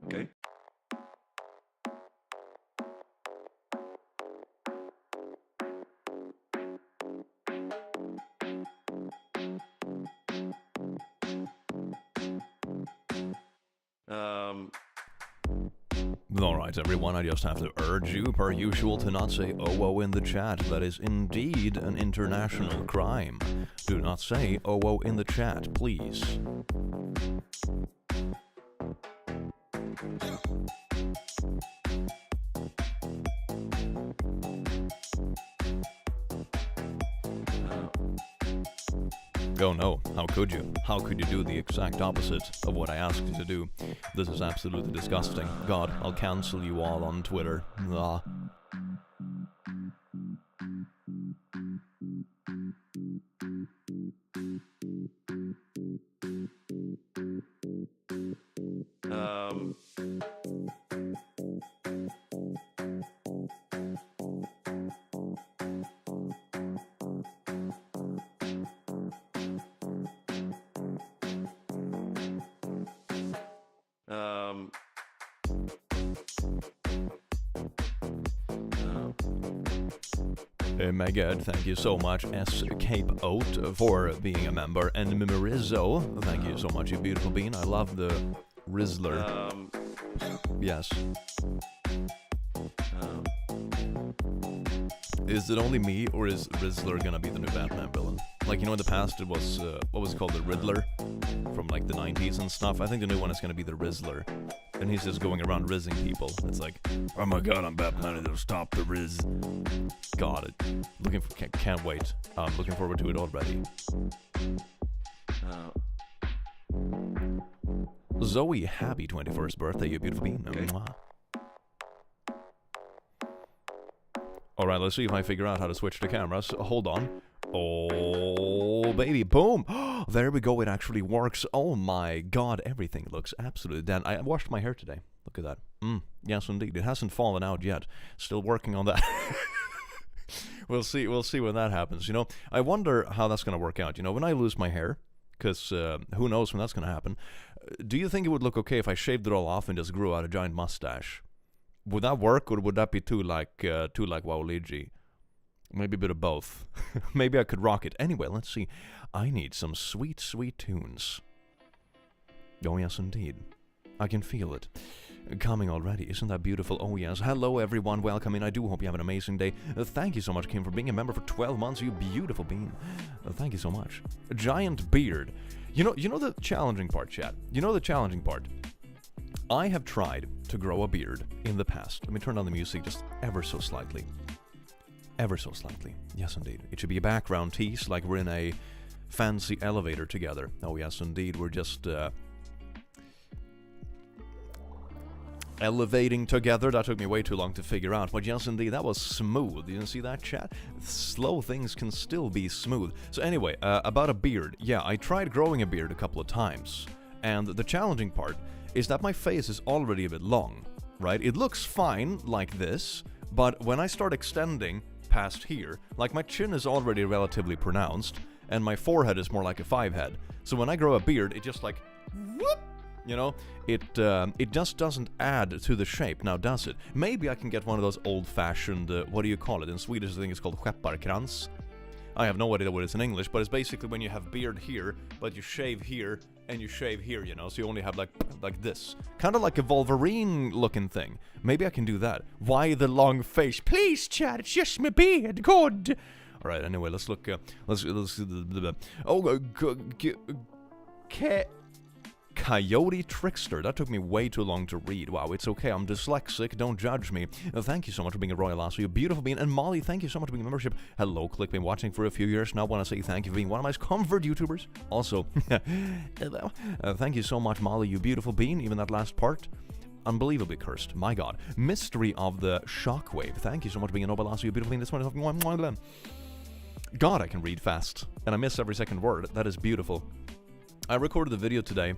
Okay. Alright everyone, I just have to urge you, per usual, to not say "oh" in the chat. That is indeed an international crime. Do not say "oh" in the chat, please. Oh no, how could you? How could you do the exact opposite of what I asked you to do? This is absolutely disgusting. God, I'll cancel you all on Twitter. Ah. Megad, thank you so much. Escape Oat for being a member, and Mimirizo, thank you so much, you beautiful bean. I love the Rizzler. Yes. Is it only me, or is Rizzler gonna be the new Batman villain? Like, you know, in the past it was, what was it called, the Riddler? From, like, the 90s and stuff. I think the new one is gonna be the Rizzler. And he's just going around rizzing people. It's like, oh my god, I'm Batman, it'll stop the Riz. Got it. Can't wait. I'm looking forward to it already. Zoe, happy 21st birthday, you beautiful bean. Okay. Alright, let's see if I figure out how to switch the cameras. Hold on. Oh, baby, boom! There we go, it actually works. Oh my god, everything looks absolutely dead. I washed my hair today. Look at that. Yes, indeed. It hasn't fallen out yet. Still working on that. We'll see when that happens. You know, I wonder how that's going to work out. You know, when I lose my hair, because who knows when that's going to happen. Do you think it would look okay if I shaved it all off and just grew out a giant mustache? Would that work, or would that be too like Waluigi? Maybe a bit of both. Maybe I could rock it. Anyway, let's see. I need some sweet, sweet tunes. Oh yes, indeed. I can feel it. Coming already. Isn't that beautiful? Oh yes. Hello everyone, welcome in. I do hope you have an amazing day. Thank you so much, Kim, for being a member for 12 months. You beautiful bean. Thank you so much. A giant beard. You know the challenging part, chat. You know the challenging part. I have tried to grow a beard in the past. Let me turn down the music just ever so slightly. Ever so slightly. Yes, indeed. It should be a background tease, like we're in a fancy elevator together. Oh yes, indeed. We're just elevating together. That took me way too long to figure out, but yes indeed, that was smooth. You didn't see that, chat? Slow things can still be smooth. So anyway, about a beard. Yeah, I tried growing a beard a couple of times, and the challenging part is that my face is already a bit long, right? It looks fine like this, but when I start extending past here, like my chin is already relatively pronounced, and my forehead is more like a 5-head. So when I grow a beard, it just like, whoop! You know, it just doesn't add to the shape, now does it? Maybe I can get one of those old-fashioned, what do you call it? In Swedish, I think it's called skepparkrans. I have no idea what it's in English, but it's basically when you have beard here, but you shave here, and you shave here, you know, so you only have like this. Kind of like a Wolverine-looking thing. Maybe I can do that. Why the long face? Please, chat, it's just my beard, good! Alright, anyway, let's look, Coyote Trickster. That took me way too long to read. Wow, it's okay. I'm dyslexic. Don't judge me. Thank you so much for being a Royal Lasso. You beautiful being. And Molly, thank you so much for being a membership. Hello, Click. Been watching for a few years now. Want to say thank you for being one of my comfort YouTubers. Also, hello. Thank you so much, Molly. You beautiful being. Even that last part. Unbelievably cursed. My God. Mystery of the Shockwave. Thank you so much for being a Noble Lasso. You beautiful being. This one is God, I can read fast. And I miss every second word. That is beautiful. I recorded the video today,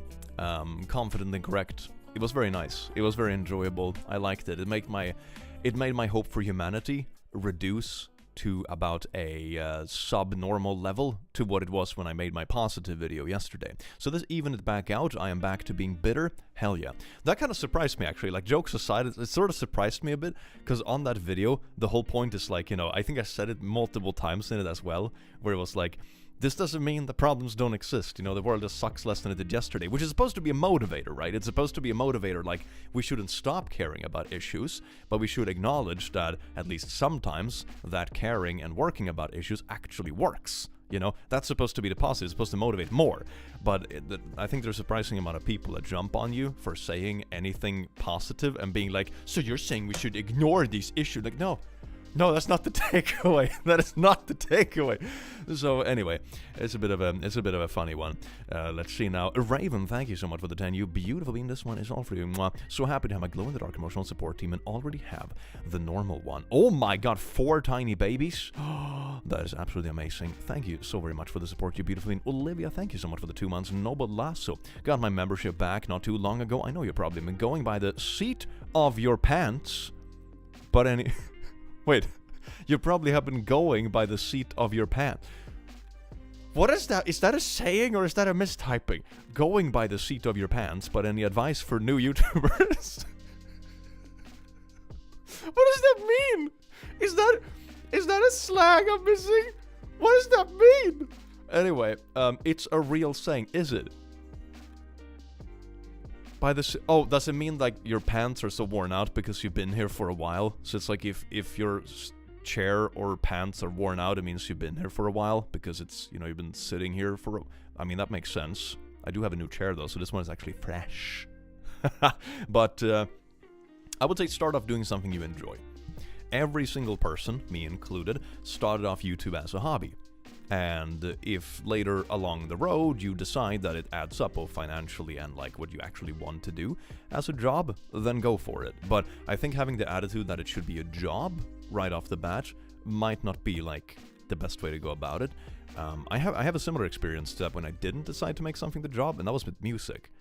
confident and correct. It was very nice. It was very enjoyable. I liked it. It made my hope for humanity reduce to about a subnormal level to what it was when I made my positive video yesterday. So this evened it back out. I am back to being bitter. Hell yeah. That kind of surprised me, actually. Like, jokes aside, it sort of surprised me a bit, because on that video, the whole point is like, you know, I think I said it multiple times in it as well, where it was like, this doesn't mean the problems don't exist. You know, the world just sucks less than it did yesterday, which is supposed to be a motivator, right? It's supposed to be a motivator, like, we shouldn't stop caring about issues, but we should acknowledge that, at least sometimes, that caring and working about issues actually works. You know, that's supposed to be the positive, it's supposed to motivate more. But I think there's a surprising amount of people that jump on you for saying anything positive and being like, so you're saying we should ignore these issues? Like, no. No, that's not the takeaway. That is not the takeaway. So anyway, it's a bit of a funny one. Let's see now. Raven, thank you so much for the 10. You beautiful being. This one is all for you. Mwah. So happy to have my glow-in-the-dark emotional support team and already have the normal one. Oh my God, 4 tiny babies. That is absolutely amazing. Thank you so very much for the support. You beautiful being. Olivia, thank you so much for the 2 months. Noble Lasso, got my membership back not too long ago. I know you've probably been going by the seat of your pants, but any. Wait, you probably have been going by the seat of your pants. What is that? Is that a saying or is that a mistyping? Going by the seat of your pants, but any advice for new YouTubers? What does that mean? Is that a slang I'm missing? What does that mean? Anyway, it's a real saying, is it? By the oh, does it mean like your pants are so worn out because you've been here for a while? So it's like if your chair or pants are worn out, it means you've been here for a while because it's, you know, you've been sitting here for. I mean, that makes sense. I do have a new chair though, so this one is actually fresh. But I would say start off doing something you enjoy. Every single person, me included, started off YouTube as a hobby. And if later along the road you decide that it adds up both financially and like what you actually want to do as a job, then go for it. But I think having the attitude that it should be a job right off the bat might not be like the best way to go about it. I have a similar experience to that when I didn't decide to make something the job, and that was with music.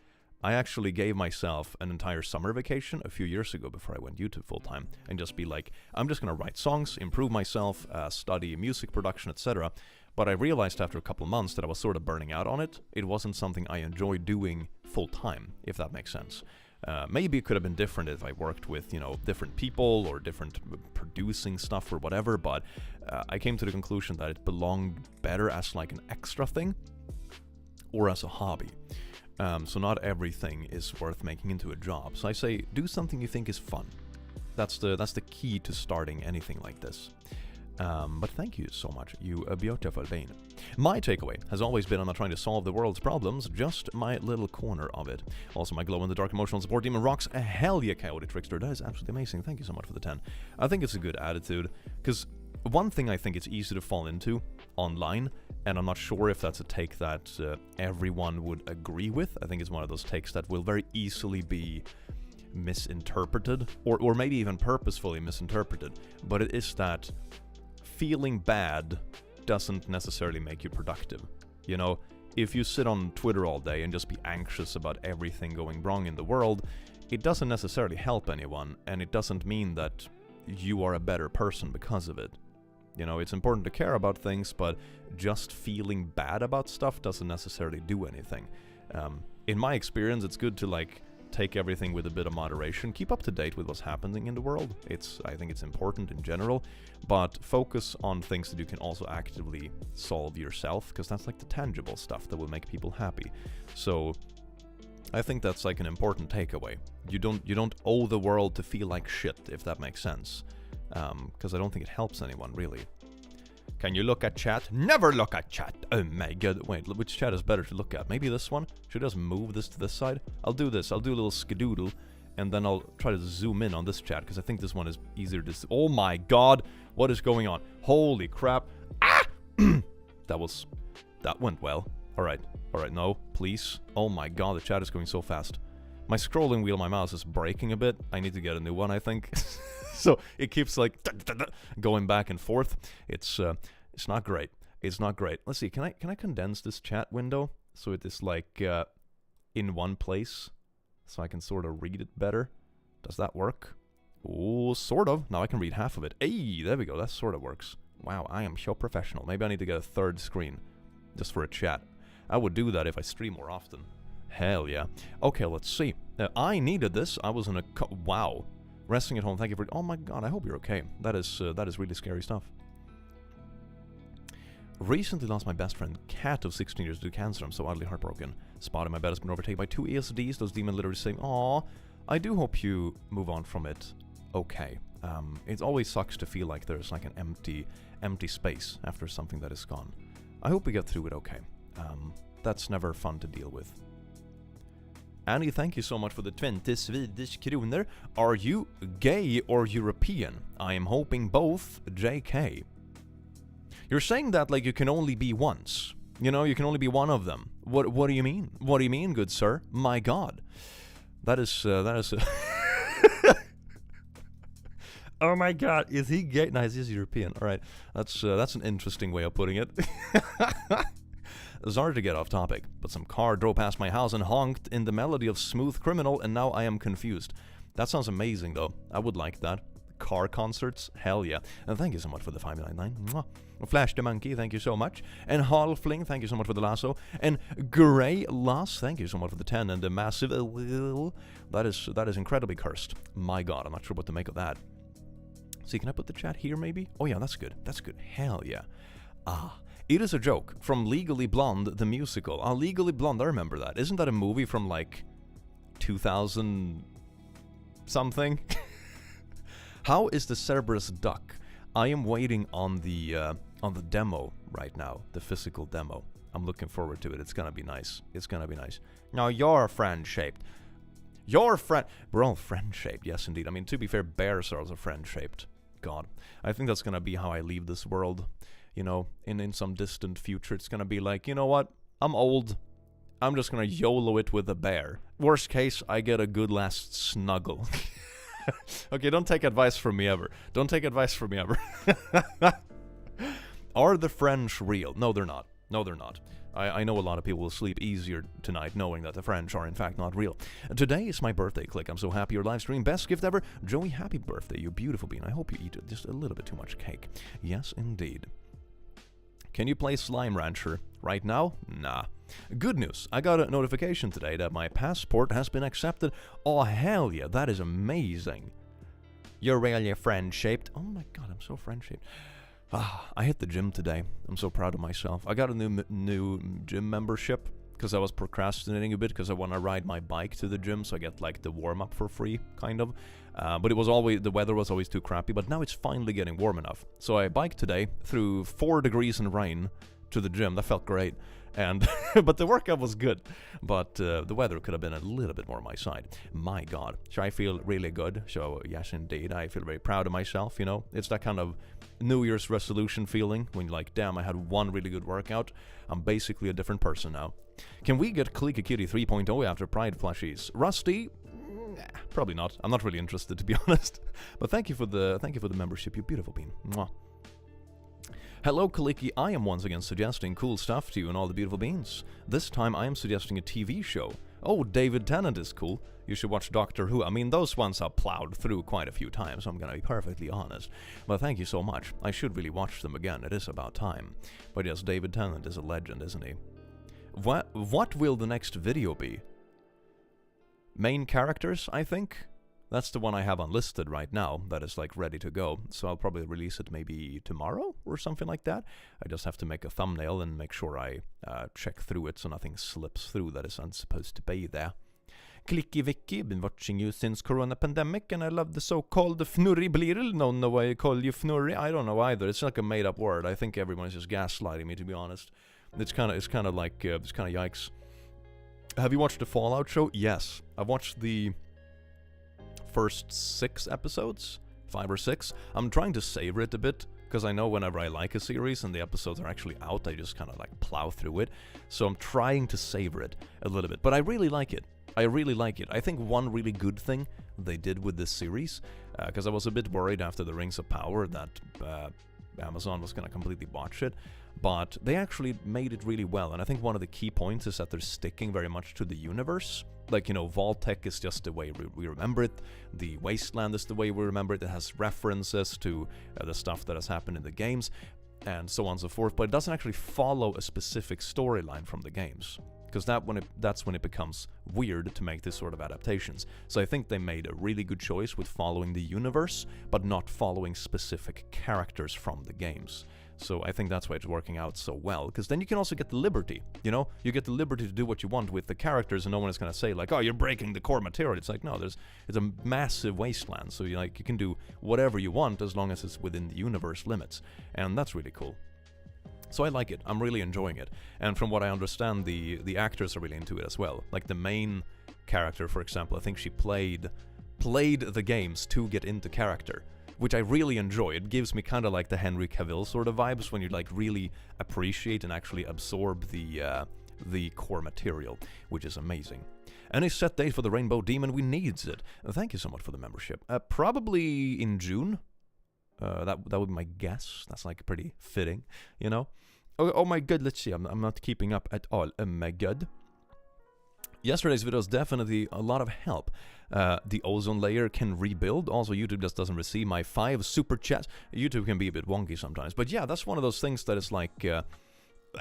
I actually gave myself an entire summer vacation a few years ago before I went YouTube full-time and just be like, I'm just gonna write songs, improve myself, study music production, etc. But I realized after a couple of months that I was sort of burning out on it. It wasn't something I enjoyed doing full-time, if that makes sense. Maybe it could have been different if I worked with, you know, different people or different producing stuff or whatever, but I came to the conclusion that it belonged better as like an extra thing or as a hobby. So not everything is worth making into a job. So I say, do something you think is fun. That's the key to starting anything like this. But thank you so much, you beautiful being. My takeaway has always been I'm not trying to solve the world's problems, just my little corner of it. Also, my glow-in-the-dark emotional support demon rocks a hell yeah, Coyote Trickster. That is absolutely amazing. Thank you so much for the 10. I think it's a good attitude, because one thing I think it's easy to fall into online, and I'm not sure if that's a take that everyone would agree with. I think it's one of those takes that will very easily be misinterpreted, or maybe even purposefully misinterpreted, but it is that feeling bad doesn't necessarily make you productive. You know, if you sit on Twitter all day and just be anxious about everything going wrong in the world, it doesn't necessarily help anyone, and it doesn't mean that you are a better person because of it. You know, it's important to care about things, but just feeling bad about stuff doesn't necessarily do anything. In my experience, it's good to, like, take everything with a bit of moderation, keep up to date with what's happening in the world. I think it's important in general, but focus on things that you can also actively solve yourself, because that's like the tangible stuff that will make people happy. So I think that's like an important takeaway. You don't owe the world to feel like shit, if that makes sense, because I don't think it helps anyone really. Can you look at chat? Never look at chat! Oh my god. Wait, which chat is better to look at? Maybe this one? Should I just move this to this side? I'll do this. I'll do a little skadoodle, and then I'll try to zoom in on this chat, because I think this one is easier to see. Oh my god! What is going on? Holy crap! Ah! That went well. Alright, no, please. Oh my god, the chat is going so fast. My scrolling wheel on my mouse is breaking a bit. I need to get a new one, I think. So it keeps like going back and forth. It's not great. It's not great. Let's see. Can I condense this chat window so it is like in one place, so I can sort of read it better? Does that work? Oh, sort of. Now I can read half of it. Hey, there we go. That sort of works. Wow, I am so professional. Maybe I need to get a third screen just for a chat. I would do that if I stream more often. Hell yeah. Okay, let's see. I needed this. I was in a... Wow. Resting at home, thank you for... Oh my god, I hope you're okay. That is really scary stuff. Recently lost my best friend, cat of 16 years, due to cancer. I'm so oddly heartbroken. Spotted my bed has been overtaken by 2 ESDs. Those demon literally saying, "Aw, I do hope you move on from it okay." It always sucks to feel like there's like an empty space after something that is gone. I hope we get through it okay. That's never fun to deal with. Annie, thank you so much for the 20 Swedish kronor. Are you gay or European? I am hoping both, JK. You're saying that like you can only be once. You know, you can only be one of them. What do you mean? What do you mean, good sir? My god. That is Oh my god, is he gay? No, he's European. Alright, that's an interesting way of putting it. Sorry to get off topic, but some car drove past my house and honked in the melody of Smooth Criminal, and now I am confused. That sounds amazing, though. I would like that. Car concerts? Hell yeah. And thank you so much for the 599. Flash the Monkey, thank you so much. And Halfling, thank you so much for the lasso. And Grey Loss, thank you so much for the 10. And the massive... That is incredibly cursed. My god, I'm not sure what to make of that. See, can I put the chat here, maybe? Oh yeah, that's good. That's good. Hell yeah. Ah. It is a joke from Legally Blonde, the musical. Legally Blonde, I remember that. Isn't that a movie from like 2000 something? How is the Cerberus duck? I am waiting on the demo right now, the physical demo. I'm looking forward to it. It's gonna be nice. It's gonna be nice. Now you're friend-shaped. We're all friend-shaped, yes indeed. I mean, to be fair, bears are also friend-shaped. God. I think that's gonna be how I leave this world. You know, in some distant future, it's gonna be like, you know what? I'm old. I'm just gonna YOLO it with a bear. Worst case, I get a good last snuggle. Okay, don't take advice from me ever. Don't take advice from me ever. Are the French real? No, they're not. No, they're not. I know a lot of people will sleep easier tonight knowing that the French are in fact not real. Today is my birthday, Click. I'm so happy you're live streaming. Best gift ever. Joey, happy birthday, you beautiful bean. I hope you eat just a little bit too much cake. Yes, indeed. Can you play Slime Rancher right now? Nah. Good news. I got a notification today that my passport has been accepted. Oh, hell yeah. That is amazing. You're really friend-shaped. Oh my god, I'm so friend-shaped. I hit the gym today. I'm so proud of myself. I got a new gym membership because I was procrastinating a bit because I want to ride my bike to the gym, so I get like the warm-up for free, kind of. But the weather was always too crappy, but now it's finally getting warm enough. So I biked today through 4 degrees in rain to the gym. That felt great. And but the workout was good. But the weather could have been a little bit more on my side. My god. So I feel really good. So yes, indeed. I feel very proud of myself, you know. It's that kind of New Year's resolution feeling when you're like, damn, I had one really good workout. I'm basically a different person now. Can we get Click a Kitty 3.0 after Pride plushies? Rusty? Probably not. I'm not really interested, to be honest. But thank you for the membership, you beautiful bean. Mwah. Hello, Kaliki. I am once again suggesting cool stuff to you and all the beautiful beans. This time I am suggesting a TV show. Oh, David Tennant is cool. You should watch Doctor Who. I mean, those ones I've plowed through quite a few times, I'm gonna be perfectly honest. But thank you so much. I should really watch them again. It is about time. But yes, David Tennant is a legend, isn't he? What will the next video be? Main characters, I think? That's the one I have unlisted right now, that is like ready to go, so I'll probably release it maybe tomorrow or something like that. I just have to make a thumbnail and make sure I check through it so nothing slips through that isn't supposed to be there. Clicky Vicky, been watching you since Corona pandemic, and I love the so-called fnurry blirl. Don't know why I call you fnurry, I don't know either, it's like a made-up word. I think everyone is just gaslighting me, to be honest. It's kind of yikes. Have you watched the Fallout show? Yes, I've watched the first 6 episodes, 5 or 6. I'm trying to savor it a bit, because I know whenever I like a series and the episodes are actually out, I just kind of like plow through it. So I'm trying to savor it a little bit, but I really like it. I think one really good thing they did with this series, because I was a bit worried after the Rings of Power that Amazon was going to completely botch it, but they actually made it really well. And I think one of the key points is that they're sticking very much to the universe. Like, you know, Vault-Tec is just the way we remember it. The Wasteland is the way we remember it. It has references to the stuff that has happened in the games, and so on and so forth. But it doesn't actually follow a specific storyline from the games, because that's when it becomes weird to make this sort of adaptations. So I think they made a really good choice with following the universe, but not following specific characters from the games. So I think that's why it's working out so well, because then you can also get the liberty, you know? You get the liberty to do what you want with the characters, and no one is going to say, like, oh, you're breaking the core material. It's like, no, it's a massive wasteland, so you can do whatever you want as long as it's within the universe limits, and that's really cool. So I like it. I'm really enjoying it. And from what I understand, the actors are really into it as well. Like the main character, for example, I think she played the games to get into character, which I really enjoy. It gives me kind of like the Henry Cavill sort of vibes when you like really appreciate and actually absorb the core material, which is amazing. Any set date for the Rainbow Demon? We needs it. Thank you so much for the membership. Probably in June. That would be my guess. That's like pretty fitting, you know? Oh my god, let's see. I'm not keeping up at all. Oh my god. Yesterday's video is definitely a lot of help. The ozone layer can rebuild. Also, YouTube just doesn't receive my 5 super chats. YouTube can be a bit wonky sometimes. But yeah, that's one of those things that is like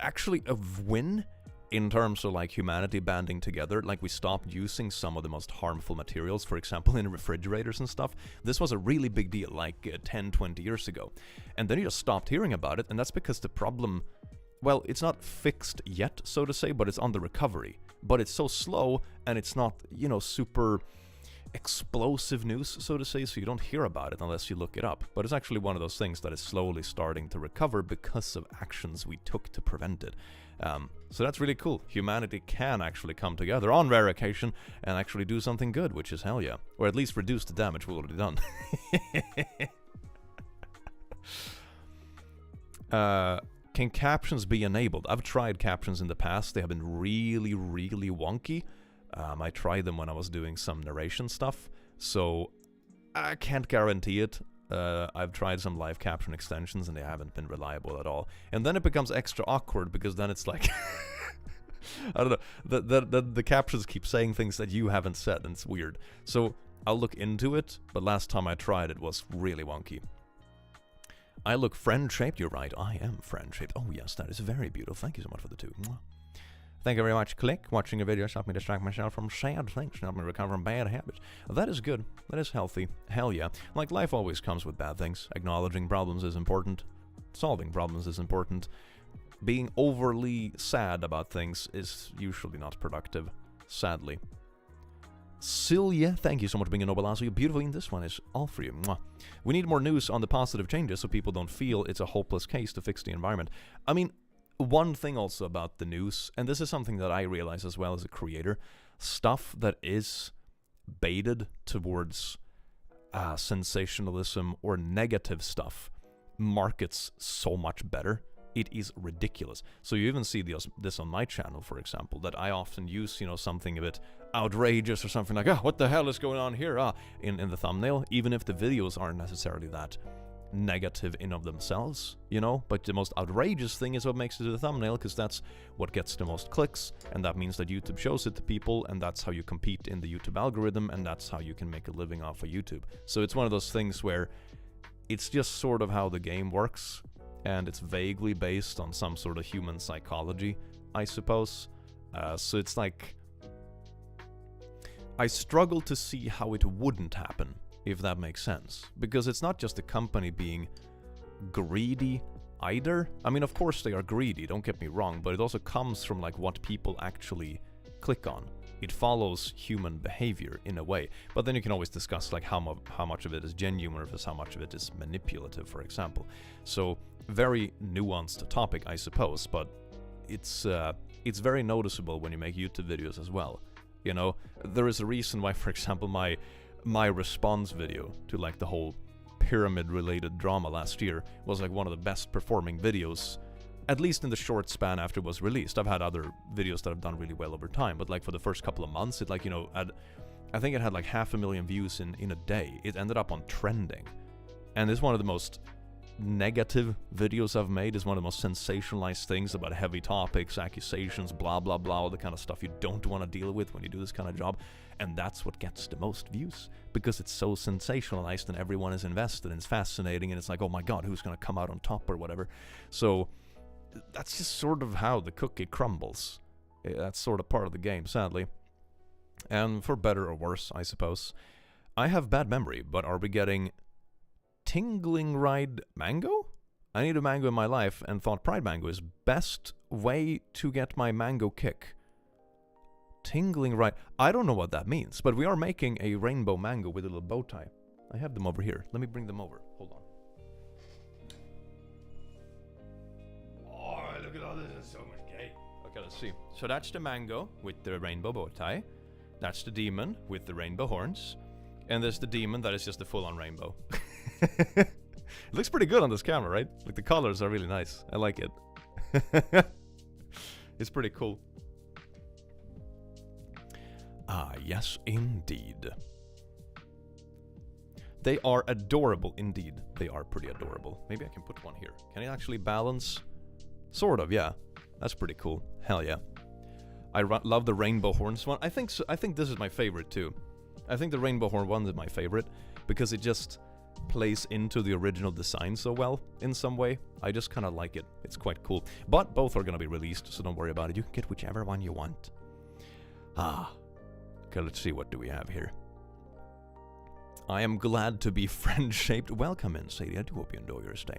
actually a win in terms of like humanity banding together. Like we stopped using some of the most harmful materials, for example, in refrigerators and stuff. This was a really big deal like 10, 20 years ago. And then you just stopped hearing about it. And that's because the problem, well, it's not fixed yet, so to say, but it's on the recovery. But it's so slow, and it's not, you know, super explosive news, so to say, so you don't hear about it unless you look it up. But it's actually one of those things that is slowly starting to recover because of actions we took to prevent it. So that's really cool. Humanity can actually come together on rare occasion and actually do something good, which is hell yeah. Or at least reduce the damage we've already done. Can captions be enabled? I've tried captions in the past. They have been really, really wonky. I tried them when I was doing some narration stuff, so I can't guarantee it. I've tried some live caption extensions and they haven't been reliable at all. And then it becomes extra awkward because then it's like, I don't know, the captions keep saying things that you haven't said, and it's weird. So I'll look into it, but last time I tried it was really wonky. I look friend-shaped, you're right, I am friend-shaped. Oh yes, that is very beautiful. Thank you so much for the 2. Thank you very much, Click. Watching your videos helped me distract myself from sad things, helped me recover from bad habits. That is good. That is healthy. Hell yeah. Like, life always comes with bad things. Acknowledging problems is important. Solving problems is important. Being overly sad about things is usually not productive, sadly. Silja, thank you so much for being a Nobelazo. You're beautiful, and this one is all for you. Mwah. We need more news on the positive changes so people don't feel it's a hopeless case to fix the environment. I mean, one thing also about the news, and this is something that I realize as well as a creator, stuff that is baited towards sensationalism or negative stuff markets so much better it is ridiculous. So you even see this on my channel, for example, that I often use, you know, something a bit outrageous or something like, what the hell is going on here? In the thumbnail, even if the videos aren't necessarily that negative in of themselves, you know, but the most outrageous thing is what makes it to the thumbnail, because that's what gets the most clicks, and that means that YouTube shows it to people, and that's how you compete in the YouTube algorithm, and that's how you can make a living off of YouTube. So it's one of those things where it's just sort of how the game works, and it's vaguely based on some sort of human psychology, I suppose. So it's like, I struggle to see how it wouldn't happen, if that makes sense. Because it's not just the company being greedy either. I mean, of course they are greedy, don't get me wrong, but it also comes from like what people actually click on. It follows human behavior in a way. But then you can always discuss like how much of it is genuine or how much of it is manipulative, for example. So very nuanced topic, I suppose, but it's very noticeable when you make YouTube videos as well. You know, there is a reason why, for example, my response video to like the whole pyramid related drama last year was like one of the best performing videos, at least in the short span after it was released. I've had other videos that have done really well over time, but like for the first couple of months, it like, you know, I think it had like 500,000 views in a day. It ended up on trending, and it's one of the most negative videos I've made. Is one of the most sensationalized things about heavy topics, accusations, blah blah blah, all the kind of stuff you don't want to deal with when you do this kind of job. And that's what gets the most views, because it's so sensationalized and everyone is invested and it's fascinating and it's like, oh my god, who's gonna come out on top or whatever. So that's just sort of how the cookie crumbles. That's sort of part of the game, sadly, and for better or worse, I suppose. I have bad memory, but are we getting Tingling Ride mango? I need a mango in my life and thought Pride mango is best way to get my mango kick. Tingling Ride. I don't know what that means, but we are making a rainbow mango with a little bow tie. I have them over here. Let me bring them over. Hold on. Oh, look at all this. It's so much cake. Okay, let's see. So that's the mango with the rainbow bow tie. That's the demon with the rainbow horns. And there's the demon that is just a full-on rainbow. It looks pretty good on this camera, right? Like the colors are really nice. I like it. It's pretty cool. Ah, yes, indeed. They are adorable, indeed. They are pretty adorable. Maybe I can put one here. Can it actually balance? Sort of, yeah. That's pretty cool. Hell yeah. I love the rainbow horns one. I think this is my favorite too. I think the rainbow horn one is my favorite because it just plays into the original design so well in some way. I just kind of like it. It's quite cool. But both are going to be released, so don't worry about it. You can get whichever one you want. Ah. Okay, let's see, what do we have here? I am glad to be friend-shaped. Welcome in, Sadie. I do hope you enjoy your stay.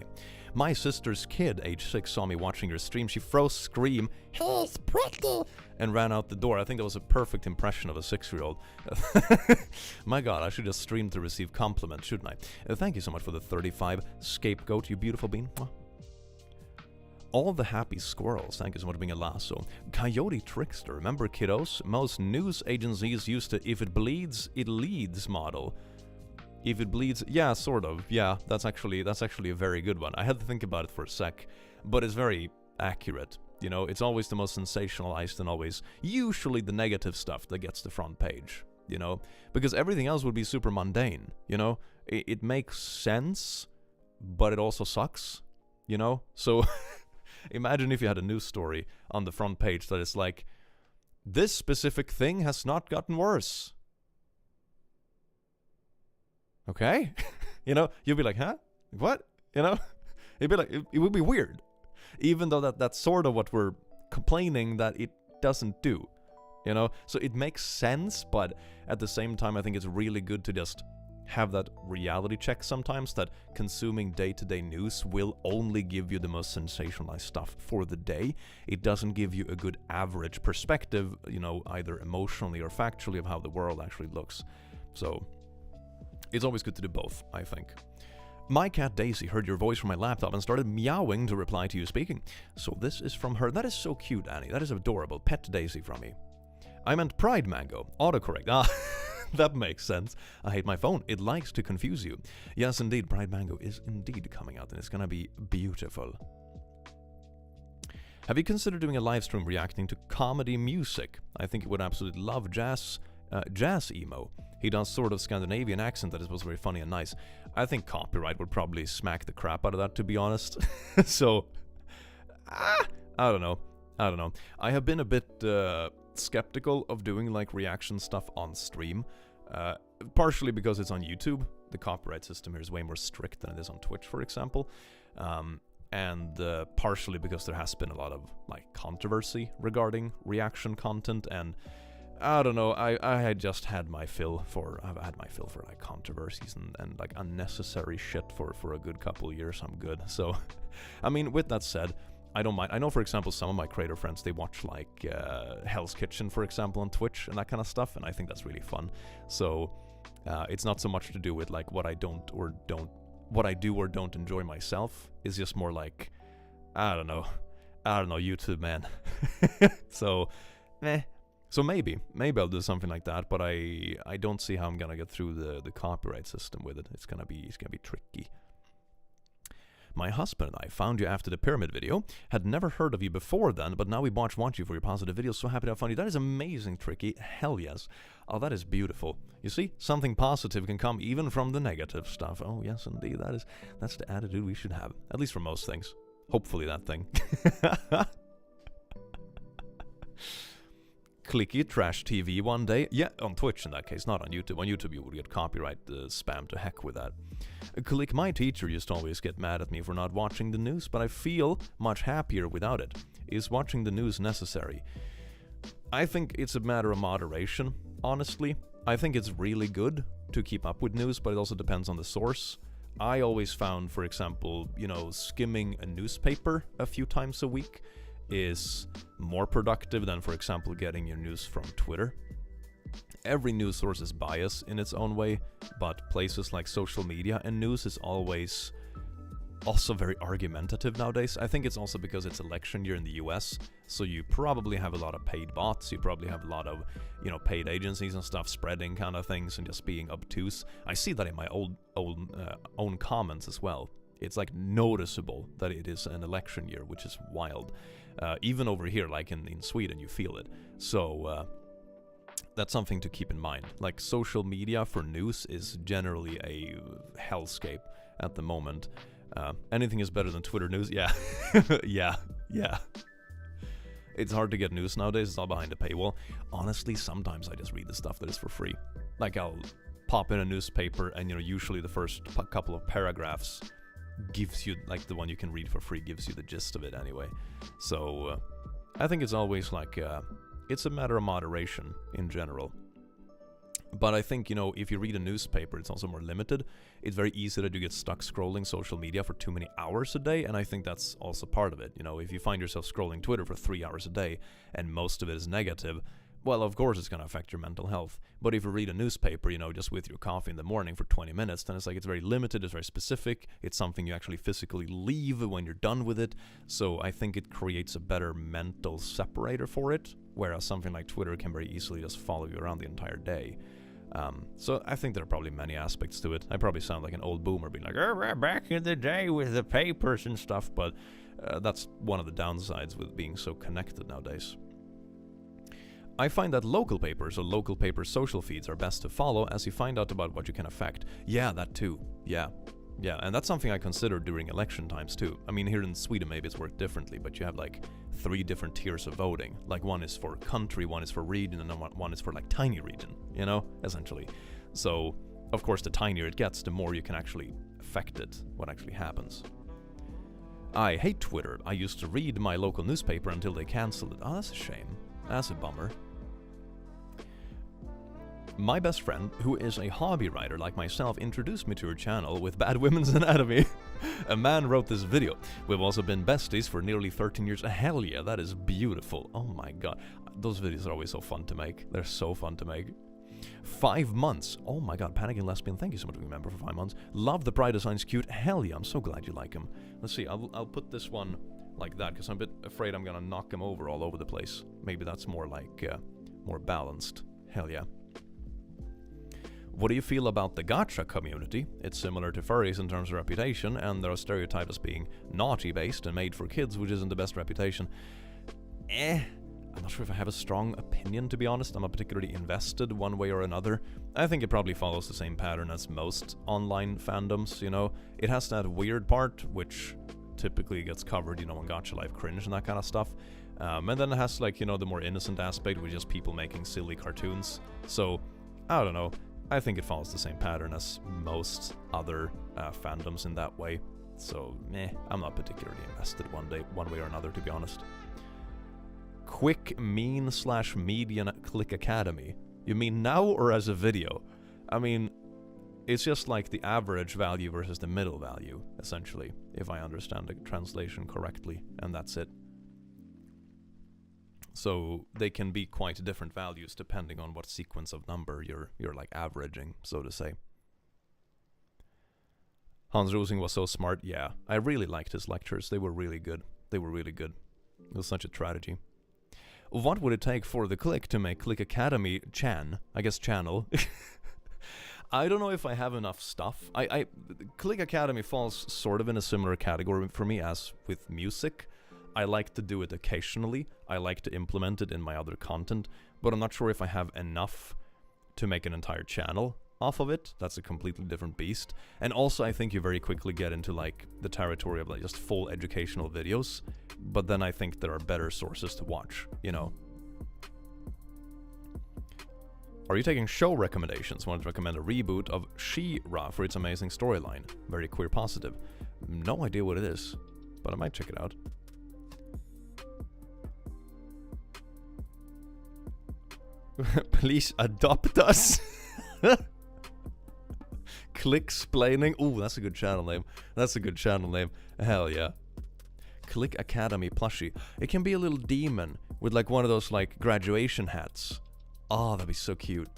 My sister's kid, age 6, saw me watching your stream. She froze scream, "He's pretty!" and ran out the door. I think that was a perfect impression of a 6-year-old. My god, I should just stream to receive compliments, shouldn't I? Thank you so much for the 35 scapegoat, you beautiful bean. All the happy squirrels, thank you so much for being a lasso. Coyote Trickster, remember kiddos? Most news agencies used to if it bleeds, it leads model. If it bleeds, yeah, sort of. Yeah, that's actually a very good one. I had to think about it for a sec, but it's very accurate. You know, it's always the most sensationalized and always usually the negative stuff that gets the front page, you know? Because everything else would be super mundane, you know? It makes sense, but it also sucks, you know? So imagine if you had a news story on the front page that is like, this specific thing has not gotten worse. Okay? You know, you'd be like, huh? What? You know? It'd be like, it would be weird. Even though that's sort of what we're complaining that it doesn't do. You know? So it makes sense, but at the same time, I think it's really good to just have that reality check sometimes, that consuming day-to-day news will only give you the most sensationalized stuff for the day. It doesn't give you a good average perspective, you know, either emotionally or factually of how the world actually looks. So it's always good to do both, I think. My cat Daisy heard your voice from my laptop and started meowing to reply to you speaking. So this is from her. That is so cute, Annie. That is adorable. Pet Daisy from me. I meant Pride Mango. Autocorrect. Ah, that makes sense. I hate my phone. It likes to confuse you. Yes, indeed, Pride Mango is indeed coming out, and it's gonna be beautiful. Have you considered doing a live stream reacting to comedy music? I think you would absolutely love jazz emo. He does sort of Scandinavian accent that is both very funny and nice. I think copyright would probably smack the crap out of that, to be honest. So, I don't know. I have been a bit skeptical of doing like reaction stuff on stream, partially because it's on YouTube. The copyright system here is way more strict than it is on Twitch, for example, and partially because there has been a lot of like controversy regarding reaction content, and I don't know, I had just had my fill for like controversies and like unnecessary shit for a good couple of years. I'm good. So, I mean, with that said, I don't mind. I know, for example, some of my creator friends, they watch like Hell's Kitchen, for example, on Twitch and that kind of stuff, and I think that's really fun. So it's not so much to do with like what I do or don't enjoy myself. It's just more like, I don't know, YouTube, man. So, So maybe I'll do something like that, but I don't see how I'm gonna get through the copyright system with it. It's gonna be tricky. My husband and I found you after the pyramid video. Had never heard of you before then, but now we watch you for your positive videos. So happy to have found you. That is amazing, Tricky. Hell yes. Oh, that is beautiful. You see, something positive can come even from the negative stuff. Oh yes, indeed. That's the attitude we should have, at least for most things. Hopefully that thing. Clicky Trash TV one day. Yeah, on Twitch in that case, not on YouTube. On YouTube you would get copyright spam to heck with that. Click, my teacher used to always get mad at me for not watching the news, but I feel much happier without it. Is watching the news necessary? I think it's a matter of moderation, honestly. I think it's really good to keep up with news, but it also depends on the source. I always found, for example, skimming a newspaper a few times a week is more productive than, for example, getting your news from Twitter. Every news source is biased in its own way, but places like social media and news is always also very argumentative nowadays. I think it's also because it's election year in the US, so you probably have a lot of paid bots, you probably have a lot of, paid agencies and stuff spreading kind of things and just being obtuse. I see that in my own comments as well. It's like noticeable that it is an election year, which is wild. Even over here, like in Sweden, you feel it. So that's something to keep in mind. Like, social media for news is generally a hellscape at the moment. Anything is better than Twitter news. Yeah. yeah. It's hard to get news nowadays. It's all behind a paywall. Honestly, sometimes I just read the stuff that is for free. Like, I'll pop in a newspaper and, usually the first couple of paragraphs gives you, like, the one you can read for free gives you the gist of it anyway. So I think it's always like it's a matter of moderation in general. But I think, if you read a newspaper, it's also more limited. It's very easy that you get stuck scrolling social media for too many hours a day, and I think that's also part of it. If you find yourself scrolling Twitter for 3 hours a day and most of it is negative, well, of course it's going to affect your mental health. But if you read a newspaper, just with your coffee in the morning for 20 minutes, then it's like it's very limited, it's very specific, it's something you actually physically leave when you're done with it. So I think it creates a better mental separator for it, whereas something like Twitter can very easily just follow you around the entire day. So I think there are probably many aspects to it. I probably sound like an old boomer being like, oh, back in the day with the papers and stuff, but that's one of the downsides with being so connected nowadays. I find that local papers or local paper social feeds are best to follow as you find out about what you can affect. Yeah, that too. Yeah, and that's something I consider during election times too. I mean, here in Sweden maybe it's worked differently, but you have like 3 different tiers of voting. Like, one is for country, one is for region, and one is for like tiny region, essentially. So, of course, the tinier it gets, the more you can actually affect it, what actually happens. I hate Twitter. I used to read my local newspaper until they cancelled it. Oh, that's a shame. That's a bummer. My best friend, who is a hobby writer like myself, introduced me to her channel with Bad Women's Anatomy. A man wrote this video. We've also been besties for nearly 13 years. Hell yeah, that is beautiful. Oh my god. Those videos are always so fun to make. They're so fun to make. 5 months. Oh my god, Panicking Lesbian, thank you so much for being a member for 5 months. Love the Pride designs, cute. Hell yeah, I'm so glad you like him. Let's see, I'll put this one like that, because I'm a bit afraid I'm gonna knock him over all over the place. Maybe that's more like, more balanced. Hell yeah. What do you feel about the gacha community? It's similar to furries in terms of reputation, and they're stereotyped as being naughty-based and made for kids, which isn't the best reputation. I'm not sure if I have a strong opinion, to be honest. I'm not particularly invested one way or another. I think it probably follows the same pattern as most online fandoms, you know? It has that weird part, which typically gets covered, you know, on Gacha Life Cringe and that kind of stuff. And then it has, like, you know, the more innocent aspect, which is people making silly cartoons. So, I don't know. I think it follows the same pattern as most other fandoms in that way. So, I'm not particularly invested one way or another, to be honest. Quick mean / median Click Academy. You mean now or as a video? I mean, it's just like the average value versus the middle value, essentially, if I understand the translation correctly, and that's it. So they can be quite different values depending on what sequence of number you're like averaging, so to say. Hans Rosing was so smart. Yeah, I really liked his lectures. They were really good. It was such a tragedy. What would it take for the Click to make Click Academy channel? I don't know if I have enough stuff. Click Academy falls sort of in a similar category for me as with music. I like to do it occasionally. I like to implement it in my other content, but I'm not sure if I have enough to make an entire channel off of it. That's a completely different beast. And also, I think you very quickly get into like the territory of like just full educational videos, but then I think there are better sources to watch, you know. Are you taking show recommendations? Wanted to recommend a reboot of She-Ra for its amazing storyline. Very queer positive. No idea what it is, but I might check it out. Please adopt us. Click-splaining. Ooh, that's a good channel name. Hell yeah. Click Academy plushie. It can be a little demon with like one of those like graduation hats. Oh, that'd be so cute.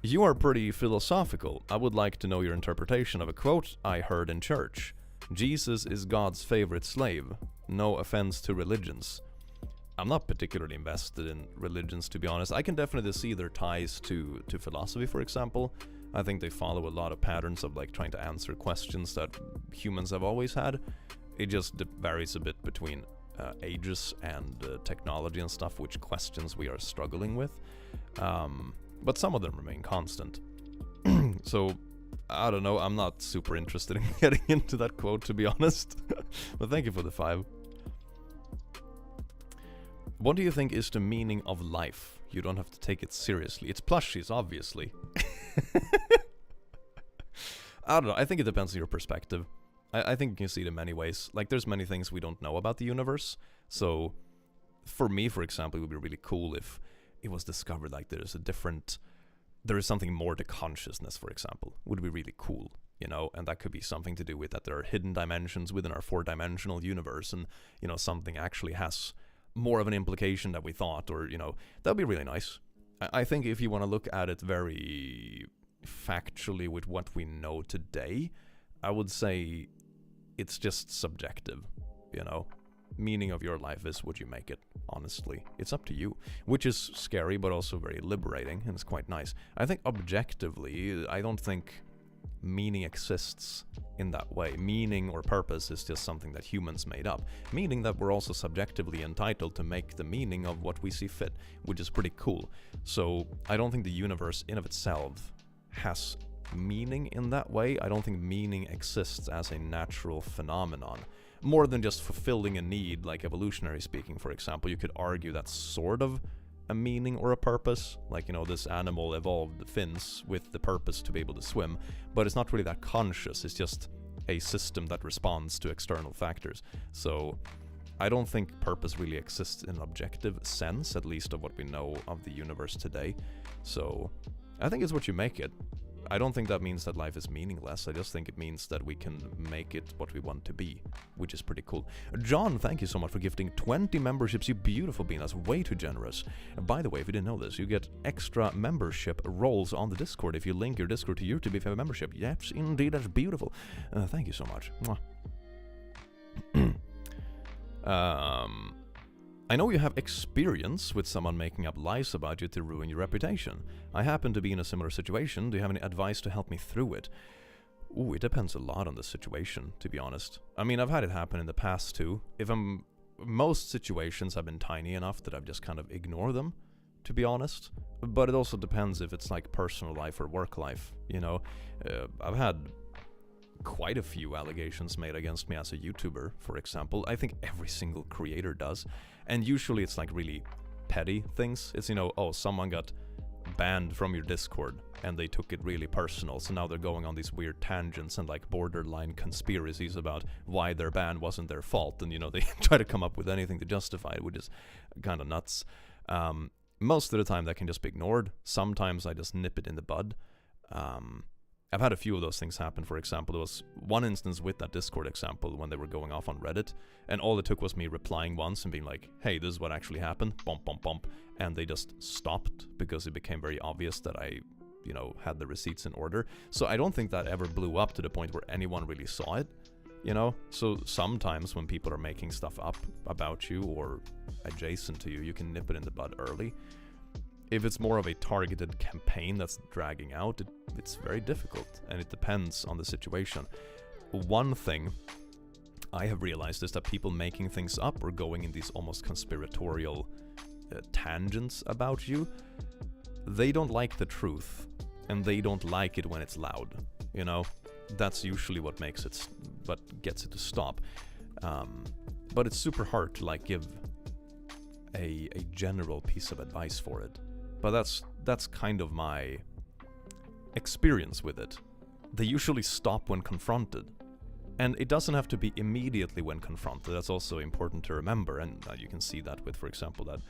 You are pretty philosophical. I would like to know your interpretation of a quote I heard in church. Jesus is God's favorite slave. No offense to religions. I'm not particularly invested in religions, to be honest. I can definitely see their ties to philosophy, for example. I think they follow a lot of patterns of like trying to answer questions that humans have always had. It just varies a bit between ages and technology and stuff, which questions we are struggling with. But some of them remain constant. So, I don't know. I'm not super interested in getting into that quote, to be honest. But thank you for the 5. What do you think is the meaning of life? You don't have to take it seriously. It's plushies, obviously. I don't know. I think it depends on your perspective. I think you can see it in many ways. Like, there's many things we don't know about the universe. So, for me, for example, it would be really cool if it was discovered like there is something more to consciousness, for example. Would be really cool, you know? And that could be something to do with that there are hidden dimensions within our 4-dimensional universe, and, you know, something actually has more of an implication that we thought, or, you know, that would be really nice. I think if you want to look at it very factually with what we know today, I would say it's just subjective, you know. Meaning of your life is what you make it, honestly. It's up to you, which is scary but also very liberating, and it's quite nice. I think objectively, I don't think meaning exists in that way. Meaning or purpose is just something that humans made up, meaning that we're also subjectively entitled to make the meaning of what we see fit, which is pretty cool. So I don't think the universe in of itself has meaning in that way. I don't think meaning exists as a natural phenomenon, more than just fulfilling a need, like evolutionary speaking, for example. You could argue that's sort of a meaning or a purpose, like, you know, this animal evolved fins with the purpose to be able to swim, but it's not really that conscious. It's just a system that responds to external factors. So I don't think purpose really exists in an objective sense, at least of what we know of the universe today. So I think it's what you make it. I don't think that means that life is meaningless. I just think it means that we can make it what we want to be, which is pretty cool. John, thank you so much for gifting 20 memberships. You beautiful being. That's way too generous. And by the way, if you didn't know this, you get extra membership roles on the Discord if you link your Discord to YouTube if you have a membership. Yes, indeed, that's beautiful. Thank you so much. I know you have experience with someone making up lies about you to ruin your reputation. I happen to be in a similar situation. Do you have any advice to help me through it? Ooh, it depends a lot on the situation, to be honest. I mean, I've had it happen in the past too. Most situations have been tiny enough that I've just kind of ignored them, to be honest. But it also depends if it's like personal life or work life, you know. I've had quite a few allegations made against me as a YouTuber, for example. I think every single creator does. And usually it's like really petty things. It's, you know, oh, someone got banned from your Discord and they took it really personal, so now they're going on these weird tangents and like borderline conspiracies about why their ban wasn't their fault, and you know, they try to come up with anything to justify it, which is kind of nuts. Most of the time that can just be ignored. Sometimes I just nip it in the bud. I've had a few of those things happen. For example, there was one instance with that Discord example when they were going off on Reddit, and all it took was me replying once and being like, hey, this is what actually happened, bump, bump, bump, and they just stopped because it became very obvious that I, you know, had the receipts in order. So I don't think that ever blew up to the point where anyone really saw it, you know? So sometimes when people are making stuff up about you or adjacent to you, you can nip it in the bud early. If it's more of a targeted campaign that's dragging out, it's very difficult, and it depends on the situation. One thing I have realized is that people making things up or going in these almost conspiratorial tangents about you, they don't like the truth, and they don't like it when it's loud, you know? That's usually what gets it to stop. But it's super hard to like give a general piece of advice for it. But that's kind of my experience with it. They usually stop when confronted. And it doesn't have to be immediately when confronted. That's also important to remember. And you can see that with, for example, that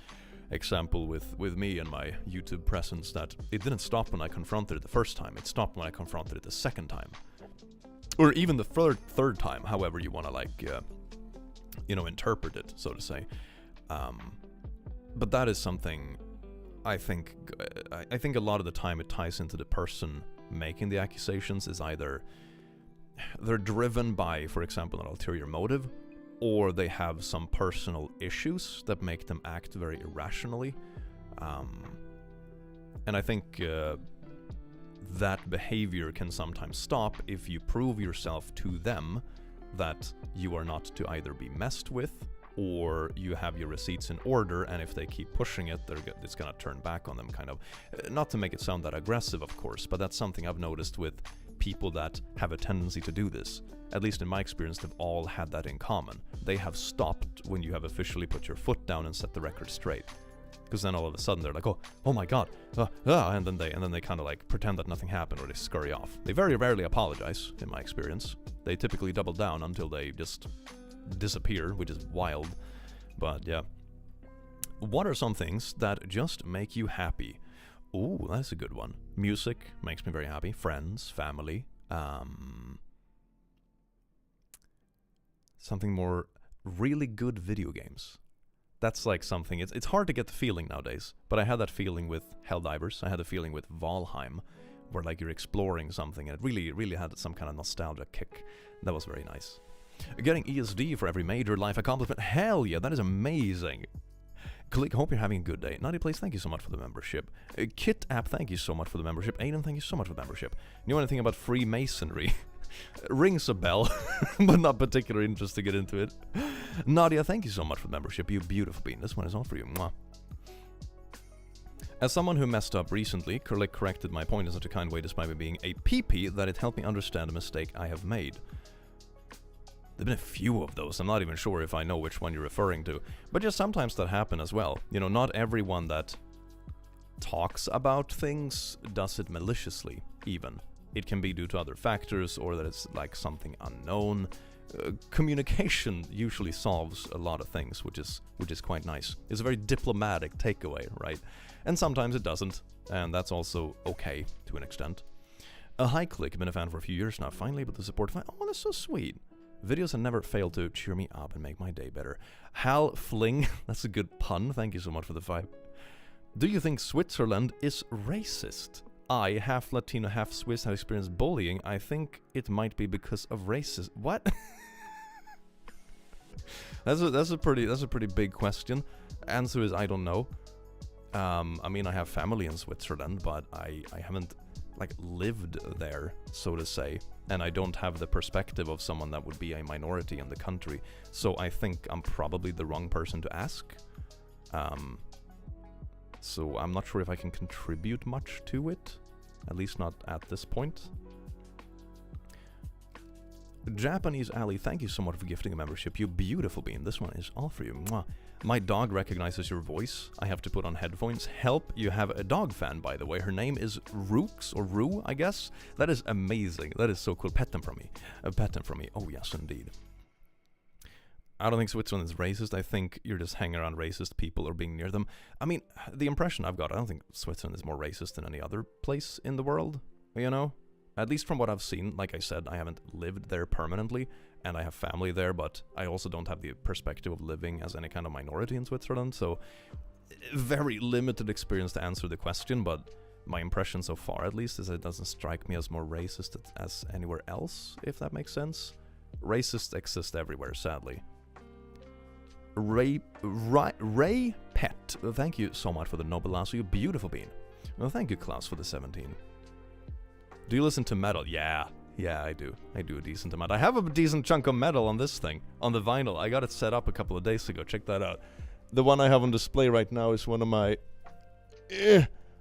example with me and my YouTube presence, that it didn't stop when I confronted it the first time. It stopped when I confronted it the second time. Or even the third time, however you want to like, you know, interpret it, so to say. But that is something I think a lot of the time it ties into the person making the accusations is either they're driven by, for example, an ulterior motive, or they have some personal issues that make them act very irrationally. And I think that behavior can sometimes stop if you prove yourself to them that you are not to either be messed with, or you have your receipts in order, and if they keep pushing it, it's gonna turn back on them, kind of. Not to make it sound that aggressive, of course, but that's something I've noticed with people that have a tendency to do this. At least in my experience, they've all had that in common. They have stopped when you have officially put your foot down and set the record straight. Because then all of a sudden they're like, oh my god, and then they kind of like pretend that nothing happened, or they scurry off. They very rarely apologize, in my experience. They typically double down until they just disappear, which is wild. But yeah. What are some things that just make you happy? Ooh, that's a good one. Music makes me very happy. Friends, family. Something more, really good video games. That's like something, it's hard to get the feeling nowadays, but I had that feeling with Helldivers. I had the feeling with Valheim, where like you're exploring something, and it really had some kind of nostalgia kick. That was very nice. Getting ESD for every major life accomplishment. Hell yeah, that is amazing. Click, hope you're having a good day. Naughty Place, thank you so much for the membership. Kit App, thank you so much for the membership. Aiden, thank you so much for the membership. You know anything about Freemasonry? Rings a bell, but not particularly interested to get into it. Nadia, thank you so much for the membership. You beautiful bean. This one is all for you. Mwah. As someone who messed up recently, Click corrected my point in such a kind way despite me being a PP that it helped me understand a mistake I have made. There have been a few of those. I'm not even sure if I know which one you're referring to. But just sometimes that happen as well. You know, not everyone that talks about things does it maliciously, even. It can be due to other factors, or that it's like something unknown. Communication usually solves a lot of things, which is quite nice. It's a very diplomatic takeaway, right? And sometimes it doesn't, and that's also okay to an extent. Hi Click, been a fan for a few years now, finally able to support. Oh, that's so sweet. Videos have never failed to cheer me up and make my day better. Hal Fling, that's a good pun, thank you so much for the 5. Do you think Switzerland is racist? I, half Latino, half Swiss, have experienced bullying. I think it might be because of racism. What? That's a pretty big question. Answer is I don't know. I mean, I have family in Switzerland, but I haven't like lived there, so to say, and I don't have the perspective of someone that would be a minority in the country. So I think I'm probably the wrong person to ask. So I'm not sure if I can contribute much to it, at least not at this point. Japanese Ali, thank you so much for gifting a membership. You beautiful bean. This one is all for you. Mwah. My dog recognizes your voice. I have to put on headphones. Help, you have a dog fan, by the way. Her name is Rooks, or Rue, I guess. That is amazing. That is so cool. Pet them from me. Pet them from me. Oh, yes, indeed. I don't think Switzerland is racist. I think you're just hanging around racist people or being near them. I mean, the impression I've got, I don't think Switzerland is more racist than any other place in the world, you know? At least from what I've seen. Like I said, I haven't lived there permanently, and I have family there, but I also don't have the perspective of living as any kind of minority in Switzerland, so very limited experience to answer the question, but my impression so far, at least, is it doesn't strike me as more racist as anywhere else, if that makes sense. Racists exist everywhere, sadly. Ray Pet, thank you so much for the noble lasso, you beautiful bean. Well, thank you, Klaus, for the 17. Do you listen to metal? Yeah, I do. I do a decent amount. I have a decent chunk of metal on this thing, on the vinyl. I got it set up a couple of days ago. Check that out. The one I have on display right now is one of my...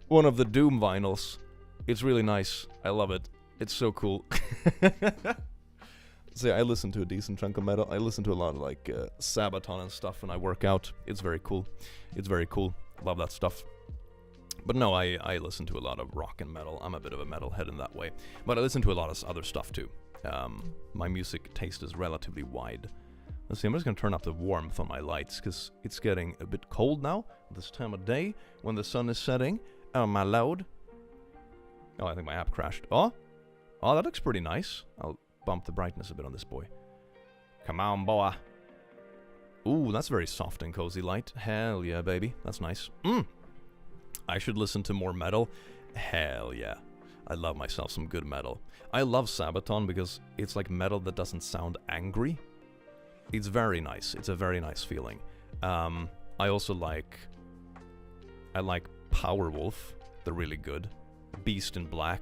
one of the Doom vinyls. It's really nice. I love it. It's so cool. So yeah, I listen to a decent chunk of metal. I listen to a lot of like Sabaton and stuff when I work out. It's very cool. It's very cool. Love that stuff. But no, I listen to a lot of rock and metal. I'm a bit of a metalhead in that way. But I listen to a lot of other stuff too. My music taste is relatively wide. Let's see, I'm just going to turn up the warmth on my lights because it's getting a bit cold now. This time of day when the sun is setting. Oh, my lord. Oh, I think my app crashed. Oh, that looks pretty nice. I'll bump the brightness a bit on this boy. Come on, boy. Ooh, that's very soft and cozy light. Hell yeah, baby. That's nice. I should listen to more metal. Hell yeah. I love myself some good metal. I love Sabaton because it's like metal that doesn't sound angry. It's very nice. It's a very nice feeling. I also like Powerwolf. They're really good. Beast in Black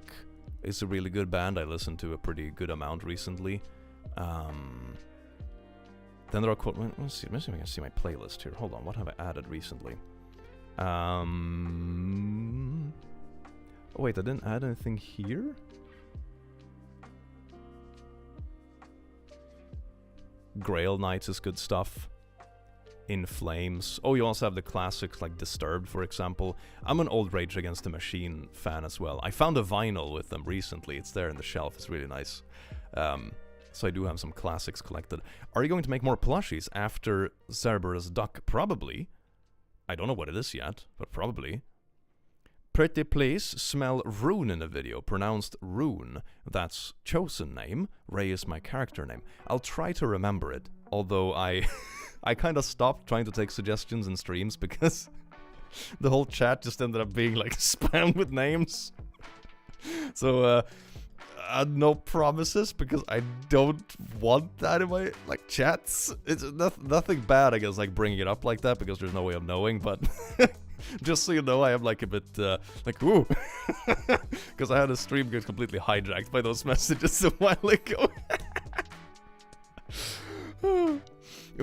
is a really good band. I listened to a pretty good amount recently. Then there are... Let's see if I can see my playlist here. Hold on. What have I added recently? Oh wait, I didn't add anything here? Grail Knights is good stuff. In Flames. Oh, you also have the classics like Disturbed, for example. I'm an old Rage Against the Machine fan as well. I found a vinyl with them recently. It's there in the shelf. It's really nice. So I do have some classics collected. Are you going to make more plushies after Cerberus Duck? Probably. I don't know what it is yet, but probably. Pretty please smell Rune in the video, pronounced Rune. That's chosen name. Ray is my character name. I'll try to remember it, although I kind of stopped trying to take suggestions in streams because the whole chat just ended up being like spammed with names. So no promises because I don't want that in my like chats. It's nothing bad, I guess, like bringing it up like that because there's no way of knowing. But just so you know, I am like a bit like ooh, because I had a stream get completely hijacked by those messages a while ago.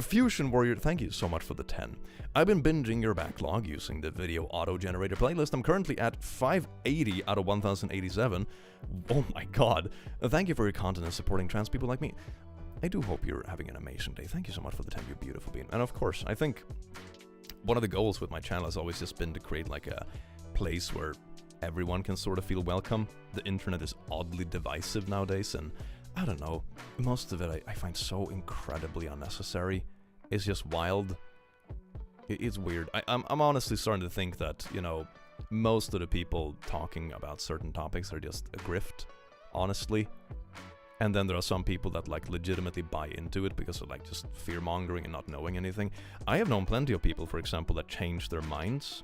Fusion Warrior, thank you so much for the 10. I've been binging your backlog using the video auto-generator playlist. I'm currently at 580 out of 1087. Oh my god. Thank you for your content and supporting trans people like me. I do hope you're having an amazing day. Thank you so much for the 10, you beautiful being. And of course, I think one of the goals with my channel has always just been to create like a place where everyone can sort of feel welcome. The internet is oddly divisive nowadays, and I don't know, most of it I find so incredibly unnecessary. It's just wild. It's weird. I'm honestly starting to think that, you know, most of the people talking about certain topics are just a grift, honestly. And then there are some people that like legitimately buy into it because of like just fear-mongering and not knowing anything. I have known plenty of people, for example, that changed their minds,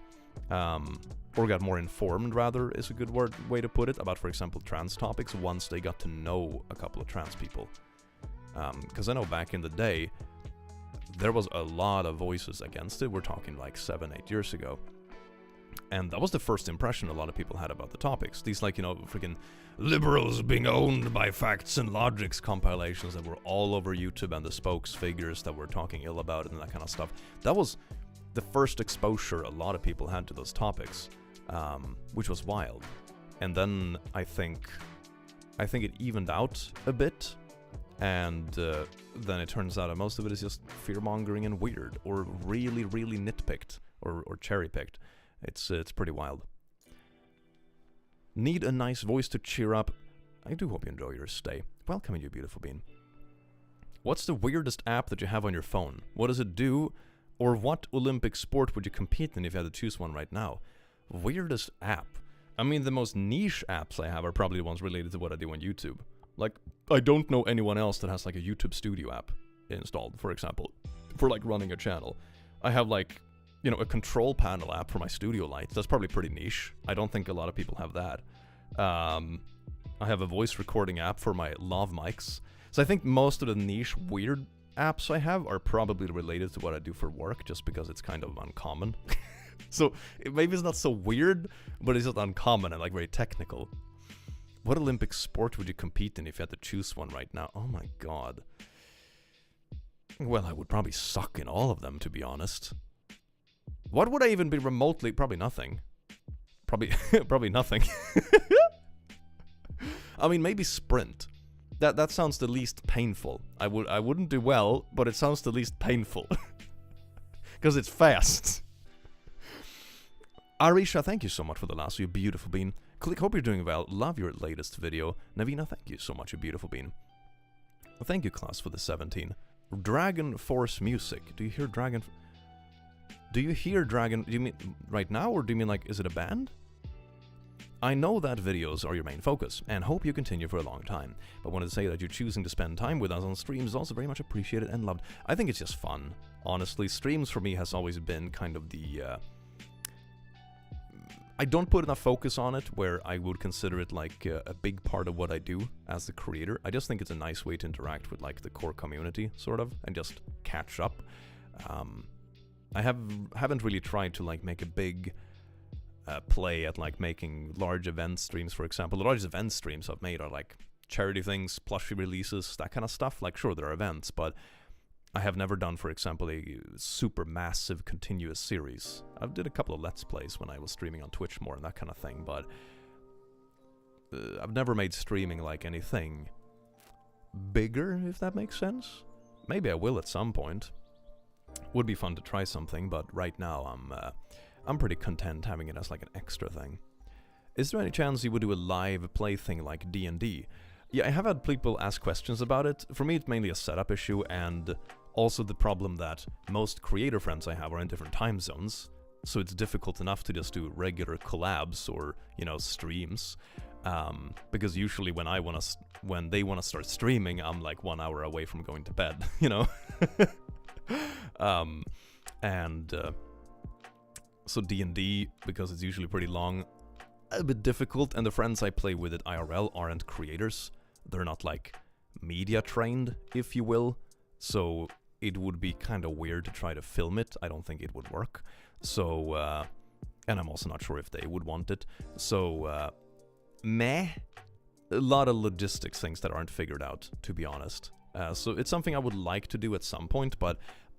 or got more informed, rather, is a good way to put it, about, for example, trans topics once they got to know a couple of trans people. Because I know back in the day, there was a lot of voices against it. We're talking like 7-8 years ago. And that was the first impression a lot of people had about the topics. These, like, you know, freaking liberals being owned by facts and logics compilations that were all over YouTube, and the spokes figures that were talking ill about it and that kind of stuff. That was the first exposure a lot of people had to those topics, which was wild. And then I think it evened out a bit, and then it turns out that most of it is just fear-mongering and weird, or really, really nitpicked, or cherry-picked. It's pretty wild. Need a nice voice to cheer up. I do hope you enjoy your stay. Welcome, you beautiful bean. What's the weirdest app that you have on your phone? What does it do? Or what Olympic sport would you compete in if you had to choose one right now? Weirdest app? I mean, the most niche apps I have are probably the ones related to what I do on YouTube. Like, I don't know anyone else that has like a YouTube Studio app installed, for example, for like running a channel. I have like, you know, a control panel app for my studio lights. That's probably pretty niche. I don't think a lot of people have that. I have a voice recording app for my lav mics. So I think most of the niche weird apps I have are probably related to what I do for work, just because it's kind of uncommon. So maybe it's not so weird, but it's just uncommon and like very technical. What Olympic sport would you compete in if you had to choose one right now? Oh my god. Well, I would probably suck in all of them, to be honest. What would I even be remotely? Probably nothing. Probably nothing. I mean, maybe sprint. That sounds the least painful. I wouldn't do well, but it sounds the least painful. Because it's fast. Arisha, thank you so much for the last, you beautiful bean. Click, hope you're doing well. Love your latest video. Navina, thank you so much, you beautiful bean. Thank you, Klaus, for the 17. Dragon Force Music. Do you hear Dragon... Do you hear Dragon... Do you mean right now, or do you mean like, is it a band? I know that videos are your main focus, and hope you continue for a long time, but wanted to say that you choosing to spend time with us on streams is also very much appreciated and loved. I think it's just fun. Honestly, streams for me has always been kind of the... I don't put enough focus on it where I would consider it like a big part of what I do as the creator. I just think it's a nice way to interact with like the core community, sort of, and just catch up. I haven't really tried to like make a big play at like making large event streams, for example. The largest event streams I've made are like charity things, plushie releases, that kind of stuff. Like, sure, there are events, but I have never done, for example, a super massive continuous series. I did a couple of Let's Plays when I was streaming on Twitch more and that kind of thing, but I've never made streaming like anything bigger, if that makes sense. Maybe I will at some point. Would be fun to try something, but right now I'm pretty content having it as like an extra thing. Is there any chance you would do a live play thing like D&D? Yeah, I have had people ask questions about it. For me, it's mainly a setup issue, and also the problem that most creator friends I have are in different time zones, so it's difficult enough to just do regular collabs or, you know, streams. Because usually when they want to start streaming, I'm like 1 hour away from going to bed, you know? So D&D, because it's usually pretty long, a bit difficult, and the friends I play with at IRL aren't creators. They're not like media trained, if you will, so it would be kind of weird to try to film it. I don't think it would work. So, and I'm also not sure if they would want it. So, meh. A lot of logistics things that aren't figured out, to be honest. So it's something I would like to do at some point, but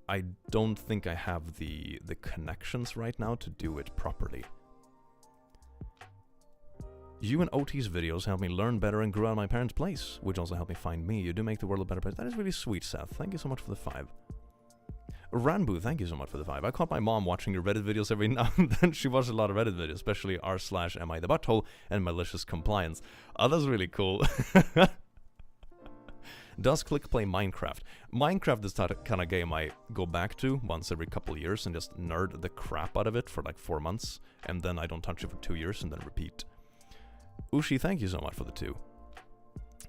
I don't think I have the connections right now to do it properly. You and OT's videos helped me learn better and grow out of my parents' place, which also helped me find me. You do make the world a better place. That is really sweet, Seth. Thank you so much for the 5. Ranboo, thank you so much for the 5. I caught my mom watching your Reddit videos every now and then. She watched a lot of Reddit videos, especially r/Am I the Butthole and Malicious Compliance. Oh, that's really cool. Does Click play Minecraft? Minecraft is that kind of game I go back to once every couple of years and just nerd the crap out of it for like 4 months, and then I don't touch it for 2 years and then repeat. Ushi, thank you so much for the 2.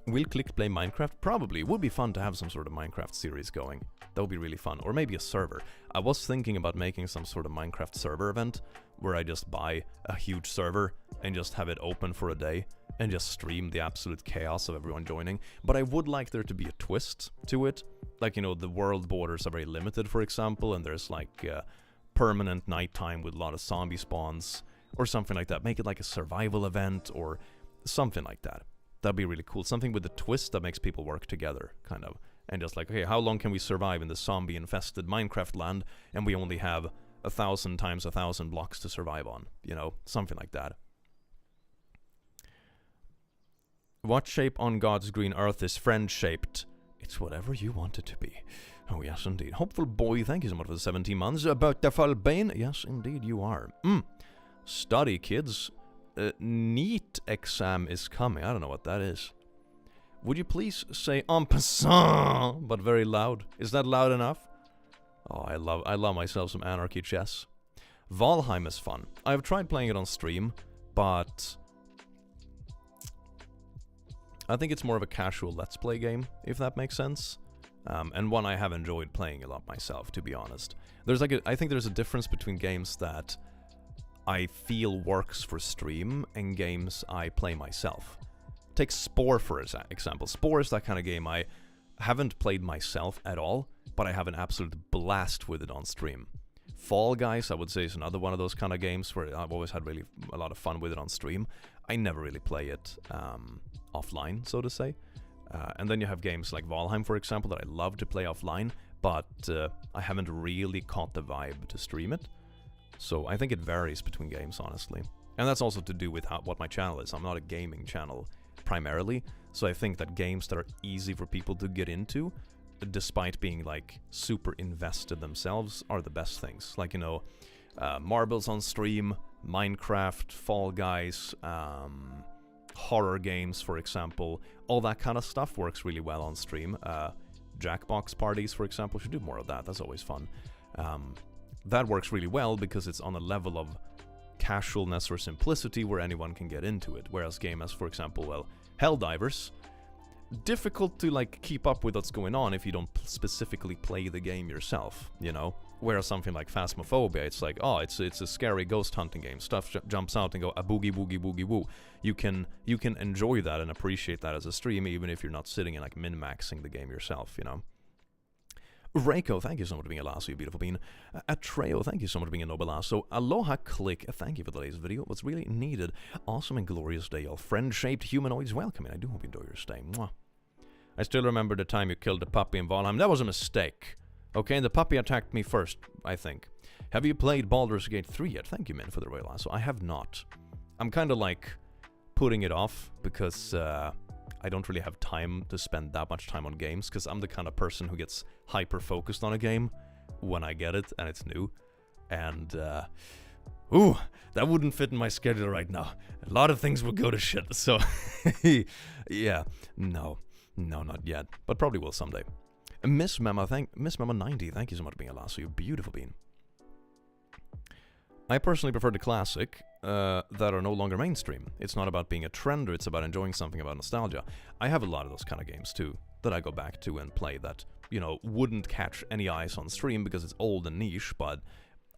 Will Click play Minecraft? Probably. Would be fun to have some sort of Minecraft series going. That would be really fun. Or maybe a server. I was thinking about making some sort of Minecraft server event where I just buy a huge server and just have it open for a day and just stream the absolute chaos of everyone joining. But I would like there to be a twist to it, like, you know, the world borders are very limited, for example, and there's like permanent nighttime with a lot of zombie spawns or something like that. Make it like a survival event or something like that. That'd be really cool. Something with a twist that makes people work together, kind of. And just like, okay, how long can we survive in this zombie-infested Minecraft land, and we only have 1,000 times 1,000 blocks to survive on, you know? Something like that. What shape on God's green earth is friend-shaped? It's whatever you want it to be. Oh, yes, indeed. Hopeful boy, thank you so much for the 17 months. About the full bane? Yes, indeed, you are. Study, kids. NEET exam is coming. I don't know what that is. Would you please say en passant, but very loud? Is that loud enough? Oh, I love myself some anarchy chess. Valheim is fun. I've tried playing it on stream, but I think it's more of a casual let's play game, if that makes sense. And one I have enjoyed playing a lot myself, to be honest. There's like I think there's a difference between games that I feel works for stream and games I play myself. Take Spore for example. Spore is that kind of game I haven't played myself at all, but I have an absolute blast with it on stream. Fall Guys, I would say, is another one of those kind of games where I've always had really a lot of fun with it on stream. I never really play it offline, so to say. And then you have games like Valheim, for example, that I love to play offline, but I haven't really caught the vibe to stream it. So I think it varies between games, honestly. And that's also to do with what my channel is. I'm not a gaming channel primarily, so I think that games that are easy for people to get into, despite being like super invested themselves, are the best things. Like, you know, Marbles on stream, Minecraft, Fall Guys, horror games, for example. All that kind of stuff works really well on stream. Jackbox parties, for example, should do more of that. That's always fun. That works really well because it's on a level of casualness or simplicity where anyone can get into it. Whereas games, for example, well, Helldivers, difficult to like keep up with what's going on if you don't specifically play the game yourself, you know? Whereas something like Phasmophobia, it's like, oh, it's a scary ghost hunting game. Stuff jumps out and go a boogie boogie boogie woo. You can enjoy that and appreciate that as a stream, even if you're not sitting and like min-maxing the game yourself, you know? Reiko, thank you so much for being a lasso, you beautiful bean. Atreo, thank you so much for being a noble lasso. Aloha Click, thank you for today's video. What's really needed. Awesome and glorious day, y'all. Friend-shaped humanoids, welcome in. I do hope you enjoy your stay. Mwah. I still remember the time you killed the puppy in Valheim. That was a mistake. Okay, the puppy attacked me first, I think. Have you played Baldur's Gate 3 yet? Thank you, man, for the royal lasso. I have not. I'm kind of like putting it off because I don't really have time to spend that much time on games, because I'm the kind of person who gets hyper-focused on a game when I get it and it's new. And, ooh, that wouldn't fit in my schedule right now. A lot of things would go to shit, so, yeah, no, not yet, but probably will someday. Miss Mema 90, thank you so much for being a lasso, you beautiful bean. I personally prefer the classic that are no longer mainstream. It's not about being a trender, it's about enjoying something about nostalgia. I have a lot of those kind of games too, that I go back to and play that, you know, wouldn't catch any eyes on stream because it's old and niche, but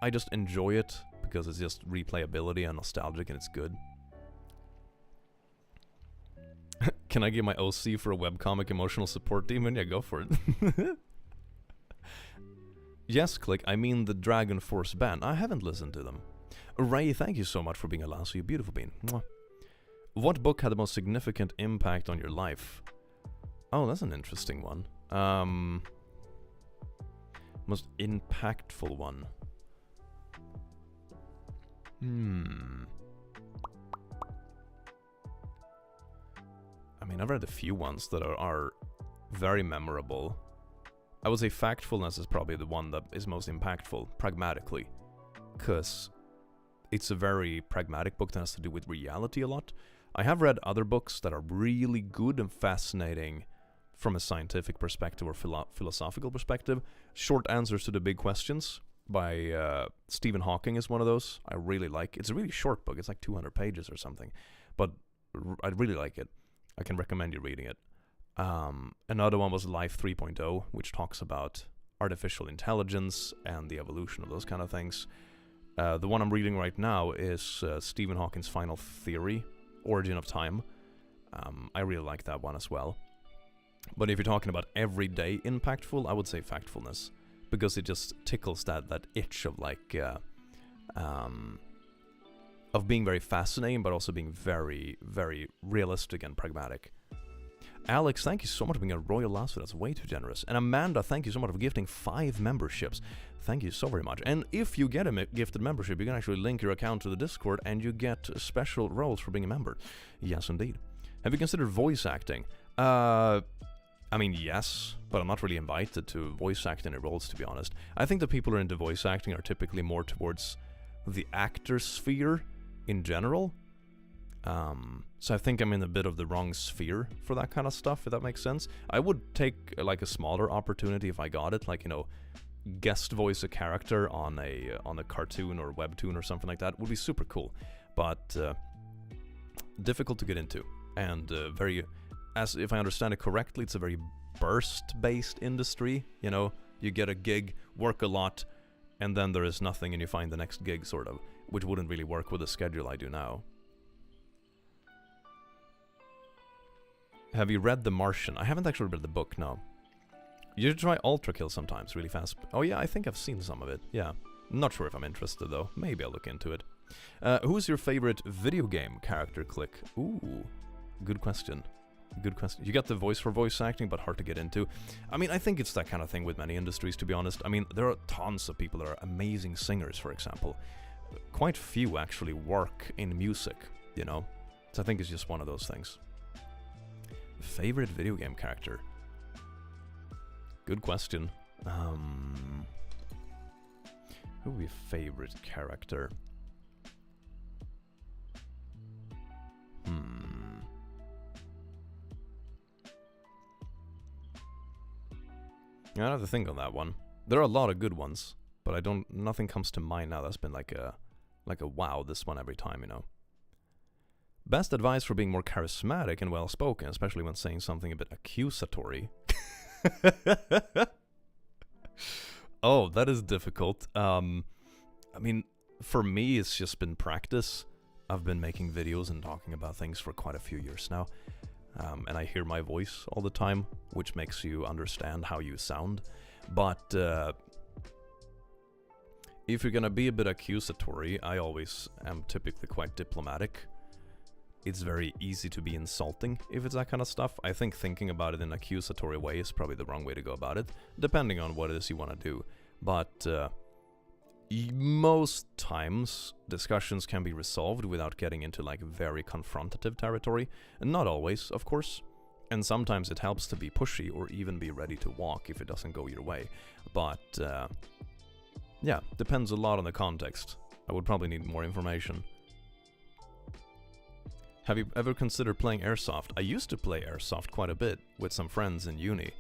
I just enjoy it because it's just replayability and nostalgic and it's good. Can I give my OC for a webcomic emotional support demon? Yeah, go for it. Yes, Click, I mean the Dragon Force band. I haven't listened to them. Ray, thank you so much for being a lasso, you beautiful bean. Mwah. What book had the most significant impact on your life? Oh, that's an interesting one. Most impactful one. I mean, I've read a few ones that are very memorable. I would say Factfulness is probably the one that is most impactful, pragmatically. Because it's a very pragmatic book that has to do with reality a lot. I have read other books that are really good and fascinating from a scientific perspective or philosophical perspective. Short Answers to the Big Questions by Stephen Hawking is one of those. I really like. It's a really short book. It's like 200 pages or something. But I really like it. I can recommend you reading it. Another one was Life 3.0, which talks about artificial intelligence and the evolution of those kind of things. The one I'm reading right now is Stephen Hawking's Final Theory, Origin of Time. I really like that one as well. But if you're talking about everyday impactful, I would say factfulness, because it just tickles that itch of like of being very fascinating, but also being very, very realistic and pragmatic. Alex, thank you so much for being a royal lasso. That's way too generous. And Amanda, thank you so much for gifting 5 memberships. Thank you so very much. And if you get a gifted membership, you can actually link your account to the Discord and you get special roles for being a member. Yes, indeed. Have you considered voice acting? I mean, yes, but I'm not really invited to voice act any roles, to be honest. I think the people who are into voice acting are typically more towards the actor sphere in general. So I think I'm in a bit of the wrong sphere for that kind of stuff, if that makes sense. I would take like a smaller opportunity if I got it, like, you know, guest voice a character on a cartoon or webtoon or something like that would be super cool, but difficult to get into, and very, as if I understand it correctly, it's a very burst-based industry. You know, you get a gig, work a lot, and then there is nothing, and you find the next gig, sort of, which wouldn't really work with the schedule I do now. Have you read The Martian? I haven't actually read the book, no. You should try Ultra Kill sometimes, really fast. Oh yeah, I think I've seen some of it, yeah. Not sure if I'm interested though, maybe I'll look into it. Who's your favorite video game character click? Ooh, good question. Good question. You got the voice for voice acting, but hard to get into. I mean, I think it's that kind of thing with many industries, to be honest. I mean, there are tons of people that are amazing singers, for example. Quite few actually work in music, you know? So I think it's just one of those things. Favorite video game character? Good question. Who would be a favorite character? I have to think on that one. There are a lot of good ones, but nothing comes to mind now that's been like a wow, this one every time, you know. Best advice for being more charismatic and well-spoken, especially when saying something a bit accusatory. Oh, that is difficult. I mean, for me, it's just been practice. I've been making videos and talking about things for quite a few years now. And I hear my voice all the time, which makes you understand how you sound. But if you're gonna be a bit accusatory, I always am typically quite diplomatic. It's very easy to be insulting if it's that kind of stuff. I think thinking about it in an accusatory way is probably the wrong way to go about it, depending on what it is you want to do. But most times, discussions can be resolved without getting into like very confrontative territory. And not always, of course. And sometimes it helps to be pushy or even be ready to walk if it doesn't go your way. But yeah, depends a lot on the context. I would probably need more information. Have you ever considered playing Airsoft? I used to play Airsoft quite a bit with some friends in uni.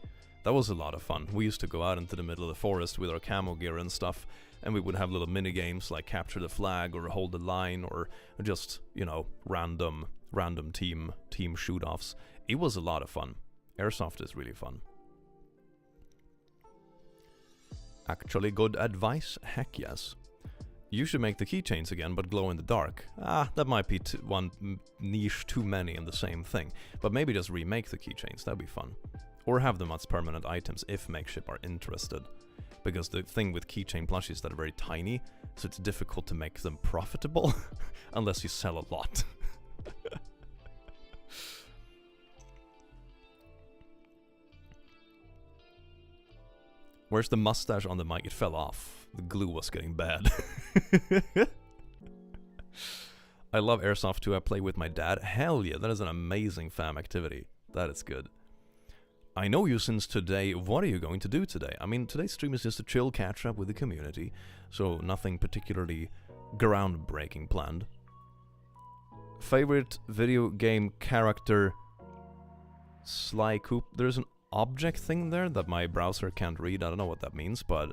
That was a lot of fun. We used to go out into the middle of the forest with our camo gear and stuff, and we would have little mini games like capture the flag or hold the line or just, you know, random team shoot-offs. It was a lot of fun. Airsoft is really fun. Actually good advice? Heck yes. You should make the keychains again, but glow in the dark. That might be one niche too many in the same thing. But maybe just remake the keychains, that'd be fun. Or have them as permanent items if Makeship are interested. Because the thing with keychain plushies is that they're very tiny, so it's difficult to make them profitable, unless you sell a lot. Where's the mustache on the mic? It fell off. The glue was getting bad. I love Airsoft too. I play with my dad. Hell yeah, that is an amazing fam activity. That is good. I know you since today. What are you going to do today? I mean, today's stream is just a chill catch up with the community, so nothing particularly groundbreaking planned. Favorite video game character? Sly Coop. There's an object thing there that my browser can't read. I don't know what that means, but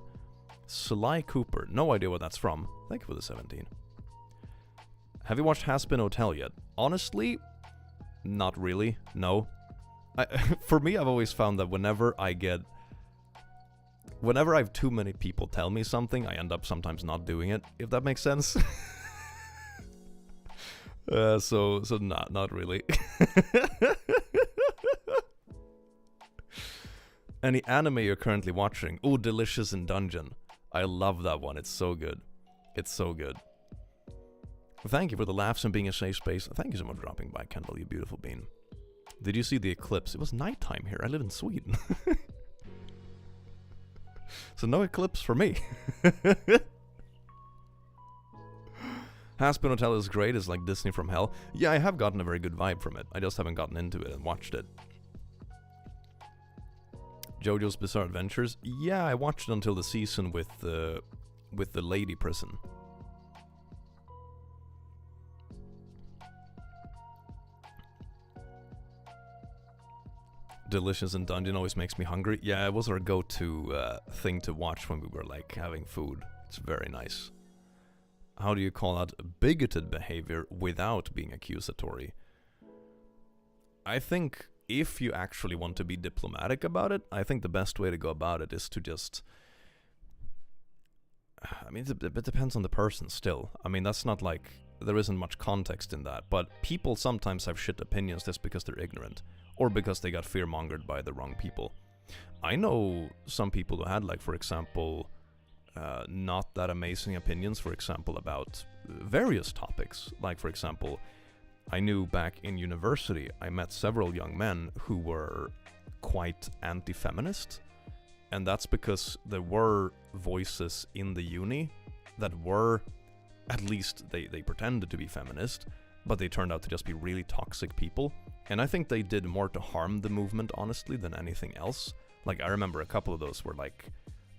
Sly Cooper. No idea what that's from. Thank you for the 17. Have you watched Has-Been Hotel yet? Honestly, not really. No. For me, I've always found that whenever I have too many people tell me something, I end up sometimes not doing it, if that makes sense. So not really. Any anime you're currently watching? Oh, Delicious in Dungeon. I love that one. It's so good. It's so good. Thank you for the laughs and being a safe space. Thank you so much for dropping by, Kendall, you beautiful bean. Did you see the eclipse? It was nighttime here. I live in Sweden. So no eclipse for me. Haspin Hotel is great. It's like Disney from hell. Yeah, I have gotten a very good vibe from it. I just haven't gotten into it and watched it. JoJo's Bizarre Adventures. Yeah, I watched it until the season with the lady prison. Delicious in Dungeon always makes me hungry. Yeah, it was our go-to thing to watch when we were like having food. It's very nice. How do you call out bigoted behavior without being accusatory? I think if you actually want to be diplomatic about it, I think the best way to go about it is to just... I mean, it depends on the person still. I mean, that's not like... There isn't much context in that. But people sometimes have shit opinions just because they're ignorant. Or because they got fear-mongered by the wrong people. I know some people who had, like, for example... not that amazing opinions, for example, about various topics. Like, for example, I knew back in university, I met several young men who were quite anti-feminist. And that's because there were voices in the uni that were, at least they pretended to be feminist, but they turned out to just be really toxic people. And I think they did more to harm the movement, honestly, than anything else. Like, I remember a couple of those were, like,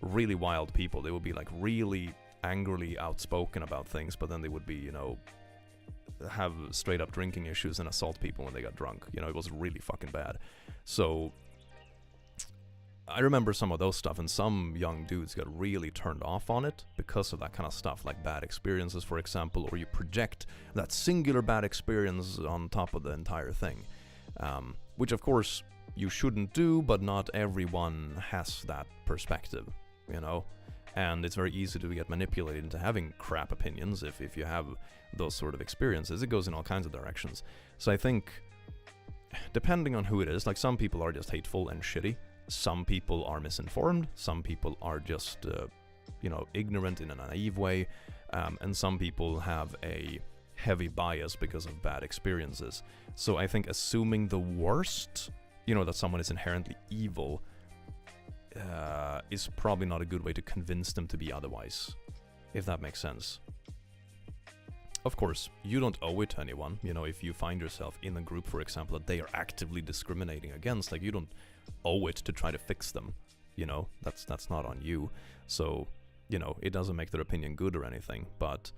really wild people. They would be like really angrily outspoken about things, but then they would be, you know, have straight up drinking issues and assault people when they got drunk. You know, it was really fucking bad. So I remember some of those stuff, and some young dudes got really turned off on it because of that kind of stuff, like bad experiences, for example, or you project that singular bad experience on top of the entire thing, which of course you shouldn't do, but not everyone has that perspective, you know? And it's very easy to get manipulated into having crap opinions if you have those sort of experiences. It goes in all kinds of directions. So I think, depending on who it is, like some people are just hateful and shitty, some people are misinformed, some people are just, you know, ignorant in a naive way, and some people have a heavy bias because of bad experiences. So I think assuming the worst, you know, that someone is inherently evil, is probably not a good way to convince them to be otherwise, if that makes sense. Of course, you don't owe it to anyone. You know, if you find yourself in a group, for example, that they are actively discriminating against, like, you don't owe it to try to fix them. You know, that's not on you. So, you know, it doesn't make their opinion good or anything, but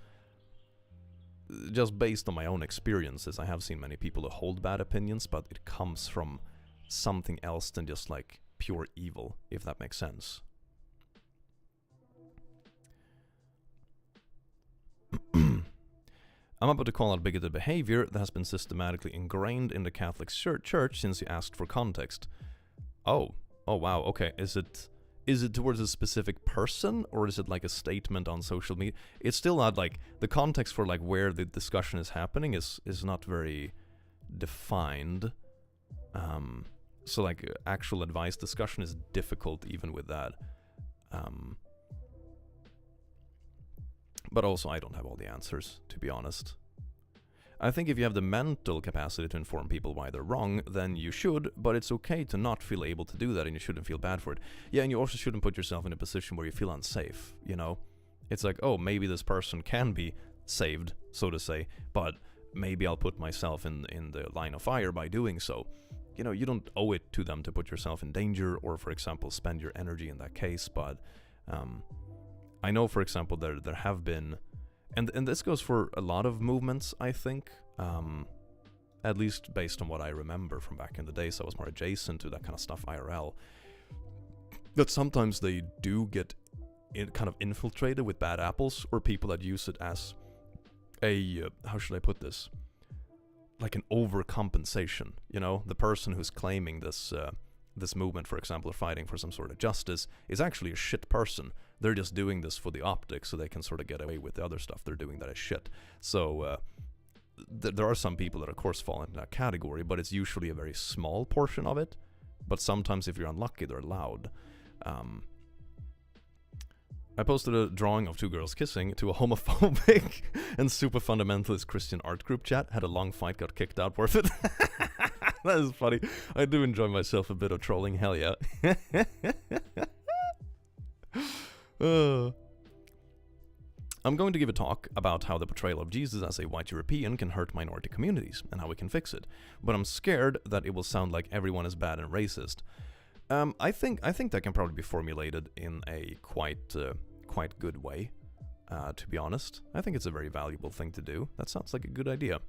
just based on my own experiences, I have seen many people who hold bad opinions, but it comes from something else than just, like, pure evil, if that makes sense. I'm about to call out bigoted behavior that has been systematically ingrained in the Catholic Church since you asked for context. Oh wow, okay. Is it towards a specific person, or is it like a statement on social media? It's still not like, the context for like where the discussion is happening is not very defined. So like actual advice discussion is difficult even with that. But also I don't have all the answers, to be honest. I think if you have the mental capacity to inform people why they're wrong, then you should, but it's okay to not feel able to do that, and you shouldn't feel bad for it. Yeah, and you also shouldn't put yourself in a position where you feel unsafe, you know? It's like, oh, maybe this person can be saved, so to say, but maybe I'll put myself in the line of fire by doing so. You know, you don't owe it to them to put yourself in danger, or, for example, spend your energy in that case, but I know, for example, there have been, and this goes for a lot of movements, I think, at least based on what I remember from back in the day, so I was more adjacent to that kind of stuff IRL, that sometimes they do get kind of infiltrated with bad apples, or people that use it as a, how should I put this, like an overcompensation, you know? The person who's claiming this movement, for example, or fighting for some sort of justice, is actually a shit person. They're just doing this for the optics so they can sort of get away with the other stuff they're doing that is shit. So there are some people that of course fall into that category, but it's usually a very small portion of it. but sometimes if you're unlucky, they're loud. I posted a drawing of 2 girls kissing to a homophobic and super fundamentalist Christian art group chat. Had a long fight, got kicked out, worth it. That is funny. I do enjoy myself a bit of trolling, hell yeah. I'm going to give a talk about how the portrayal of Jesus as a white European can hurt minority communities, and how we can fix it. But I'm scared that it will sound like everyone is bad and racist. I think that can probably be formulated in a quite good way, to be honest. I think it's a very valuable thing to do. That sounds like a good idea.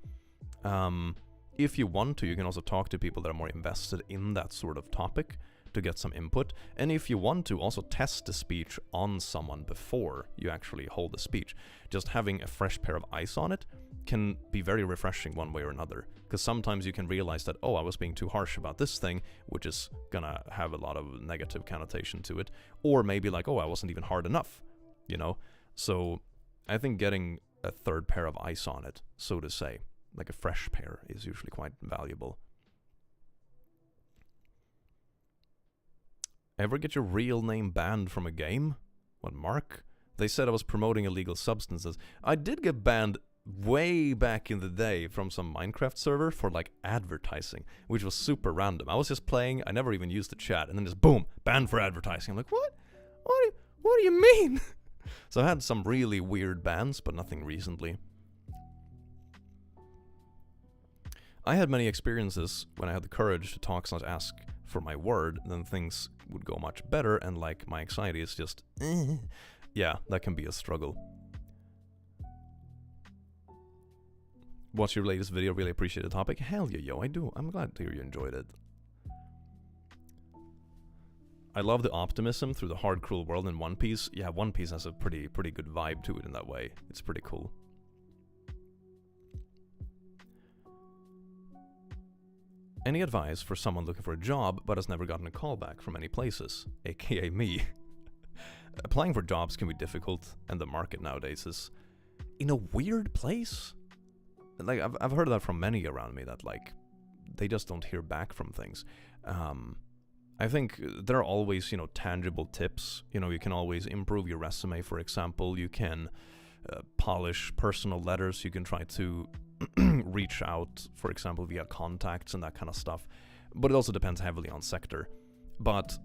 If you want to, you can also talk to people that are more invested in that sort of topic to get some input. And if you want to, also test the speech on someone before you actually hold the speech. Just having a fresh pair of eyes on it can be very refreshing one way or another. Because sometimes you can realize that, oh, I was being too harsh about this thing, which is gonna have a lot of negative connotation to it. Or maybe like, oh, I wasn't even hard enough, you know? So I think getting a third pair of eyes on it, so to say, like a fresh pair, is usually quite valuable. Ever get your real name banned from a game? What, Mark? They said I was promoting illegal substances. I did get banned way back in the day from some Minecraft server for like advertising, which was super random. I was just playing, I never even used the chat, and then just boom, banned for advertising. I'm like, what? What do you mean? So I had some really weird bans, but nothing recently. I had many experiences when I had the courage to talk/ask for my word, then things would go much better, and like my anxiety is just yeah, that can be a struggle. What's your latest video? Really appreciate the topic. Hell yeah, yo, I do. I'm glad to hear you enjoyed it. I love the optimism through the hard, cruel world in One Piece. Yeah, One Piece has a pretty good vibe to it in that way. It's pretty cool. Any advice for someone looking for a job but has never gotten a call back from any places, aka me? Applying for jobs can be difficult, and the market nowadays is in a weird place. Like I've heard that from many around me, that like they just don't hear back from things. I think there are always, you know, tangible tips. You know, you can always improve your resume, for example. You can polish personal letters. You can try to reach out, for example, via contacts and that kind of stuff. But it also depends heavily on sector. But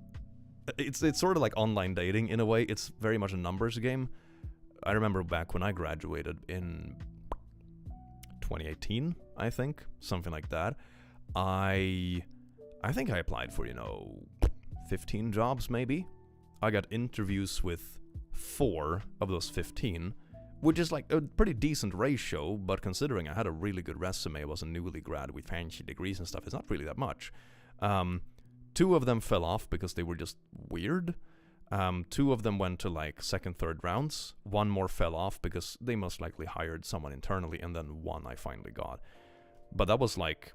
it's sort of like online dating in a way. It's very much a numbers game. I remember back when I graduated in 2018, I think, something like that. I think I applied for, 15 jobs maybe. I got interviews with 4 of those 15, which is like a pretty decent ratio, but considering I had a really good resume, I was a newly grad with fancy degrees and stuff, it's not really that much. 2 of them fell off because they were just weird. 2 of them went to like second, third rounds. 1 more fell off because they most likely hired someone internally, and then 1 I finally got. But that was like,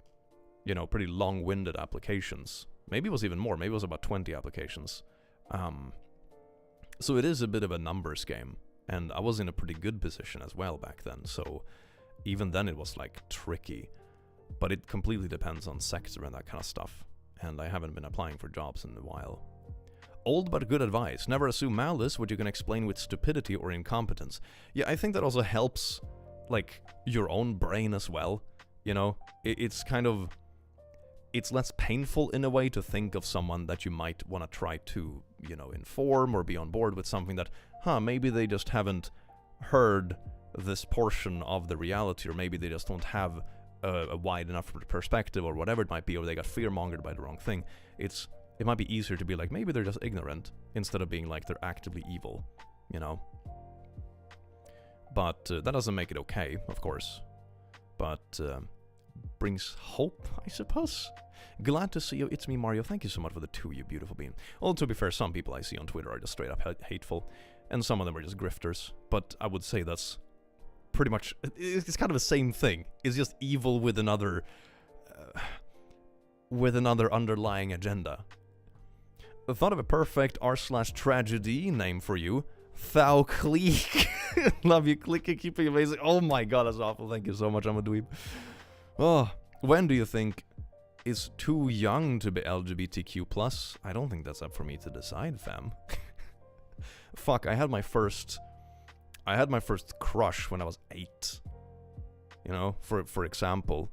pretty long-winded applications. Maybe it was even more. Maybe it was about 20 applications. So it is a bit of a numbers game. And I was in a pretty good position as well back then. So even then it was like tricky. But it completely depends on sector and that kind of stuff. And I haven't been applying for jobs in a while. Old but good advice. Never assume malice what you can explain with stupidity or incompetence. Yeah, I think that also helps, like, your own brain as well. It's kind of... It's less painful in a way to think of someone that you might want to try to, inform or be on board with something that, maybe they just haven't heard this portion of the reality, or maybe they just don't have a wide enough perspective, or whatever it might be, or they got fear-mongered by the wrong thing. It might be easier to be like, maybe they're just ignorant, instead of being like they're actively evil, But that doesn't make it okay, of course. But brings hope, I suppose. Glad to see you. It's me, Mario. Thank you so much for the 2, you beautiful being. Although, to be fair, some people I see on Twitter are just straight up hateful, and some of them are just grifters. But I would say that's pretty much... It's kind of the same thing. It's just evil with another underlying agenda. I thought of a perfect r/tragedy name for you. Theclick. Love you, clicking, keeping amazing. Oh my god, that's awful. Thank you so much. I'm a dweeb. Oh, when do you think is too young to be LGBTQ+. I don't think that's up for me to decide, fam. Fuck, I had my first crush when I was 8. You know, for example.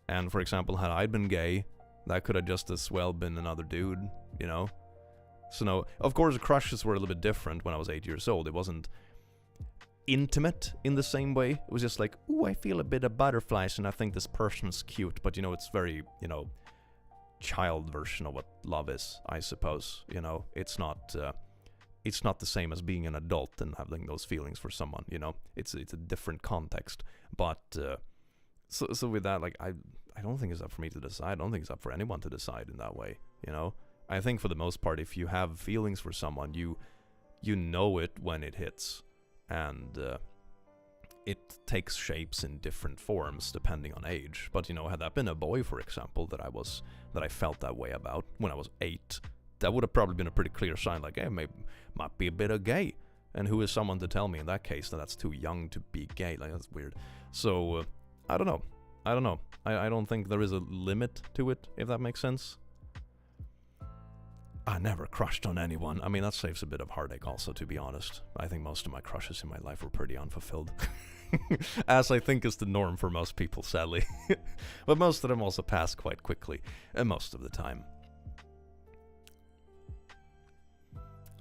And for example, had I been gay, that could have just as well been another dude, you know? So no, of course crushes were a little bit different when I was 8 years old. It wasn't intimate in the same way. It was just like, ooh, I feel a bit of butterflies and I think this person's cute. But, you know, it's very, you know, child version of what love is, I suppose. You know, it's not the same as being an adult and having those feelings for someone, you know? It's a different context. But, so with that, like, I don't think it's up for me to decide. I don't think it's up for anyone to decide in that way, you know? I think for the most part, if you have feelings for someone, you know it when it hits. And it takes shapes in different forms depending on age. But, you know, had that been a boy, for example, that I felt that way about when I was 8, that would have probably been a pretty clear sign, like, hey, maybe might be a bit of gay. And who is someone to tell me in that case that that's too young to be gay? Like, that's weird. So, I don't know. I don't think there is a limit to it, if that makes sense. I never crushed on anyone. I mean, that saves a bit of heartache also, to be honest. I think most of my crushes in my life were pretty unfulfilled. As I think is the norm for most people, sadly. But most of them also pass quite quickly, most of the time.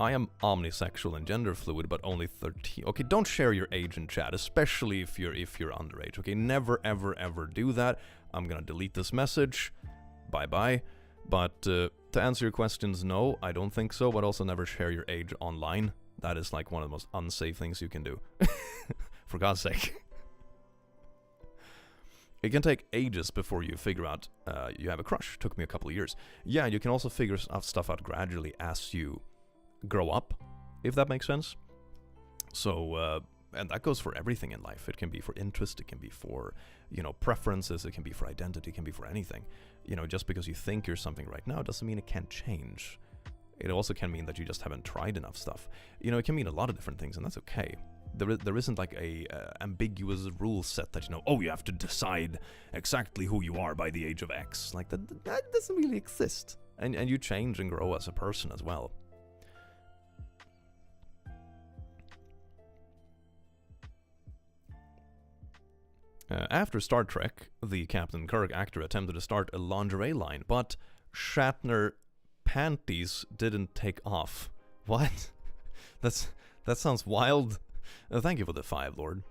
I am omnisexual and gender fluid, but only 13. Okay, don't share your age in chat, especially if you're underage. Okay, never, ever, ever do that. I'm gonna delete this message. Bye-bye. But to answer your questions, no, I don't think so, but also never share your age online. That is like one of the most unsafe things you can do. For God's sake. It can take ages before you figure out you have a crush. Took me a couple of years. Yeah, you can also figure stuff out gradually as you grow up, if that makes sense. So, and that goes for everything in life. It can be for interest, it can be for, you know, preferences, it can be for identity, it can be for anything. You know, just because you think you're something right now doesn't mean it can't change. It also can mean that you just haven't tried enough stuff. You know, it can mean a lot of different things, and that's okay. There isn't like a ambiguous rule set that, you know, oh, you have to decide exactly who you are by the age of X. Like, that doesn't really exist. And you change and grow as a person as well. After Star Trek, the Captain Kirk actor attempted to start a lingerie line, but Shatner panties didn't take off. What? That sounds wild. Thank you for the 5, Lord.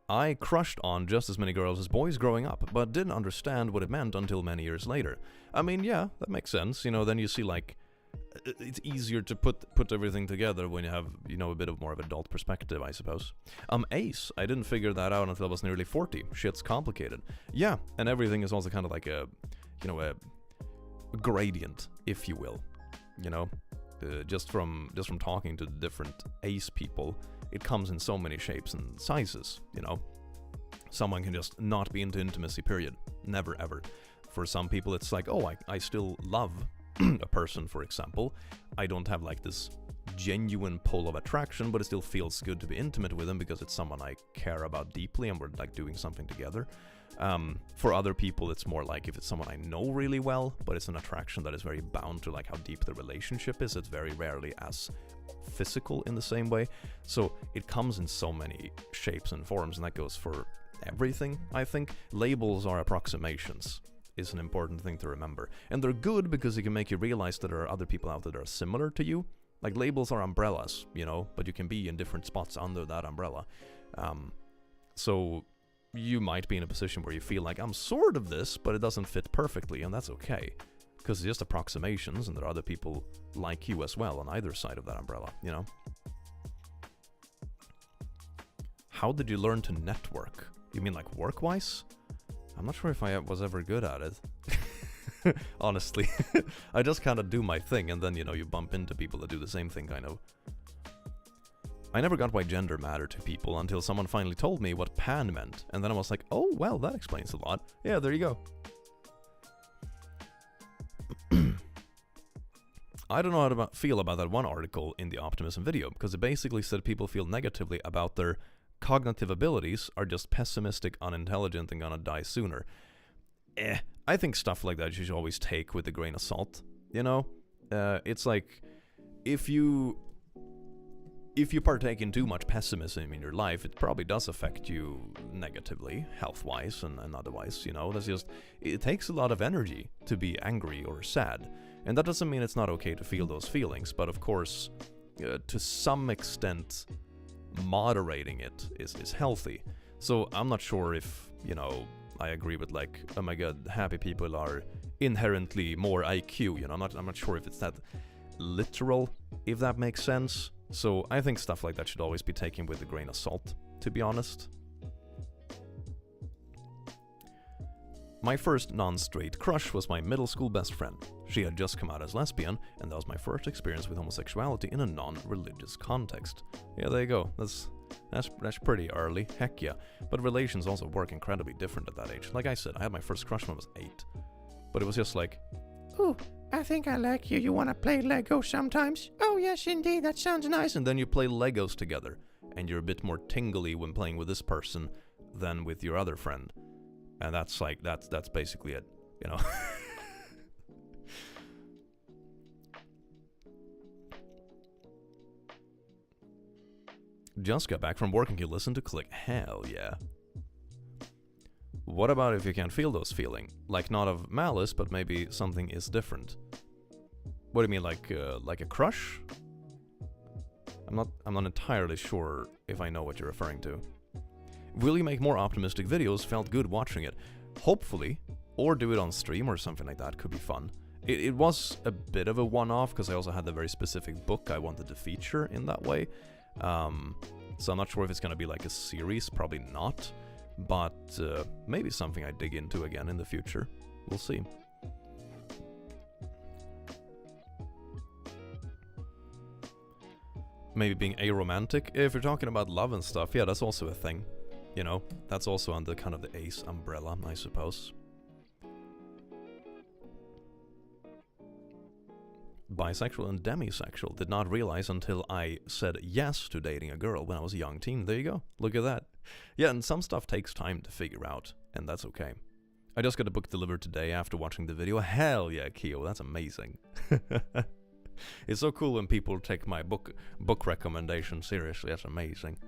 I crushed on just as many girls as boys growing up, but didn't understand what it meant until many years later. I mean, yeah, that makes sense. You know, then you see, like, it's easier to put everything together when you have, you know, a bit of more of adult perspective, I suppose. Ace, I didn't figure that out until I was nearly 40. Shit's complicated. Yeah, and everything is also kind of like a, you know, a gradient, if you will. You know, just from talking to the different Ace people, it comes in so many shapes and sizes. You know, someone can just not be into intimacy. Period. Never ever. For some people, it's like, oh, I still love a person, for example. I don't have like this genuine pull of attraction, but it still feels good to be intimate with them because it's someone I care about deeply and we're like doing something together. For other people, it's more like if it's someone I know really well, but it's an attraction that is very bound to like how deep the relationship is. It's very rarely as physical in the same way. So it comes in so many shapes and forms, and that goes for everything, I think. Labels are approximations. Is an important thing to remember. And they're good because it can make you realize that there are other people out there that are similar to you. Like, labels are umbrellas, you know, but you can be in different spots under that umbrella. So you might be in a position where you feel like, I'm sort of this, but it doesn't fit perfectly, and that's okay. Because it's just approximations, and there are other people like you as well on either side of that umbrella, you know? How did you learn to network? You mean like work-wise? I'm not sure if I was ever good at it. Honestly. I just kind of do my thing, and then, you know, you bump into people that do the same thing, kind of. I never got why gender mattered to people until someone finally told me what pan meant, and then I was like, oh, well, that explains a lot. Yeah, there you go. I don't know how to feel about that one article in the Optimism video, because it basically said people feel negatively about their cognitive abilities are just pessimistic, unintelligent, and gonna die sooner. I think stuff like that you should always take with a grain of salt. You know, it's like if you partake in too much pessimism in your life, it probably does affect you negatively, health-wise and otherwise. You know, it takes a lot of energy to be angry or sad, and that doesn't mean it's not okay to feel those feelings. But of course, to some extent, moderating it is healthy. So I'm not sure if, you know, I agree with like, oh my god, happy people are inherently more IQ. You know, I'm not sure if it's that literal, if that makes sense. So I think stuff like that should always be taken with a grain of salt, to be honest. My first non-straight crush was my middle school best friend. She had just come out as lesbian, and that was my first experience with homosexuality in a non-religious context. Yeah, there you go. That's pretty early, heck yeah. But relations also work incredibly different at that age. Like I said, I had my first crush when I was 8. But it was just like, ooh, I think I like you. You wanna play Lego sometimes? Oh yes, indeed, that sounds nice. And then you play Legos together, and you're a bit more tingly when playing with this person than with your other friend. And that's like, that's basically it, you know? Just got back from work and you listen to Click. Hell yeah. What about if you can't feel those feelings? Like not of malice, but maybe something is different. What do you mean, like a crush? I'm not entirely sure if I know what you're referring to. Will you make more optimistic videos? Felt good watching it. Hopefully. Or do it on stream or something like that. Could be fun. It was a bit of a one-off because I also had a very specific book I wanted to feature in that way. So I'm not sure if it's going to be like a series. Probably not. But maybe something I dig into again in the future. We'll see. Maybe being aromantic. If you're talking about love and stuff, yeah, that's also a thing. You know, that's also under kind of the ace umbrella, I suppose. Bisexual and demisexual. Did not realize until I said yes to dating a girl when I was a young teen. There you go. Look at that. Yeah, and some stuff takes time to figure out, and that's okay. I just got a book delivered today after watching the video. Hell yeah, Keo, that's amazing. It's so cool when people take my book recommendation seriously. That's amazing.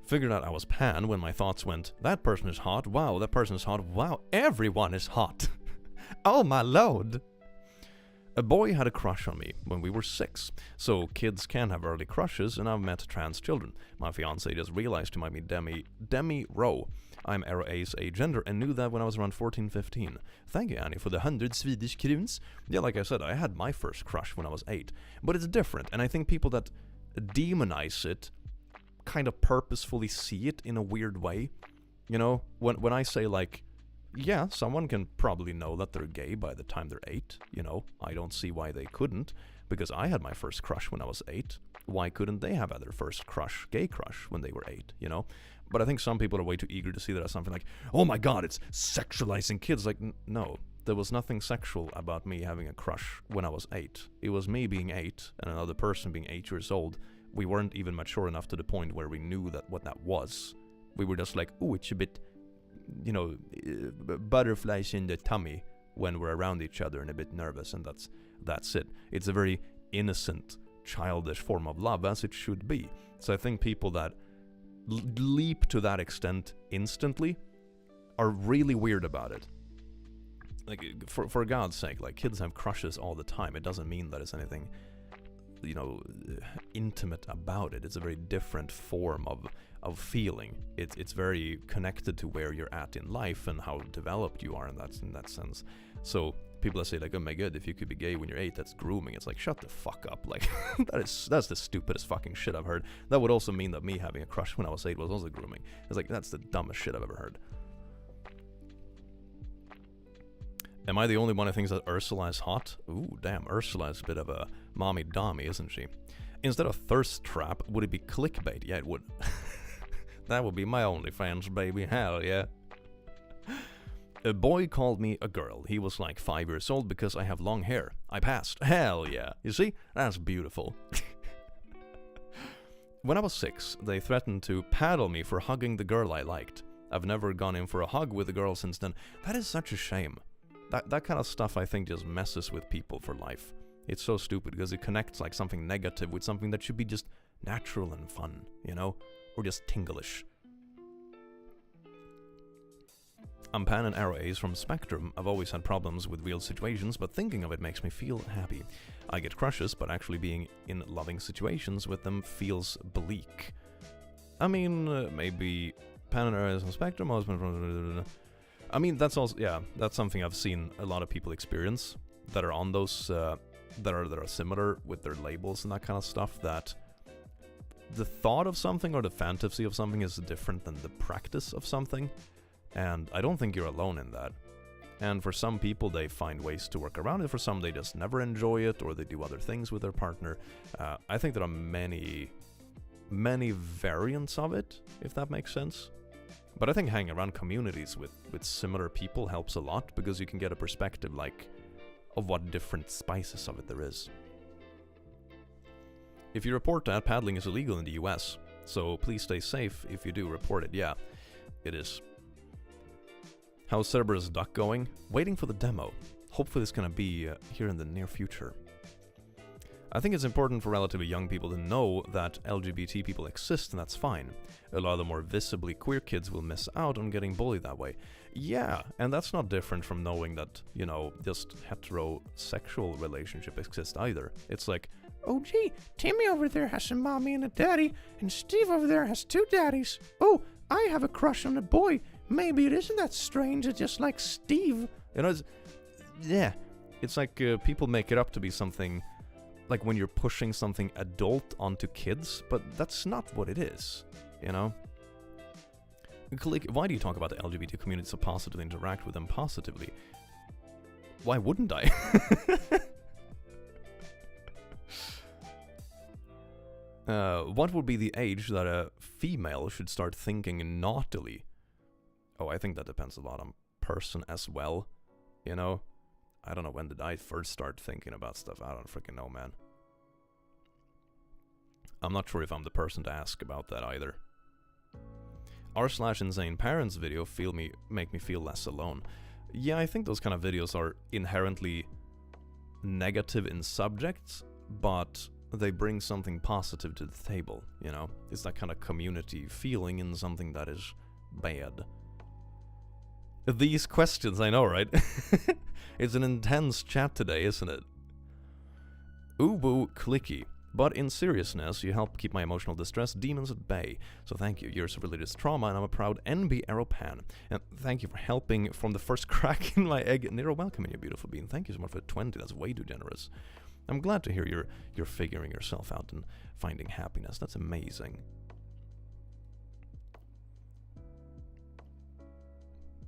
Figured out I was pan when my thoughts went, that person is hot, wow, that person is hot, wow, everyone is hot. Oh my lord. A boy had a crush on me when we were 6, so kids can have early crushes, and I've met trans children. My fiancé just realized he might be demi-ro. I'm aro ace agender and knew that when I was around 14-15. Thank you, Annie, for the 100 Swedish kruns. Yeah, like I said, I had my first crush when I was 8, but it's different, and I think people that demonize it kind of purposefully see it in a weird way. You know, when I say like, yeah, someone can probably know that they're gay by the time they're 8, you know, I don't see why they couldn't, because I had my first crush when I was 8. Why couldn't they have had their first crush, gay crush, when they were 8, you know? But I think some people are way too eager to see that as something like, oh my god, it's sexualizing kids. Like, no, there was nothing sexual about me having a crush when I was 8. It was me being 8 and another person being 8 years old. We weren't even mature enough to the point where we knew that what that was. We were just like, oh, it's a bit, you know, butterflies in the tummy when we're around each other and a bit nervous, and that's it. It's a very innocent, childish form of love, as it should be. So I think people that leap to that extent instantly are really weird about it. Like, for God's sake, like, kids have crushes all the time. It doesn't mean that it's anything, you know, intimate about it. It's a very different form of feeling. It's very connected to where you're at in life and how developed you are in that sense. So people that say like, oh my god, if you could be gay when you're 8, that's grooming. It's like, shut the fuck up. Like, that's the stupidest fucking shit I've heard. That would also mean that me having a crush when I was 8 was also grooming. It's like, that's the dumbest shit I've ever heard. Am I the only one who thinks that Ursula is hot? Ooh, damn, Ursula is a bit of a mommy dommy, isn't she? Instead of thirst trap, would it be clickbait? Yeah, it would. That would be my OnlyFans, baby. Hell yeah. A boy called me a girl. He was like 5 years old because I have long hair. I passed. Hell yeah. You see? That's beautiful. When I was 6, they threatened to paddle me for hugging the girl I liked. I've never gone in for a hug with a girl since then. That is such a shame. That kind of stuff I think just messes with people for life. It's so stupid because it connects like something negative with something that should be just natural and fun, you know? Or just tinglish. I'm Pan and Arrow Ace from Spectrum. I've always had problems with real situations, but thinking of it makes me feel happy. I get crushes, but actually being in loving situations with them feels bleak. I mean, maybe Pan and Arrow Ace from Spectrum, I mean, that's also, yeah, that's something I've seen a lot of people experience that are on those, that are similar with their labels and that kind of stuff, that the thought of something or the fantasy of something is different than the practice of something. And I don't think you're alone in that. And for some people, they find ways to work around it. For some, they just never enjoy it, or they do other things with their partner. I think there are many variants of it, if that makes sense. But I think hanging around communities with similar people helps a lot, because you can get a perspective, like, of what different spices of it there is. If you report that, paddling is illegal in the US. So please stay safe if you do report it. Yeah, it is. How's Cerberus Duck going? Waiting for the demo. Hopefully it's gonna be here in the near future. I think it's important for relatively young people to know that LGBT people exist, and that's fine. A lot of the more visibly queer kids will miss out on getting bullied that way. Yeah, and that's not different from knowing that, you know, just heterosexual relationships exist either. It's like, oh gee, Timmy over there has a mommy and a daddy, and Steve over there has 2 daddies. Oh, I have a crush on a boy. Maybe it isn't that strange, it's just like Steve. You know, it's like people make it up to be something, like when you're pushing something adult onto kids, but that's not what it is, you know? Why do you talk about the LGBT community so positively, interact with them positively? Why wouldn't I? What would be the age that a female should start thinking naughtily? Oh, I think that depends a lot on person as well, you know? I don't know, when did I first start thinking about stuff? I don't freaking know, man. I'm not sure if I'm the person to ask about that either. r/insane parents video make me feel less alone. Yeah, I think those kind of videos are inherently negative in subjects, but they bring something positive to the table, you know? It's that kind of community feeling in something that is bad. These questions, I know, right? It's an intense chat today, isn't it? Ubu clicky. But in seriousness, you help keep my emotional distress demons at bay. So thank you. Years of religious trauma, and I'm a proud NB Arrow Pan. And thank you for helping from the first crack in my egg. Nero, welcome in, you beautiful bean. Thank you so much for 20. That's way too generous. I'm glad to hear you're figuring yourself out and finding happiness. That's amazing.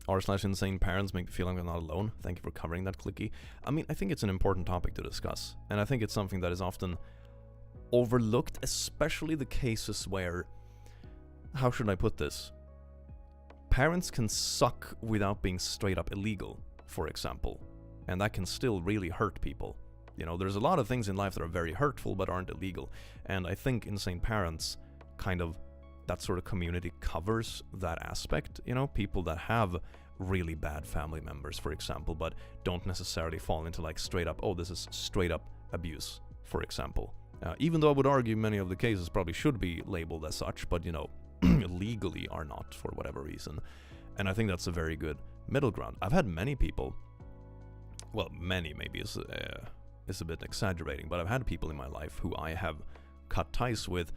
r/insane parents make me feel like I'm not alone. Thank you for covering that, Clicky. I mean, I think it's an important topic to discuss, and I think it's something that is often overlooked, especially the cases where, how should I put this? Parents can suck without being straight up illegal, for example, and that can still really hurt people. You know, there's a lot of things in life that are very hurtful but aren't illegal, and I think insane parents kind of, that sort of community covers that aspect, you know, people that have really bad family members, for example, but don't necessarily fall into like straight up, oh, this is straight up abuse, for example. Even though I would argue many of the cases probably should be labeled as such, but, you know, legally are not for whatever reason. And I think that's a very good middle ground. I've had many people, well, many maybe is a bit exaggerating, but I've had people in my life who I have cut ties with,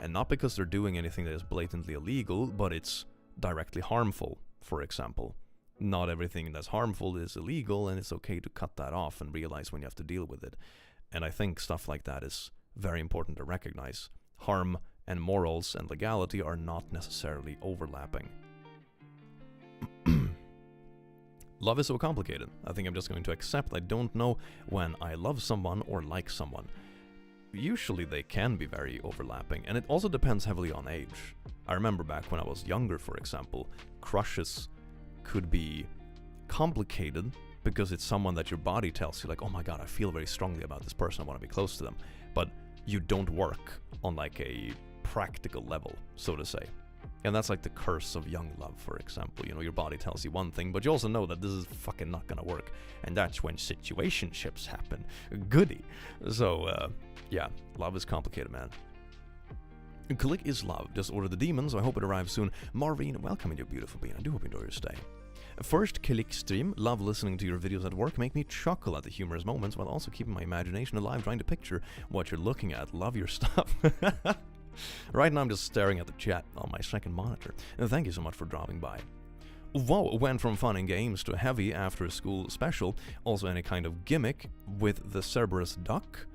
and not because they're doing anything that is blatantly illegal, but it's directly harmful, for example. Not everything that's harmful is illegal, and it's okay to cut that off and realize when you have to deal with it. And I think stuff like that is very important to recognize. Harm and morals and legality are not necessarily overlapping. Love is so complicated. I think I'm just going to accept I don't know when I love someone or like someone. Usually they can be very overlapping, and it also depends heavily on age. I remember back when I was younger, for example, crushes could be complicated because it's someone that your body tells you like, oh my god, I feel very strongly about this person, I want to be close to them. But you don't work on like a practical level, so to say. And that's like the curse of young love, for example. You know, your body tells you one thing, but you also know that this is fucking not gonna work. And that's when situationships happen. Goody. So, yeah, love is complicated, man. Click is love. Just order the demon, so I hope it arrives soon. Marvin, welcome, you beautiful being. I do hope you enjoy your stay. First Click stream. Love listening to your videos at work. Make me chuckle at the humorous moments while also keeping my imagination alive, trying to picture what you're looking at. Love your stuff. Right now I'm just staring at the chat on my second monitor. And thank you so much for dropping by. Whoa, went from fun and games to a heavy after-school special. Also any kind of gimmick with the Cerberus duck.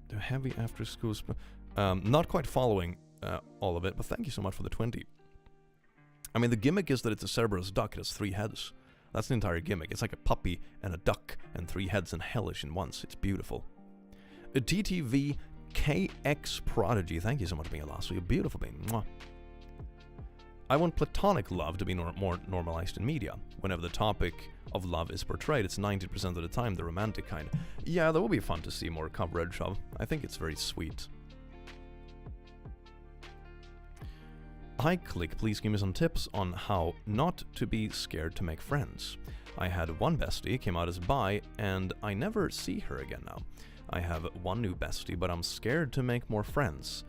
The heavy after-school not quite following all of it, but thank you so much for the 20. I mean, the gimmick is that it's a Cerberus duck. It has 3 heads. That's the entire gimmick. It's like a puppy and a duck and 3 heads and hellish in once. It's beautiful. A TTV KX Prodigy. Thank you so much for being a lost. You're beautiful being. Mwah. I want platonic love to be more normalized in media. Whenever the topic of love is portrayed, it's 90% of the time the romantic kind. Yeah, that would be fun to see more coverage of. I think it's very sweet. Hi Click, please give me some tips on how not to be scared to make friends. I had one bestie, came out as bi, and I never see her again now. I have one new bestie, but I'm scared to make more friends.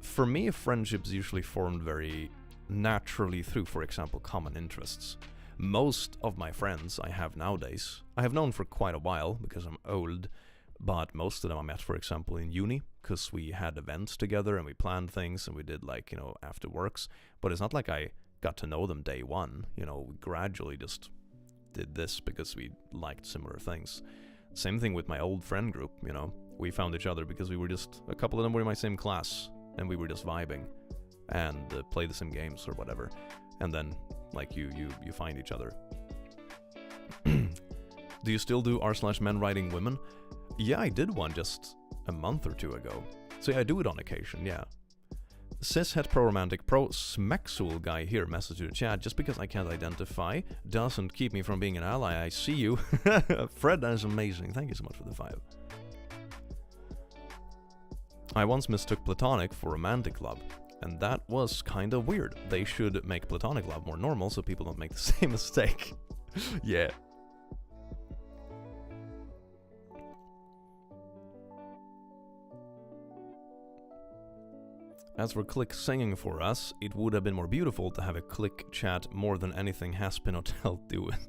For me, friendships usually formed very naturally through, for example, common interests. Most of my friends I have nowadays, I have known for quite a while because I'm old, but most of them I met, for example, in uni, because we had events together and we planned things and we did, like, you know, after works. But it's not like I got to know them day one. You know, we gradually just did this because we liked similar things. Same thing with my old friend group, you know. We found each other because we were just, a couple of them were in my same class and we were just vibing and played the same games or whatever. And then, like, you find each other. Do you still do r/men writing women? Yeah, I did one just a month or 2 ago. So yeah, I do it on occasion, yeah. Cishet pro-romantic pro-smexual guy here, message to the chat, just because I can't identify doesn't keep me from being an ally. I see you. Fred, that is amazing. Thank you so much for the 5. I once mistook platonic for romantic love, and that was kind of weird. They should make platonic love more normal so people don't make the same mistake. Yeah. As for Click singing for us, it would have been more beautiful to have a Click chat more than anything Haspin Hotel do it.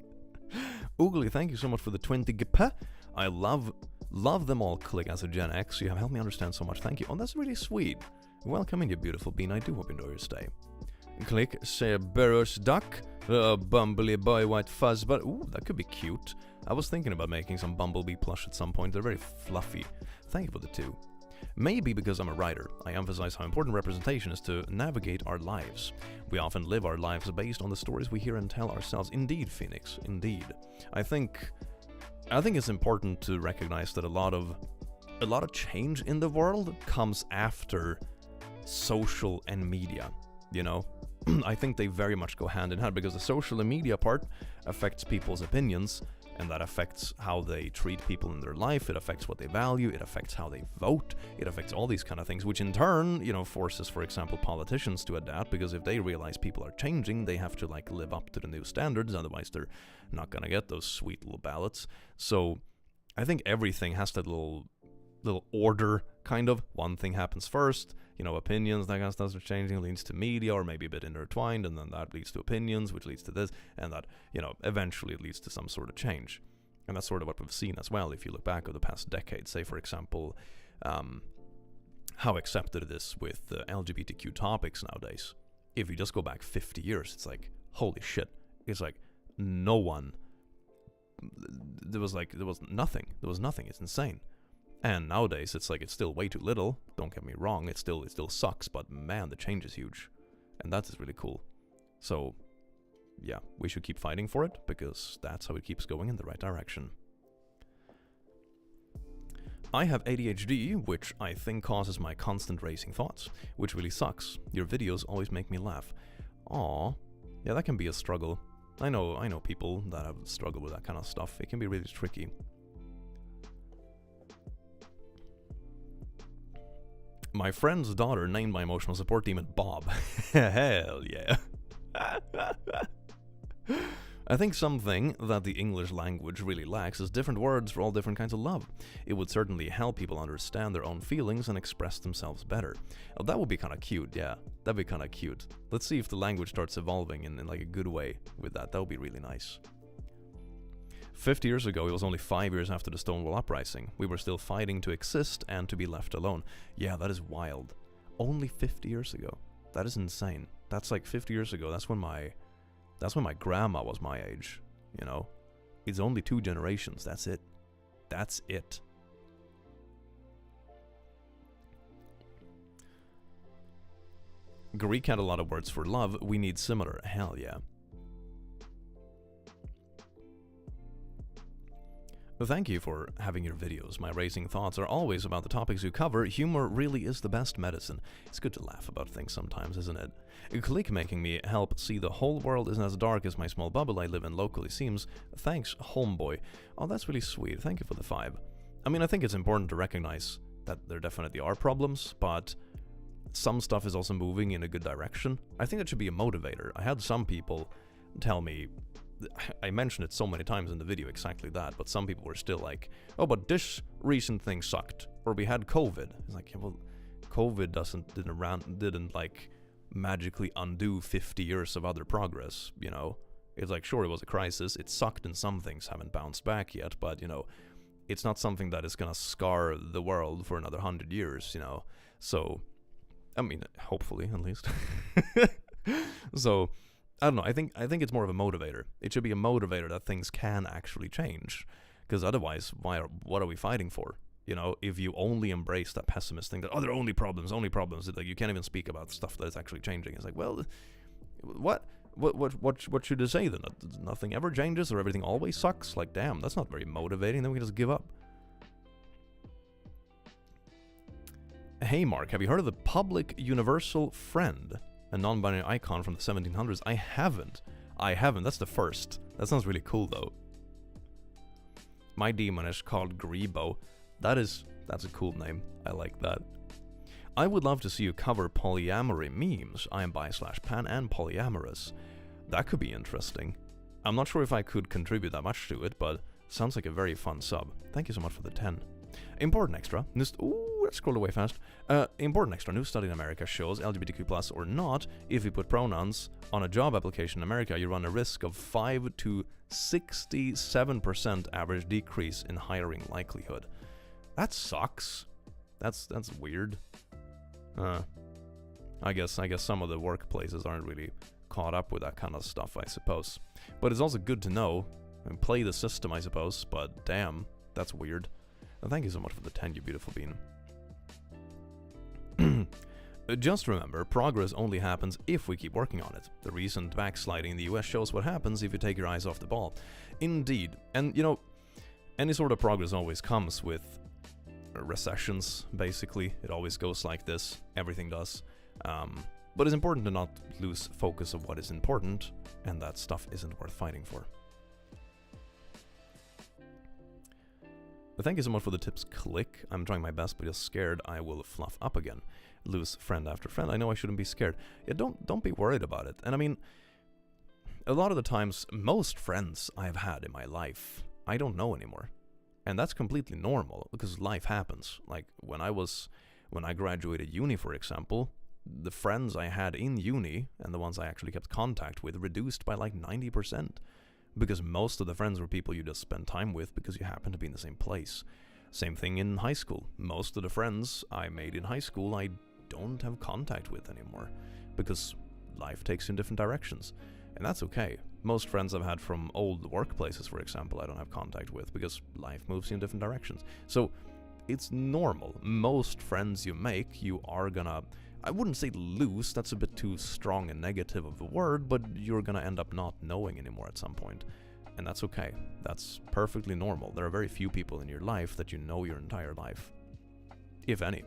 Oogly, thank you so much for the 20 GP. I love them all, Click, as a Gen X. You have helped me understand so much. Thank you. Oh, that's really sweet. Welcome in, you beautiful bean. I do hope you enjoy your stay. Click, Cerberus duck, Bumblebee boy, white fuzz, but ooh, that could be cute. I was thinking about making some Bumblebee plush at some point. They're very fluffy. Thank you for the 2. Maybe because I'm a writer, I emphasize how important representation is to navigate our lives. We often live our lives based on the stories we hear and tell ourselves. Indeed, Phoenix, indeed. I think it's important to recognize that a lot of change in the world comes after social and media, you know? I think they very much go hand in hand because the social and media part affects people's opinions, and that affects how they treat people in their life, it affects what they value, it affects how they vote, it affects all these kind of things, which in turn, you know, forces, for example, politicians to adapt, because if they realize people are changing, they have to, like, live up to the new standards, otherwise they're not gonna get those sweet little ballots. So, I think everything has that little order, kind of. One thing happens first, you know, opinions, that kind of stuff are changing, leads to media, or maybe a bit intertwined, and then that leads to opinions, which leads to this, and that, you know, eventually it leads to some sort of change. And that's sort of what we've seen as well, if you look back over the past decade. Say, for example, how accepted it is with LGBTQ topics nowadays. If you just go back 50 years, it's like, holy shit. It's like, no one, there was nothing. It's insane. And nowadays, it's like, it's still way too little. Don't get me wrong, it still sucks, but man, the change is huge. And that is really cool. So, yeah, we should keep fighting for it, because that's how it keeps going in the right direction. I have ADHD, which I think causes my constant racing thoughts, which really sucks. Your videos always make me laugh. Aww. Yeah, that can be a struggle. I know people that have struggled with that kind of stuff. It can be really tricky. My friend's daughter named my emotional support demon Bob. Hell yeah. I think something that the English language really lacks is different words for all different kinds of love. It would certainly help people understand their own feelings and express themselves better. Oh, that would be kind of cute, yeah. That'd be kind of cute. Let's see if the language starts evolving in like a good way with that. That would be really nice. 50 years ago, it was only 5 years after the Stonewall Uprising. We were still fighting to exist and to be left alone. Yeah, that is wild. Only 50 years ago. That is insane. That's like 50 years ago. That's when my grandma was my age, you know? It's only 2 generations, that's it. That's it. Greek had a lot of words for love, we need similar, hell yeah. Thank you for having your videos. My raising thoughts are always about the topics you cover. Humor really is the best medicine. It's good to laugh about things sometimes, isn't it? Click making me help see the whole world isn't as dark as my small bubble I live in locally seems. Thanks, homeboy. Oh, that's really sweet. Thank you for the 5. I mean, I think it's important to recognize that there definitely are problems, but some stuff is also moving in a good direction. I think that should be a motivator. I had some people tell me, I mentioned it so many times in the video, exactly that, but some people were still like, oh, but this recent thing sucked, or we had COVID. It's like, yeah, well, COVID didn't like magically undo 50 years of other progress, you know? It's like, sure, it was a crisis, it sucked and some things haven't bounced back yet, but, you know, it's not something that is gonna scar the world for another 100 years, you know? So, I mean, hopefully, at least. So, I don't know, I think it's more of a motivator. It should be a motivator that things can actually change. Because otherwise, what are we fighting for? You know, if you only embrace that pessimist thing that, oh, there are only problems, it's like you can't even speak about stuff that is actually changing. It's like, well, what should I say then? Nothing ever changes or everything always sucks? Like, damn, that's not very motivating. Then we can just give up. Hey, Mark, have you heard of the public universal friend? A non-binary icon from the 1700s. I haven't. That's the first. That sounds really cool, though. My demon is called Grebo. That's a cool name. I like that. I would love to see you cover polyamory memes. I am bi/pan and polyamorous. That could be interesting. I'm not sure if I could contribute that much to it, but sounds like a very fun sub. Thank you so much for the 10. Important extra. Ooh, let's scroll away fast. Important extra. New study in America shows LGBTQ+ or not, if you put pronouns on a job application in America, you run a risk of 5 to 67% average decrease in hiring likelihood. That sucks. That's weird. I guess some of the workplaces aren't really caught up with that kind of stuff, I suppose. But it's also good to know and play the system, I suppose. But damn, that's weird. Thank you so much for the 10, you beautiful bean. Just remember, progress only happens if we keep working on it. The recent backsliding in the US shows what happens if you take your eyes off the ball. Indeed. And, you know, any sort of progress always comes with recessions, basically. It always goes like this. Everything does. But it's important to not lose focus of what is important, and that stuff isn't worth fighting for. Thank you so much for the tips, Click. I'm trying my best, but just scared I will fluff up again. Lose friend after friend. I know I shouldn't be scared. Yeah, don't be worried about it. And I mean, a lot of the times, most friends I've had in my life, I don't know anymore. And that's completely normal, because life happens. Like, when I graduated uni, for example, the friends I had in uni, and the ones I actually kept contact with, reduced by like 90%. Because most of the friends were people you just spend time with because you happen to be in the same place. Same thing in high school. Most of the friends I made in high school I don't have contact with anymore because life takes you in different directions. And that's okay. Most friends I've had from old workplaces, for example, I don't have contact with because life moves you in different directions. So it's normal. Most friends you make, you are gonna, I wouldn't say lose, that's a bit too strong and negative of a word, but you're gonna end up not knowing anymore at some point. And that's okay. That's perfectly normal. There are very few people in your life that you know your entire life. If any.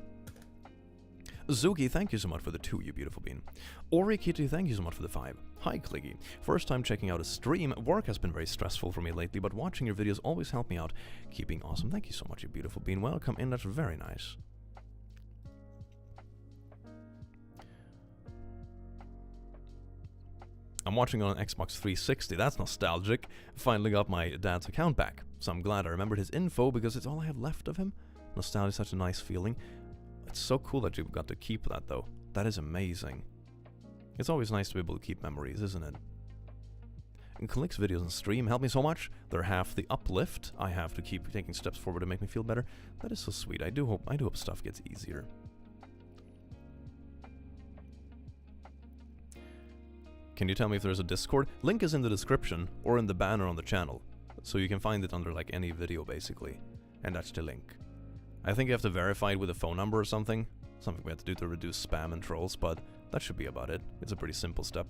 Zuki, thank you so much for the 2, you beautiful bean. Ori Kitty, thank you so much for the 5. Hi Cliggy. First time checking out a stream. Work has been very stressful for me lately, but watching your videos always help me out. Keeping awesome. Thank you so much, you beautiful bean. Welcome in, that's very nice. I'm watching on an Xbox 360. That's nostalgic. Finally got my dad's account back. So I'm glad I remembered his info because it's all I have left of him. Nostalgia is such a nice feeling. It's so cool that you've got to keep that though. That is amazing. It's always nice to be able to keep memories, isn't it? And Click's videos on stream help me so much. They're half the uplift. I have to keep taking steps forward to make me feel better. That is so sweet. I do hope stuff gets easier. Can you tell me if there's a Discord? Link is in the description or in the banner on the channel. So you can find it under like any video basically. And that's the link. I think you have to verify it with a phone number or something. Something we have to do to reduce spam and trolls, but that should be about it. It's a pretty simple step.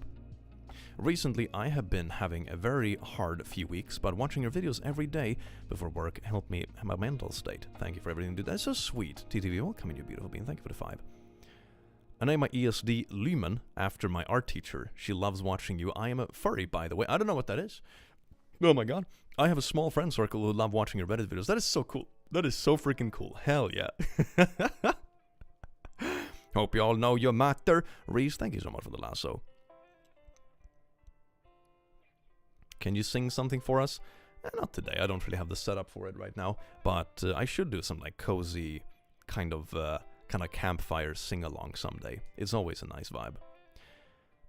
Recently, I have been having a very hard few weeks, but watching your videos every day before work helped me in my mental state. Thank you for everything you do. That's so sweet. TTV, welcome in, you beautiful being. Thank you for the 5. I name my ESD Lyman after my art teacher. She loves watching you. I am a furry, by the way. I don't know what that is. Oh my god. I have a small friend circle who love watching your Reddit videos. That is so cool. That is so freaking cool. Hell yeah. Hope you all know your matter. Reese, thank you so much for the lasso. Can you sing something for us? Not today. I don't really have the setup for it right now. But I should do some like cozy kind of campfire sing-along someday. It's always a nice vibe.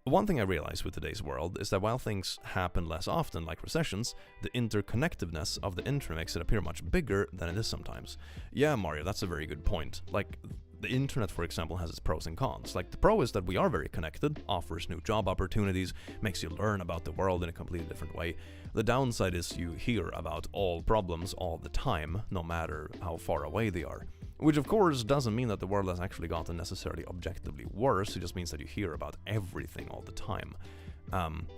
One thing I realize with today's world is that while things happen less often, like recessions, the interconnectiveness of the internet makes it appear much bigger than it is sometimes. Yeah, Mario, that's a very good point. Like, the internet, for example, has its pros and cons. Like, the pro is that we are very connected, offers new job opportunities, makes you learn about the world in a completely different way. The downside is you hear about all problems all the time, no matter how far away they are. Which of course doesn't mean that the world has actually gotten necessarily objectively worse, it just means that you hear about everything all the time.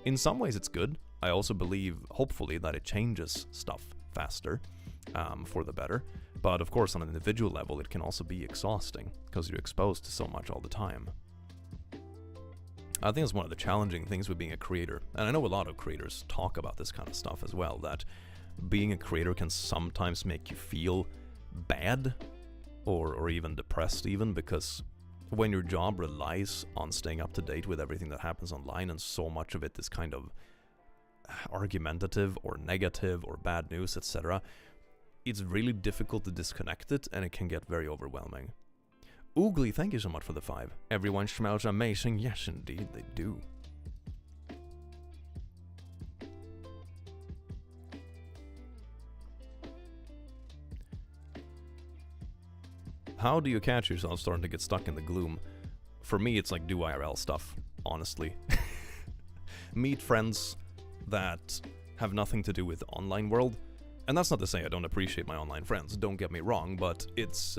In some ways it's good. I also believe, hopefully, that it changes stuff faster, for the better. But of course on an individual level it can also be exhausting, because you're exposed to so much all the time. I think it's one of the challenging things with being a creator, and I know a lot of creators talk about this kind of stuff as well, that being a creator can sometimes make you feel bad, or even depressed even, because when your job relies on staying up to date with everything that happens online and so much of it is kind of argumentative or negative or bad news, etc., it's really difficult to disconnect it and it can get very overwhelming. Oogly, thank you so much for the 5. Everyone smells amazing. Yes, indeed, they do. How do you catch yourself starting to get stuck in the gloom? For me, it's like do IRL stuff, honestly. Meet friends that have nothing to do with the online world. And that's not to say I don't appreciate my online friends, don't get me wrong, but it's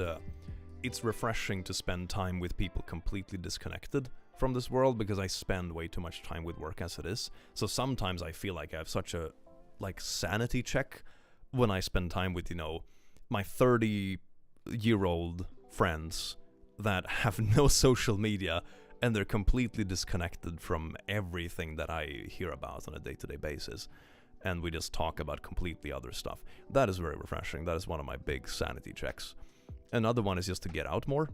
refreshing to spend time with people completely disconnected from this world, because I spend way too much time with work as it is. So sometimes I feel like I have such a sanity check when I spend time with, you know, my 30-year-old friends that have no social media and they're completely disconnected from everything that I hear about on a day-to-day basis, and we just talk about completely other stuff. That is very refreshing. That is one of my big sanity checks. Another one is just to get out more,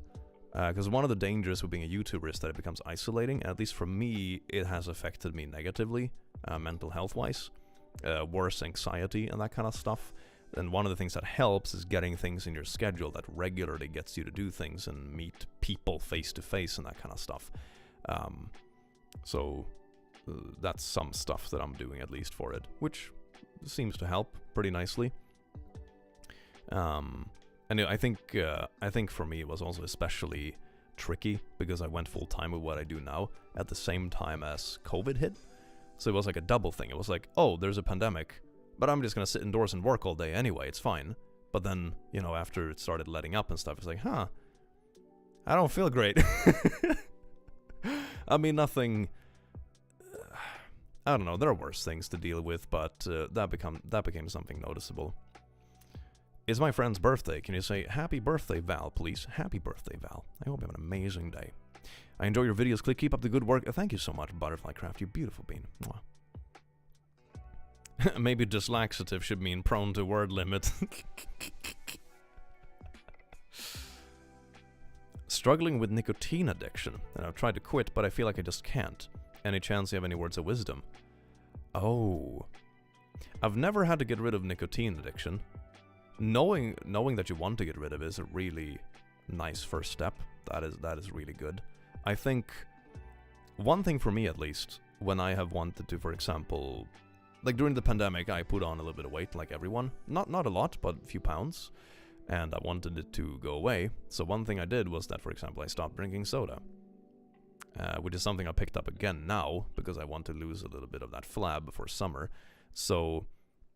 because one of the dangers with being a YouTuber is that it becomes isolating, and at least for me it has affected me negatively, mental health wise, worse anxiety and that kind of stuff. And one of the things that helps is getting things in your schedule that regularly gets you to do things and meet people face to face and that kind of stuff. So that's some stuff that I'm doing, at least for it, which seems to help pretty nicely. And I think for me it was also especially tricky because I went full time with what I do now at the same time as COVID hit. So it was like a double thing. It was like, oh, there's a pandemic, but I'm just gonna sit indoors and work all day anyway, it's fine. But then, you know, after it started letting up and stuff, it's like, huh, I don't feel great. I mean, nothing, I don't know, there are worse things to deal with, but that became something noticeable. It's my friend's birthday. Can you say, happy birthday, Val, please? Happy birthday, Val. I hope you have an amazing day. I enjoy your videos. Click, keep up the good work. Thank you so much, Butterfly Craft, you beautiful bean. Maybe dyslaxative should mean prone to word limit. Struggling with nicotine addiction, and I've tried to quit, but I feel like I just can't. Any chance you have any words of wisdom? Oh. I've never had to get rid of nicotine addiction. Knowing that you want to get rid of it is a really nice first step. That is really good. I think one thing for me at least, when I have wanted to, for example, like during the pandemic, I put on a little bit of weight like everyone. Not a lot, but a few pounds. And I wanted it to go away. So one thing I did was that, for example, I stopped drinking soda. Which is something I picked up again now, because I want to lose a little bit of that flab before summer. So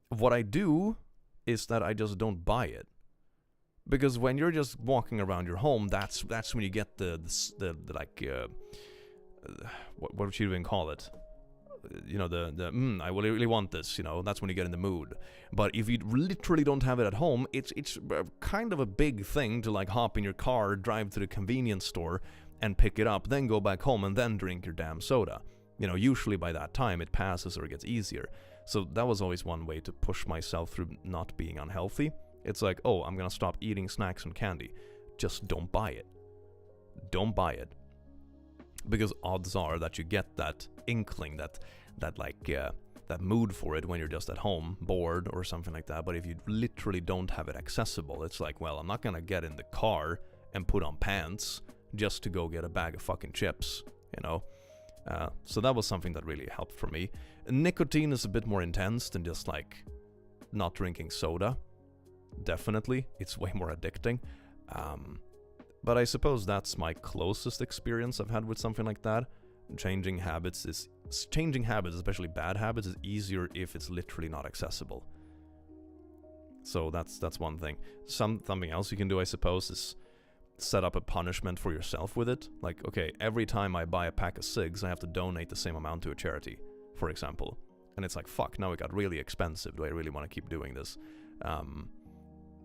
what I do is that I just don't buy it. Because when you're just walking around your home, that's when you get the like, what would you even call it? You know, I really want this, you know, that's when you get in the mood. But if you literally don't have it at home, it's kind of a big thing to like hop in your car, drive to the convenience store and pick it up, then go back home and then drink your damn soda. You know, usually by that time it passes or it gets easier. So that was always one way to push myself through not being unhealthy. It's like, oh, I'm gonna stop eating snacks and candy. Just don't buy it. Don't buy it. Because odds are that you get that inkling, that mood for it when you're just at home, bored or something like that. But if you literally don't have it accessible, it's like, well, I'm not gonna get in the car and put on pants just to go get a bag of fucking chips, you know? So that was something that really helped for me. Nicotine is a bit more intense than just like not drinking soda. Definitely, it's way more addicting. But I suppose that's my closest experience I've had with something like that. Changing habits, especially bad habits, is easier if it's literally not accessible. So that's one thing. Something else you can do, I suppose, is set up a punishment for yourself with it. Like, okay, every time I buy a pack of cigs, I have to donate the same amount to a charity, for example. And it's like, fuck, now it got really expensive. Do I really want to keep doing this?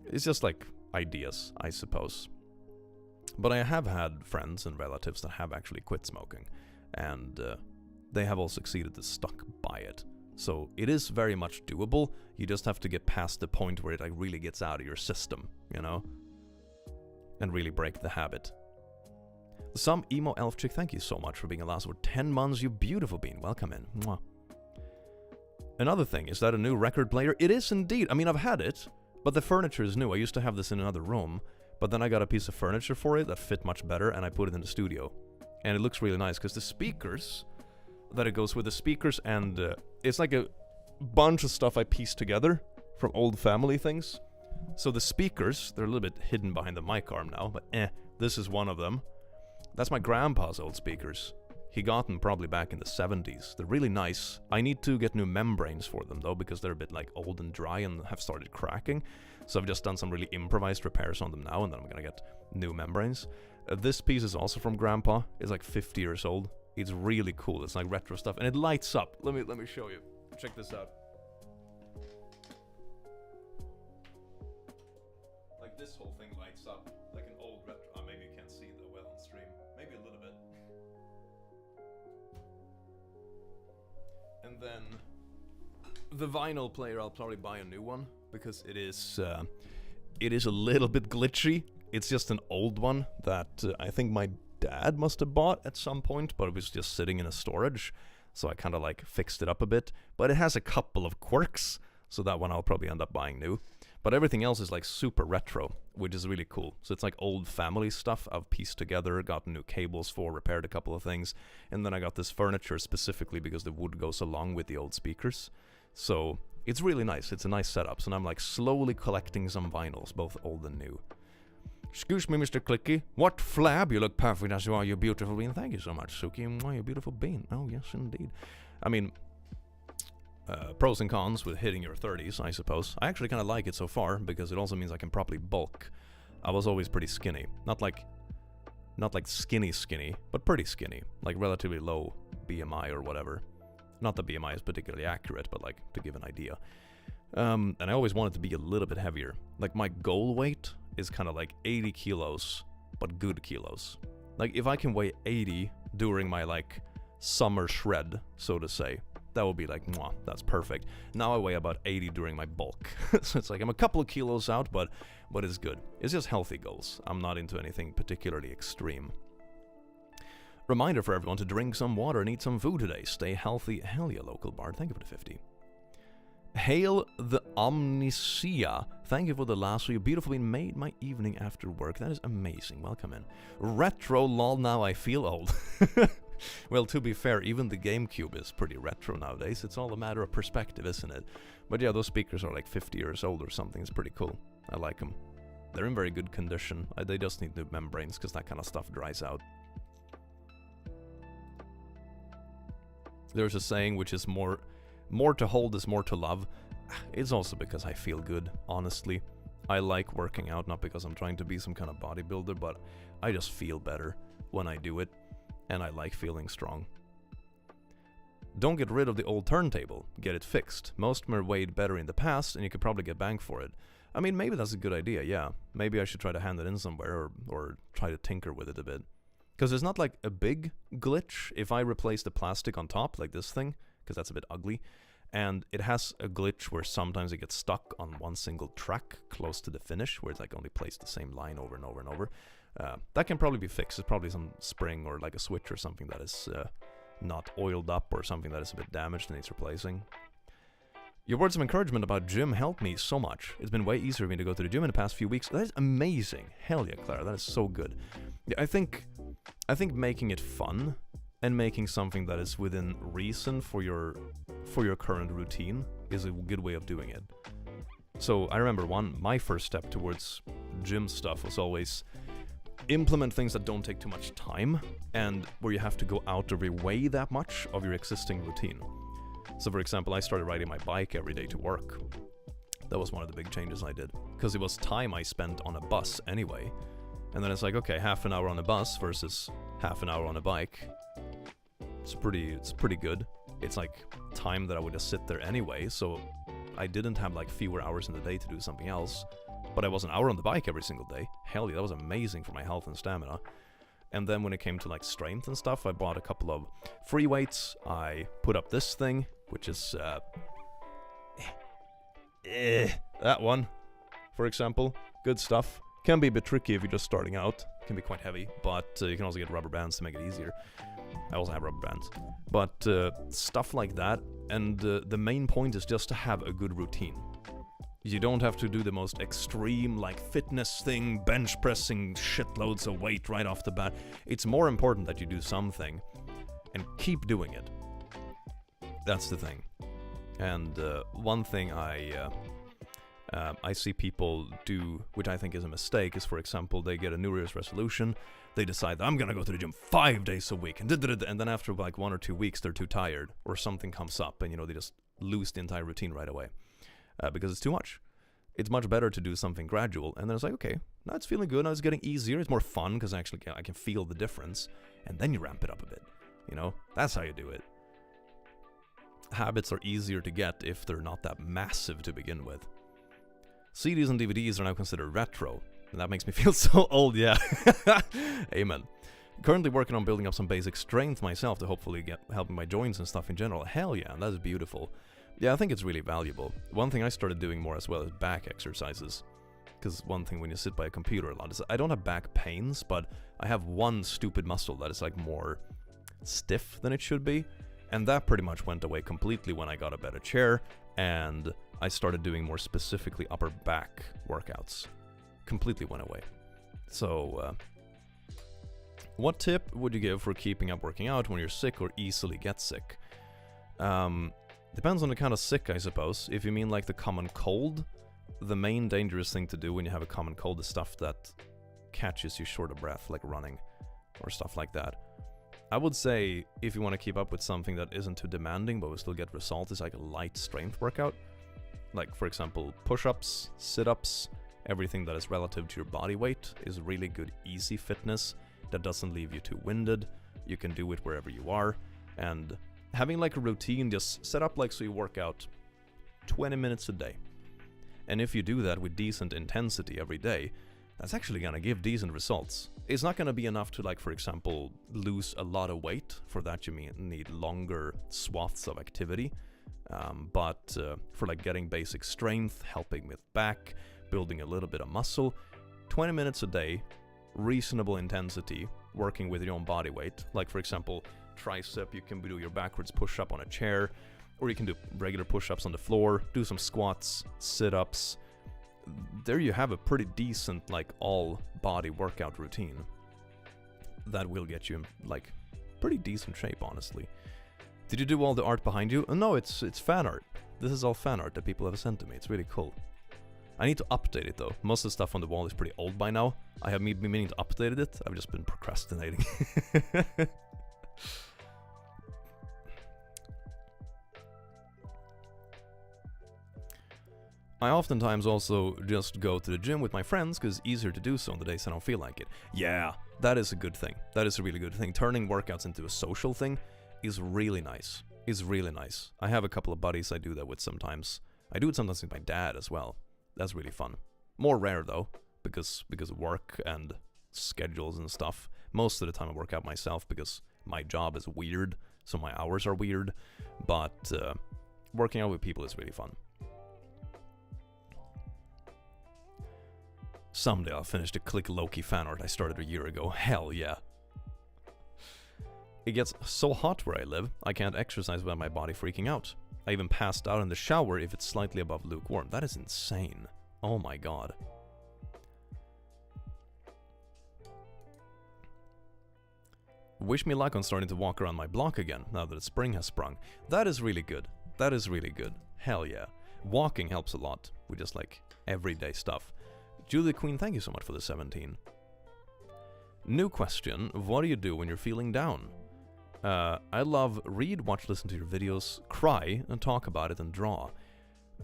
It's just like ideas, I suppose. But I have had friends and relatives that have actually quit smoking, and they have all succeeded to stuck by it. So it is very much doable. You just have to get past the point where it like really gets out of your system, you know? And really break the habit. Some emo elf chick, thank you so much for being a last for 10 months, you beautiful bean. Welcome in. Mwah. Another thing, is that a new record player? It is indeed. I mean, I've had it, but the furniture is new. I used to have this in another room, but then I got a piece of furniture for it that fit much better, and I put it in the studio. And it looks really nice, because the speakers that it goes with, the speakers, and it's like a bunch of stuff I pieced together from old family things. So the speakers, they're a little bit hidden behind the mic arm now, but this is one of them. That's my grandpa's old speakers. He got them probably back in the 70s. They're really nice. I need to get new membranes for them though, because they're a bit like old and dry and have started cracking. So I've just done some really improvised repairs on them now, and then I'm gonna get new membranes. This piece is also from Grandpa. It's like 50 years old. It's really cool. It's like retro stuff, and it lights up. Let me show you. Check this out. Like this whole thing lights up like an old retro. Maybe you can't see that well on stream. Maybe a little bit. And then the vinyl player, I'll probably buy a new one, because it is a little bit glitchy. It's just an old one that I think my dad must have bought at some point, but it was just sitting in a storage, so I kind of like fixed it up a bit. But it has a couple of quirks, so that one I'll probably end up buying new. But everything else is like super retro, which is really cool. So it's like old family stuff I've pieced together, got new cables for, repaired a couple of things, and then I got this furniture specifically because the wood goes along with the old speakers. So it's really nice. It's a nice setup. So now I'm like slowly collecting some vinyls, both old and new. Excuse me, Mr. Clicky. What flab? You look perfect as you are, you beautiful bean. Thank you so much, Suki. Oh, you beautiful bean. Oh, yes, indeed. I mean, pros and cons with hitting your 30s, I suppose. I actually kind of like it so far, because it also means I can properly bulk. I was always pretty skinny. Not like skinny, but pretty skinny. Like relatively low BMI or whatever. Not that BMI is particularly accurate, but like to give an idea. And I always wanted to be a little bit heavier. Like my goal weight is kind of like 80 kilos, but good kilos. Like if I can weigh 80 during my like summer shred, so to say, that would be like, mwah, that's perfect. Now I weigh about 80 during my bulk. So it's like I'm a couple of kilos out, but it's good. It's just healthy goals. I'm not into anything particularly extreme. Reminder for everyone to drink some water and eat some food today. Stay healthy. Hell yeah, local bard. Thank you for the 50. Hail the Omnicia. Thank you for the lasso. You beautifully made my evening after work. That is amazing. Welcome in. Retro lol, now I feel old. Well, to be fair, even the GameCube is pretty retro nowadays. It's all a matter of perspective, isn't it? But yeah, those speakers are like 50 years old or something. It's pretty cool. I like them. They're in very good condition. They just need new membranes because that kind of stuff dries out. There's a saying which is more to hold is more to love. It's also because I feel good, honestly. I like working out, not because I'm trying to be some kind of bodybuilder, but I just feel better when I do it, and I like feeling strong. Don't get rid of the old turntable, get it fixed. Most of them are weighed better in the past, and you could probably get bang for it. I mean, maybe that's a good idea, yeah. Maybe I should try to hand it in somewhere, or try to tinker with it a bit. Because there's not like a big glitch if I replace the plastic on top, like this thing, because that's a bit ugly. And it has a glitch where sometimes it gets stuck on one single track close to the finish, where it's like only placed the same line over and over and over. That can probably be fixed. It's probably some spring or like a switch or something that is not oiled up, or something that is a bit damaged and needs replacing. Your words of encouragement about gym helped me so much. It's been way easier for me to go to the gym in the past few weeks. That is amazing. Hell yeah, Clara. That is so good. Yeah, I think making it fun and making something that is within reason for your current routine is a good way of doing it. So I remember my first step towards gym stuff was always implement things that don't take too much time and where you have to go out of your way that much of your existing routine. So for example, I started riding my bike every day to work. That was one of the big changes I did, because it was time I spent on a bus anyway. And then it's like, okay, half an hour on a bus versus half an hour on a bike. It's pretty good. It's like time that I would just sit there anyway, so I didn't have like fewer hours in the day to do something else. But I was an hour on the bike every single day. Hell yeah, that was amazing for my health and stamina. And then when it came to like strength and stuff, I bought a couple of free weights. I put up this thing, which is that one, for example. Good stuff. Can be a bit tricky if you're just starting out. Can be quite heavy, but you can also get rubber bands to make it easier. I also have rubber bands. But stuff like that, and the main point is just to have a good routine. You don't have to do the most extreme, like, fitness thing, bench pressing shitloads of weight right off the bat. It's more important that you do something and keep doing it. That's the thing. And one thing I see people do, which I think is a mistake, is, for example, they get a New Year's resolution, they decide, I'm gonna go to the gym 5 days a week, and then after like 1 or 2 weeks, they're too tired, or something comes up, and they just lose the entire routine right away. Because it's too much. It's much better to do something gradual, and then it's like, okay, now it's feeling good, now it's getting easier, it's more fun, because I can feel the difference, and then you ramp it up a bit, That's how you do it. Habits are easier to get if they're not that massive to begin with. CDs and DVDs are now considered retro, and that makes me feel so old, yeah. Amen. Currently working on building up some basic strength myself to hopefully get helping my joints and stuff in general. Hell yeah, that is beautiful. Yeah, I think it's really valuable. One thing I started doing more as well is back exercises. Because one thing when you sit by a computer a lot is I don't have back pains, but I have one stupid muscle that is like more stiff than it should be. And that pretty much went away completely when I got a better chair and I started doing more specifically upper back workouts. Completely went away. So, what tip would you give for keeping up working out when you're sick or easily get sick? Depends on the kind of sick, I suppose. If you mean like the common cold, the main dangerous thing to do when you have a common cold is stuff that catches you short of breath, like running or stuff like that. I would say if you want to keep up with something that isn't too demanding but will still get results, is like a light strength workout. Like, for example, push-ups, sit-ups, everything that is relative to your body weight is really good, easy fitness that doesn't leave you too winded. You can do it wherever you are, and having like a routine, just set up like so you work out 20 minutes a day. And if you do that with decent intensity every day, that's actually gonna give decent results. It's not gonna be enough to, like, for example, lose a lot of weight. For that you need longer swaths of activity. But for like getting basic strength, helping with back, building a little bit of muscle, 20 minutes a day, reasonable intensity, working with your own body weight. Like for example, tricep, you can do your backwards push-up on a chair, or you can do regular push-ups on the floor, do some squats, sit-ups. There you have a pretty decent, like, all-body workout routine. That will get you in, like, pretty decent shape, honestly. Did you do all the art behind you? No, it's fan art. This is all fan art that people have sent to me. It's really cool. I need to update it, though. Most of the stuff on the wall is pretty old by now. I have been meaning to update it. I've just been procrastinating. I oftentimes also just go to the gym with my friends because it's easier to do so on the days I don't feel like it. Yeah, that is a good thing. That is a really good thing. Turning workouts into a social thing is really nice. Is really nice. I have a couple of buddies I do that with sometimes. I do it sometimes with my dad as well. That's really fun. More rare though, because of work and schedules and stuff. Most of the time I work out myself because my job is weird, so my hours are weird. But working out with people is really fun. Someday I'll finish the Click Loki fan art I started a year ago. Hell yeah. It gets so hot where I live, I can't exercise without my body freaking out. I even passed out in the shower if it's slightly above lukewarm. That is insane. Oh my god. Wish me luck on starting to walk around my block again, now that spring has sprung. That is really good. That is really good. Hell yeah. Walking helps a lot, with just like everyday stuff. Julie Queen, thank you so much for the 17. New question, what do you do when you're feeling down? I love read, watch, listen to your videos, cry, and talk about it and draw.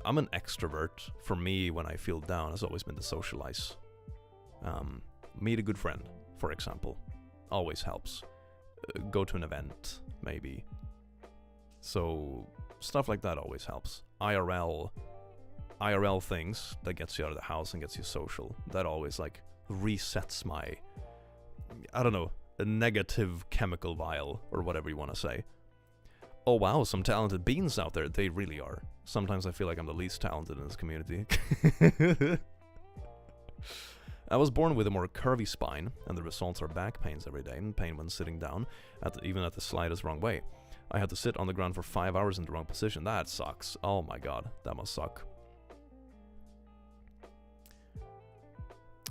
I'm an extrovert. For me, when I feel down, has always been to socialize. Meet a good friend, for example. Always helps. Go to an event, maybe. So, stuff like that always helps. IRL things that gets you out of the house and gets you social. That always, like, resets my, I don't know, a negative chemical vial, or whatever you want to say. Oh wow, some talented beans out there. They really are. Sometimes I feel like I'm the least talented in this community. I was born with a more curvy spine, and the results are back pains every day, and pain when sitting down, even at the slightest wrong way. I had to sit on the ground for 5 hours in the wrong position. That sucks. Oh my god, that must suck.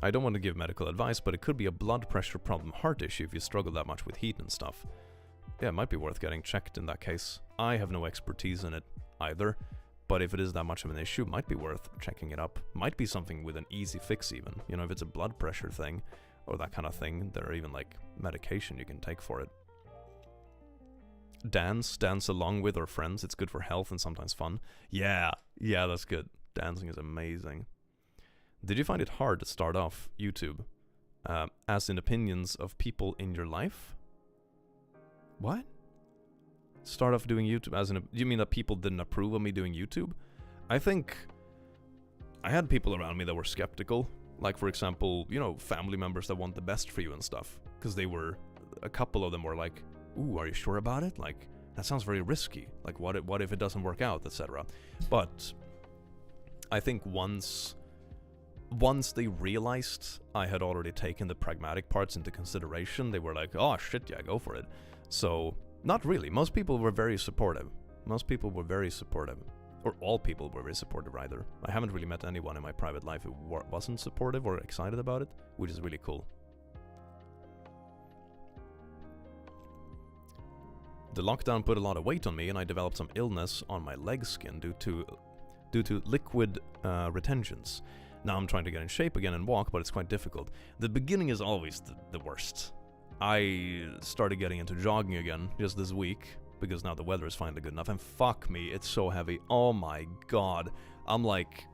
I don't want to give medical advice, but it could be a blood pressure problem, heart issue if you struggle that much with heat and stuff. Yeah, it might be worth getting checked in that case. I have no expertise in it either, but if it is that much of an issue, it might be worth checking it up. Might be something with an easy fix even. You know, if it's a blood pressure thing, or that kind of thing, there are even like medication you can take for it. Dance along with our friends. It's good for health and sometimes fun. Yeah, that's good. Dancing is amazing. Did you find it hard to start off YouTube? As in opinions of people in your life? What? Start off doing YouTube as in... Do you mean that people didn't approve of me doing YouTube? I think... I had people around me that were skeptical. Like, for example, you know, family members that want the best for you and stuff. Because they were... A couple of them were like, ooh, are you sure about it? Like, that sounds very risky. Like, what if it doesn't work out, etc. But... I think once they realized I had already taken the pragmatic parts into consideration, they were like, oh shit, yeah, go for it. So, not really. Most people were very supportive. Or all people were very supportive, rather. I haven't really met anyone in my private life who wasn't supportive or excited about it, which is really cool. The lockdown put a lot of weight on me, and I developed some illness on my leg skin due to liquid retentions. Now I'm trying to get in shape again and walk, but it's quite difficult. The beginning is always the worst. I started getting into jogging again just this week, because now the weather is finally good enough, and fuck me, it's so heavy. Oh my god. I'm like...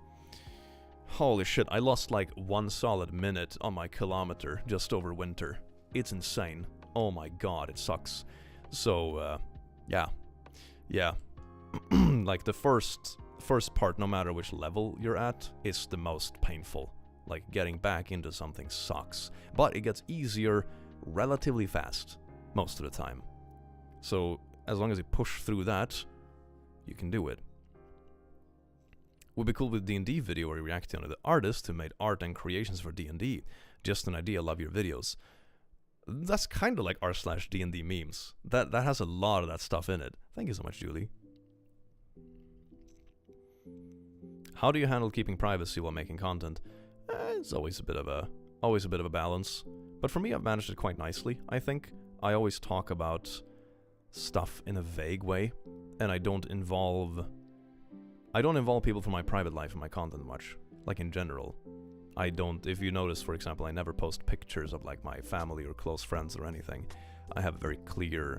Holy shit, I lost like 1 solid minute on my kilometer just over winter. It's insane. Oh my god, it sucks. So, yeah. Like the first part, no matter which level you're at, is the most painful. Like, getting back into something sucks. But it gets easier relatively fast, most of the time. So, as long as you push through that, you can do it. Would be cool with D&D video where you react to the artist who made art and creations for D&D. Just an idea, love your videos. That's kind of like r/D&D memes. That has a lot of that stuff in it. Thank you so much, Julie. How do you handle keeping privacy while making content? It's always a bit of a balance. But for me, I've managed it quite nicely, I think. I always talk about stuff in a vague way, and I don't involve people from my private life in my content much, like in general. I don't, if you notice, for example, I never post pictures of like my family or close friends or anything. I have a very clear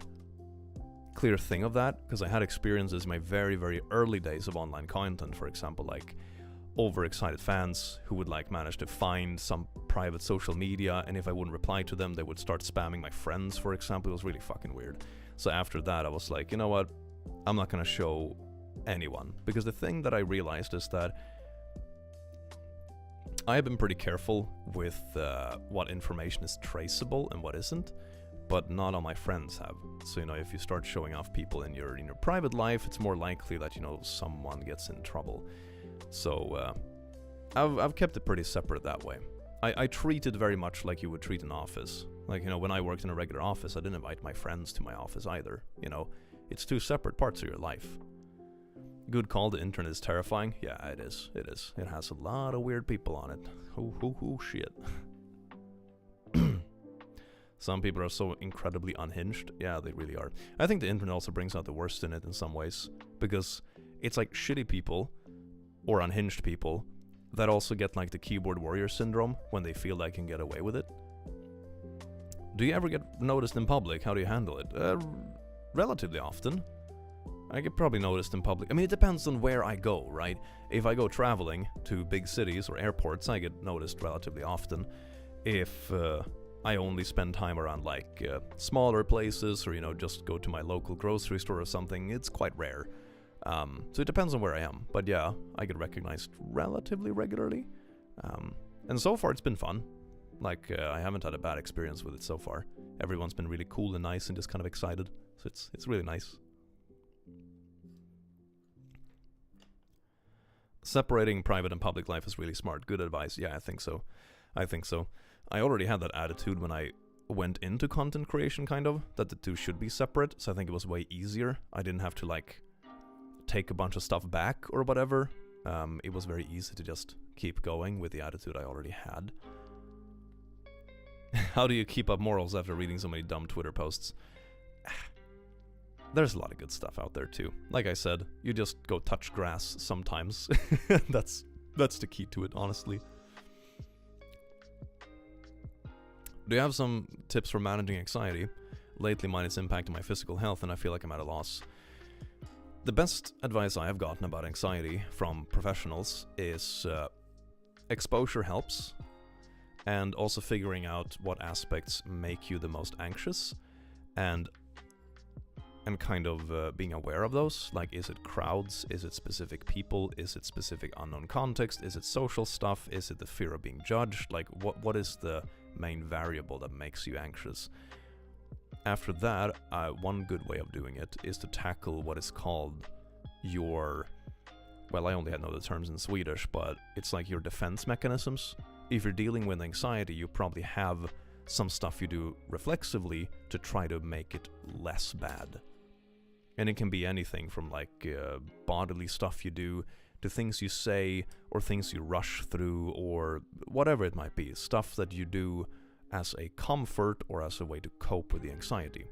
thing of that, because I had experiences in my very, very early days of online content, for example, like overexcited fans who would like manage to find some private social media, and if I wouldn't reply to them, they would start spamming my friends, for example. It was really fucking weird. So after that, I was like, you know what? I'm not gonna show anyone, because the thing that I realized is that I have been pretty careful with what information is traceable and what isn't, but not all my friends have. So, you know, if you start showing off people in your private life, it's more likely that, you know, someone gets in trouble. So I've kept it pretty separate that way. I treat it very much like you would treat an office. Like, you know, when I worked in a regular office, I didn't invite my friends to my office either. You know, it's two separate parts of your life. Good call, the internet is terrifying. Yeah, it is. It is. It has a lot of weird people on it. Shit. Some people are so incredibly unhinged. Yeah, they really are. I think the internet also brings out the worst in it in some ways, because it's like shitty people or unhinged people that also get like the keyboard warrior syndrome when they feel they can get away with it. Do you ever get noticed in public? How do you handle it? Relatively often. I get probably noticed in public. I mean, it depends on where I go, right? If I go traveling to big cities or airports, I get noticed relatively often. If I only spend time around like smaller places, or, you know, just go to my local grocery store or something, it's quite rare. So it depends on where I am. But yeah, I get recognized relatively regularly. And so far it's been fun. Like, I haven't had a bad experience with it so far. Everyone's been really cool and nice and just kind of excited. So it's really nice. Separating private and public life is really smart. Good advice. Yeah, I think so. I already had that attitude when I went into content creation, kind of, that the two should be separate. So I think it was way easier. I didn't have to like take a bunch of stuff back or whatever. It was very easy to just keep going with the attitude I already had. How do you keep up morals after reading so many dumb Twitter posts? There's a lot of good stuff out there too. Like I said, you just go touch grass sometimes. That's the key to it, honestly. Do you have some tips for managing anxiety? Lately mine is impacting my physical health and I feel like I'm at a loss. The best advice I have gotten about anxiety from professionals is exposure helps, and also figuring out what aspects make you the most anxious, and kind of being aware of those. Like, is it crowds? Is it specific people? Is it specific unknown context? Is it social stuff? Is it the fear of being judged? Like, what is the main variable that makes you anxious? After that, one good way of doing it is to tackle what is called your, well, I only know the terms in Swedish, but it's like your defense mechanisms. If you're dealing with anxiety, you probably have some stuff you do reflexively to try to make it less bad. And it can be anything from like bodily stuff you do to things you say or things you rush through or whatever it might be. Stuff that you do as a comfort or as a way to cope with the anxiety.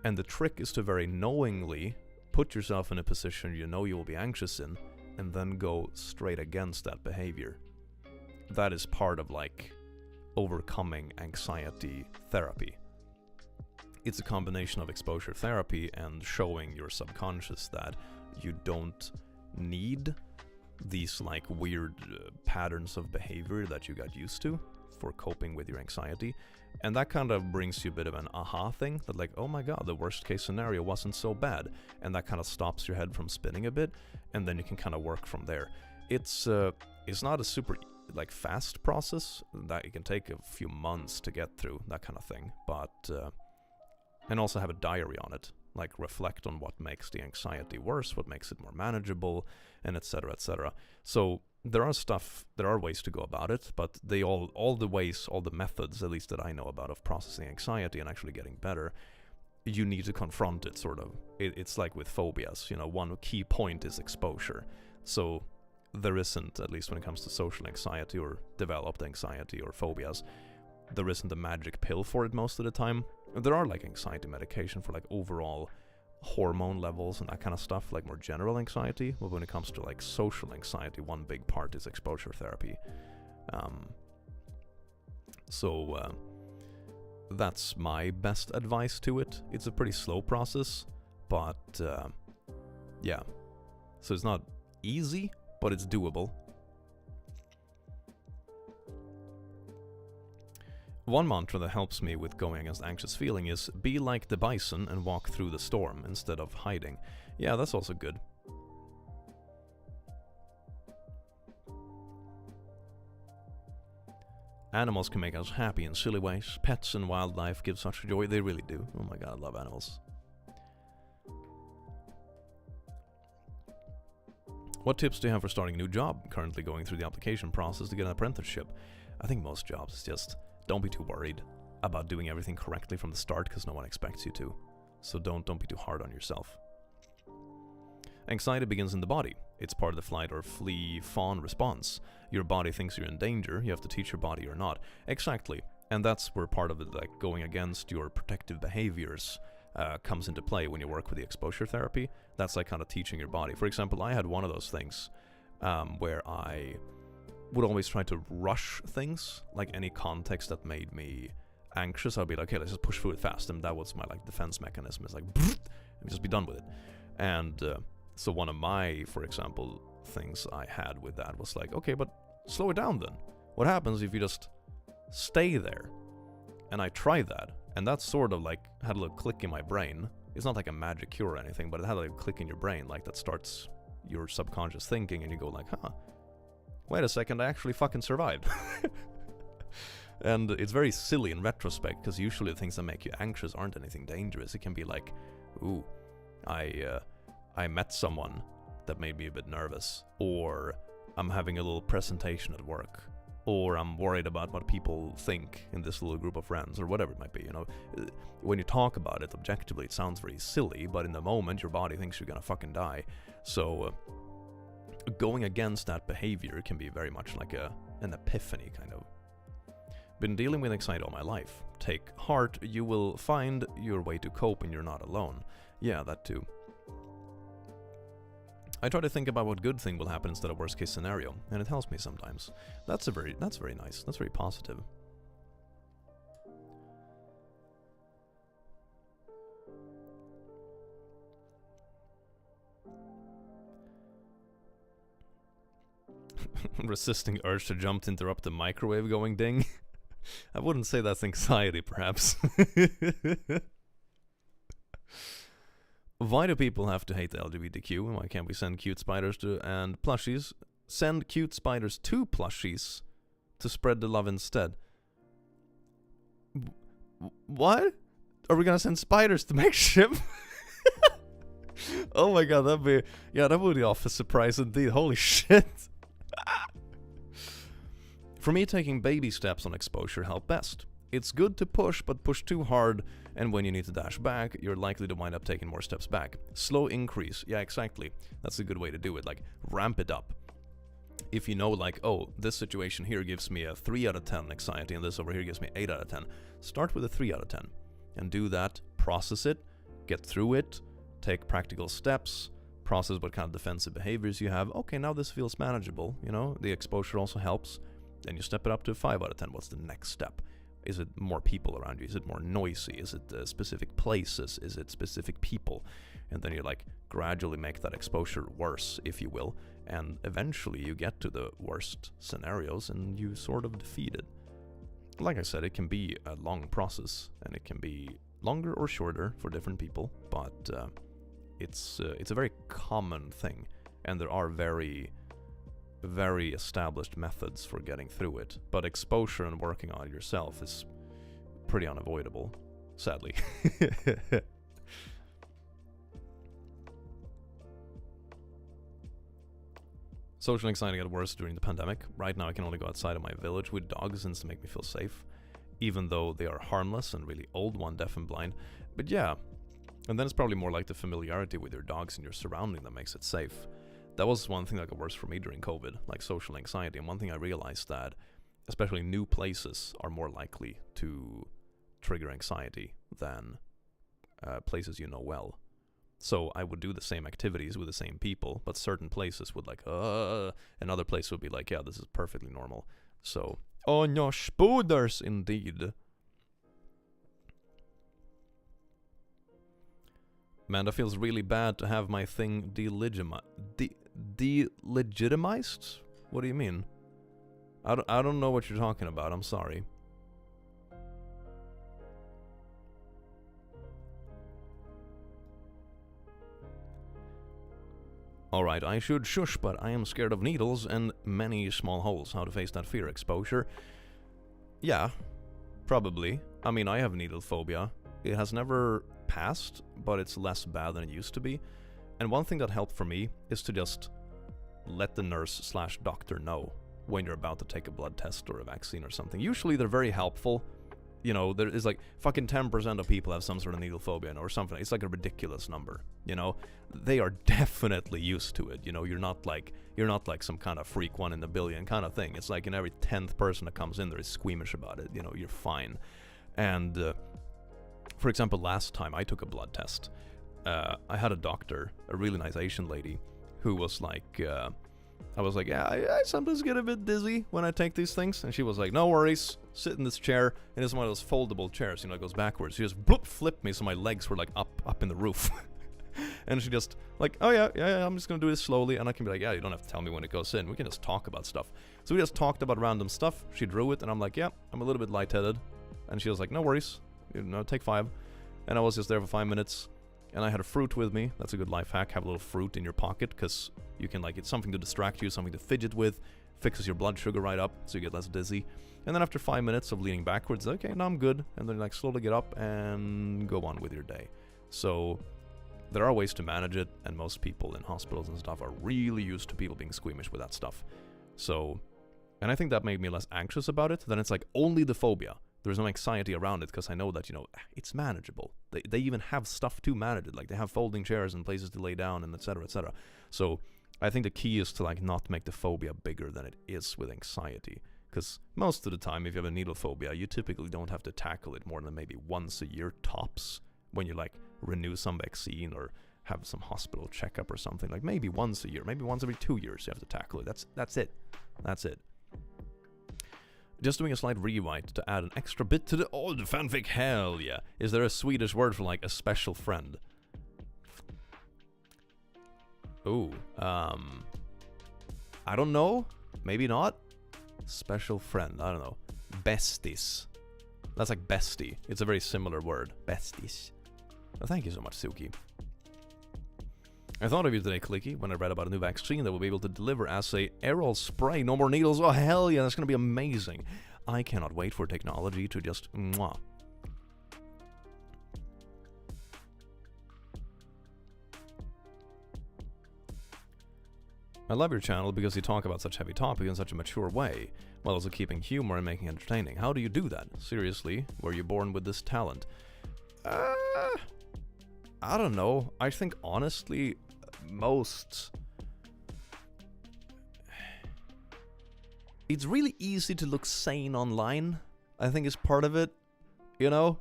And the trick is to very knowingly put yourself in a position you know you will be anxious in and then go straight against that behavior. That is part of like overcoming anxiety therapy. It's a combination of exposure therapy and showing your subconscious that you don't need these like weird patterns of behavior that you got used to for coping with your anxiety. And that kind of brings you a bit of an aha thing, that like, oh my god, the worst case scenario wasn't so bad. And that kind of stops your head from spinning a bit, and then you can kind of work from there. It's not a super like fast process that it can take a few months to get through, that kind of thing, but and also have a diary on it, like reflect on what makes the anxiety worse, what makes it more manageable, and etc. etc. So there are ways to go about it, but all the methods, at least that I know about, of processing anxiety and actually getting better, you need to confront it, sort of. It's like with phobias, you know, one key point is exposure. So there isn't, at least when it comes to social anxiety or developed anxiety or phobias, there isn't a magic pill for it most of the time. There are like anxiety medication for like overall hormone levels and that kind of stuff, like more general anxiety, but when it comes to like social anxiety, one big part is exposure therapy. So that's my best advice to it. It's a pretty slow process, but yeah, so it's not easy, but it's doable. One mantra that helps me with going against anxious feeling is be like the bison and walk through the storm instead of hiding. Yeah, that's also good. Animals can make us happy in silly ways. Pets and wildlife give such joy. They really do. Oh my god, I love animals. What tips do you have for starting a new job? Currently going through the application process to get an apprenticeship. I think most jobs is just don't be too worried about doing everything correctly from the start, because no one expects you to. So don't be too hard on yourself. Anxiety begins in the body. It's part of the flight or flee fawn response. Your body thinks you're in danger. You have to teach your body you're not. Exactly. And that's where part of it, like going against your protective behaviors, comes into play when you work with the exposure therapy. That's like kind of teaching your body. For example, I had one of those things where I would always try to rush things, like any context that made me anxious. I'd be like, okay, let's just push through it fast, and that was my like defense mechanism. It's like, and just be done with it. And so one of my, for example, things I had with that was like, okay, but slow it down then. What happens if you just stay there? And I tried that, and that sort of like had a little click in my brain. It's not like a magic cure or anything, but it had like a click in your brain, like that starts your subconscious thinking, and you go like, huh, wait a second, I actually fucking survived. And it's very silly in retrospect, because usually the things that make you anxious aren't anything dangerous. It can be like, ooh, I met someone that made me a bit nervous, or I'm having a little presentation at work, or I'm worried about what people think in this little group of friends, or whatever it might be, you know. When you talk about it objectively, it sounds very silly, but in the moment, your body thinks you're gonna fucking die. So going against that behavior can be very much like an epiphany, kind of. Been dealing with anxiety all my life. Take heart, you will find your way to cope and you're not alone. Yeah, that too. I try to think about what good thing will happen instead of worst case scenario, and it helps me sometimes. That's very nice. That's very positive. Resisting urge to jump to interrupt the microwave going ding. I wouldn't say that's anxiety, perhaps. Why do people have to hate the LGBTQ? Why can't we send cute spiders and plushies? Send cute spiders to plushies to spread the love instead. What? Are we gonna send spiders to make ship? Oh my god, that would be off a surprise indeed. Holy shit. For me, taking baby steps on exposure help best. It's good to push, but push too hard, and when you need to dash back, you're likely to wind up taking more steps back. Slow increase, yeah, exactly. That's a good way to do it, like, ramp it up. If you know, like, oh, this situation here gives me a 3 out of 10 anxiety, and this over here gives me 8 out of 10. Start with a 3 out of 10, and do that, process it, get through it, take practical steps, process what kind of defensive behaviors you have. Okay, now this feels manageable, you know, the exposure also helps. Then you step it up to a 5 out of 10. What's the next step? Is it more people around you? Is it more noisy? Is it specific places? Is it specific people? And then you like gradually make that exposure worse, if you will, and eventually you get to the worst scenarios and you sort of defeat it. Like I said, it can be a long process, and it can be longer or shorter for different people, but it's a very common thing, and there are very established methods for getting through it, but exposure and working on it yourself is pretty unavoidable, sadly. Social anxiety got worse during the pandemic. Right now I can only go outside of my village with dogs since they make me feel safe, even though they are harmless and really old, one deaf and blind. But yeah, and then it's probably more like the familiarity with your dogs and your surrounding that makes it safe. That was one thing that got worse for me during COVID, like social anxiety. And one thing I realized that especially new places are more likely to trigger anxiety than places you know well. So I would do the same activities with the same people, but certain places would like, and other places would be like, yeah, this is perfectly normal. So, oh no, spooders indeed. Man, that feels really bad to have my thing delegitimized? What do you mean? I don't know what you're talking about, I'm sorry. Alright, I should shush, but I am scared of needles and many small holes. How to face that fear? Exposure? Yeah, probably. I mean, I have needle phobia. It has never passed, but it's less bad than it used to be. And one thing that helped for me is to just let the nurse/doctor know when you're about to take a blood test or a vaccine or something. Usually they're very helpful. You know, there is like fucking 10% of people have some sort of needle phobia or something. It's like a ridiculous number, you know? They are definitely used to it, you know? You're not like some kind of freak one in a billion kind of thing. It's like in every 10th person that comes in there is squeamish about it, you know? You're fine. And for example, last time I took a blood test, I had a doctor, a really nice Asian lady, who was like, I was like, yeah, I sometimes get a bit dizzy when I take these things. And she was like, no worries, sit in this chair. And it's one of those foldable chairs, you know, it goes backwards. She just bloop, flipped me so my legs were like up in the roof. And she just like, oh yeah, I'm just gonna do this slowly. And I can be like, yeah, you don't have to tell me when it goes in. We can just talk about stuff. So we just talked about random stuff. She drew it and I'm like, yeah, I'm a little bit lightheaded. And she was like, no worries, you know, take 5. And I was just there for 5 minutes. And I had a fruit with me. That's a good life hack. Have a little fruit in your pocket, because you can, like, it's something to distract you, something to fidget with, fixes your blood sugar right up so you get less dizzy. And then after 5 minutes of leaning backwards, okay, now I'm good. And then, like, slowly get up and go on with your day. So there are ways to manage it, and most people in hospitals and stuff are really used to people being squeamish with that stuff. So, and I think that made me less anxious about it. Then it's like only the phobia. There's no anxiety around it because I know that, you know, it's manageable. They even have stuff to manage it. Like, they have folding chairs and places to lay down and etc., etc. So I think the key is to, like, not make the phobia bigger than it is with anxiety. Because most of the time, if you have a needle phobia, you typically don't have to tackle it more than maybe once a year tops, when you, like, renew some vaccine or have some hospital checkup or something. Like, maybe once a year, maybe once every 2 years you have to tackle it. That's it. That's it. Just doing a slight rewrite to add an extra bit to the fanfic, hell yeah. Is there a Swedish word for, like, a special friend? Ooh, I don't know. Maybe not. Special friend, I don't know. Besties. That's like bestie. It's a very similar word. Besties. Well, thank you so much, Suki. I thought of you today, Clicky, when I read about a new vaccine that will be able to deliver as a aerosol spray. No more needles. Oh, hell yeah, that's going to be amazing. I cannot wait for technology to just mwah. I love your channel because you talk about such heavy topics in such a mature way, while also keeping humor and making it entertaining. How do you do that? Seriously, were you born with this talent? I don't know. I think, honestly, it's really easy to look sane online, I think is part of it, you know?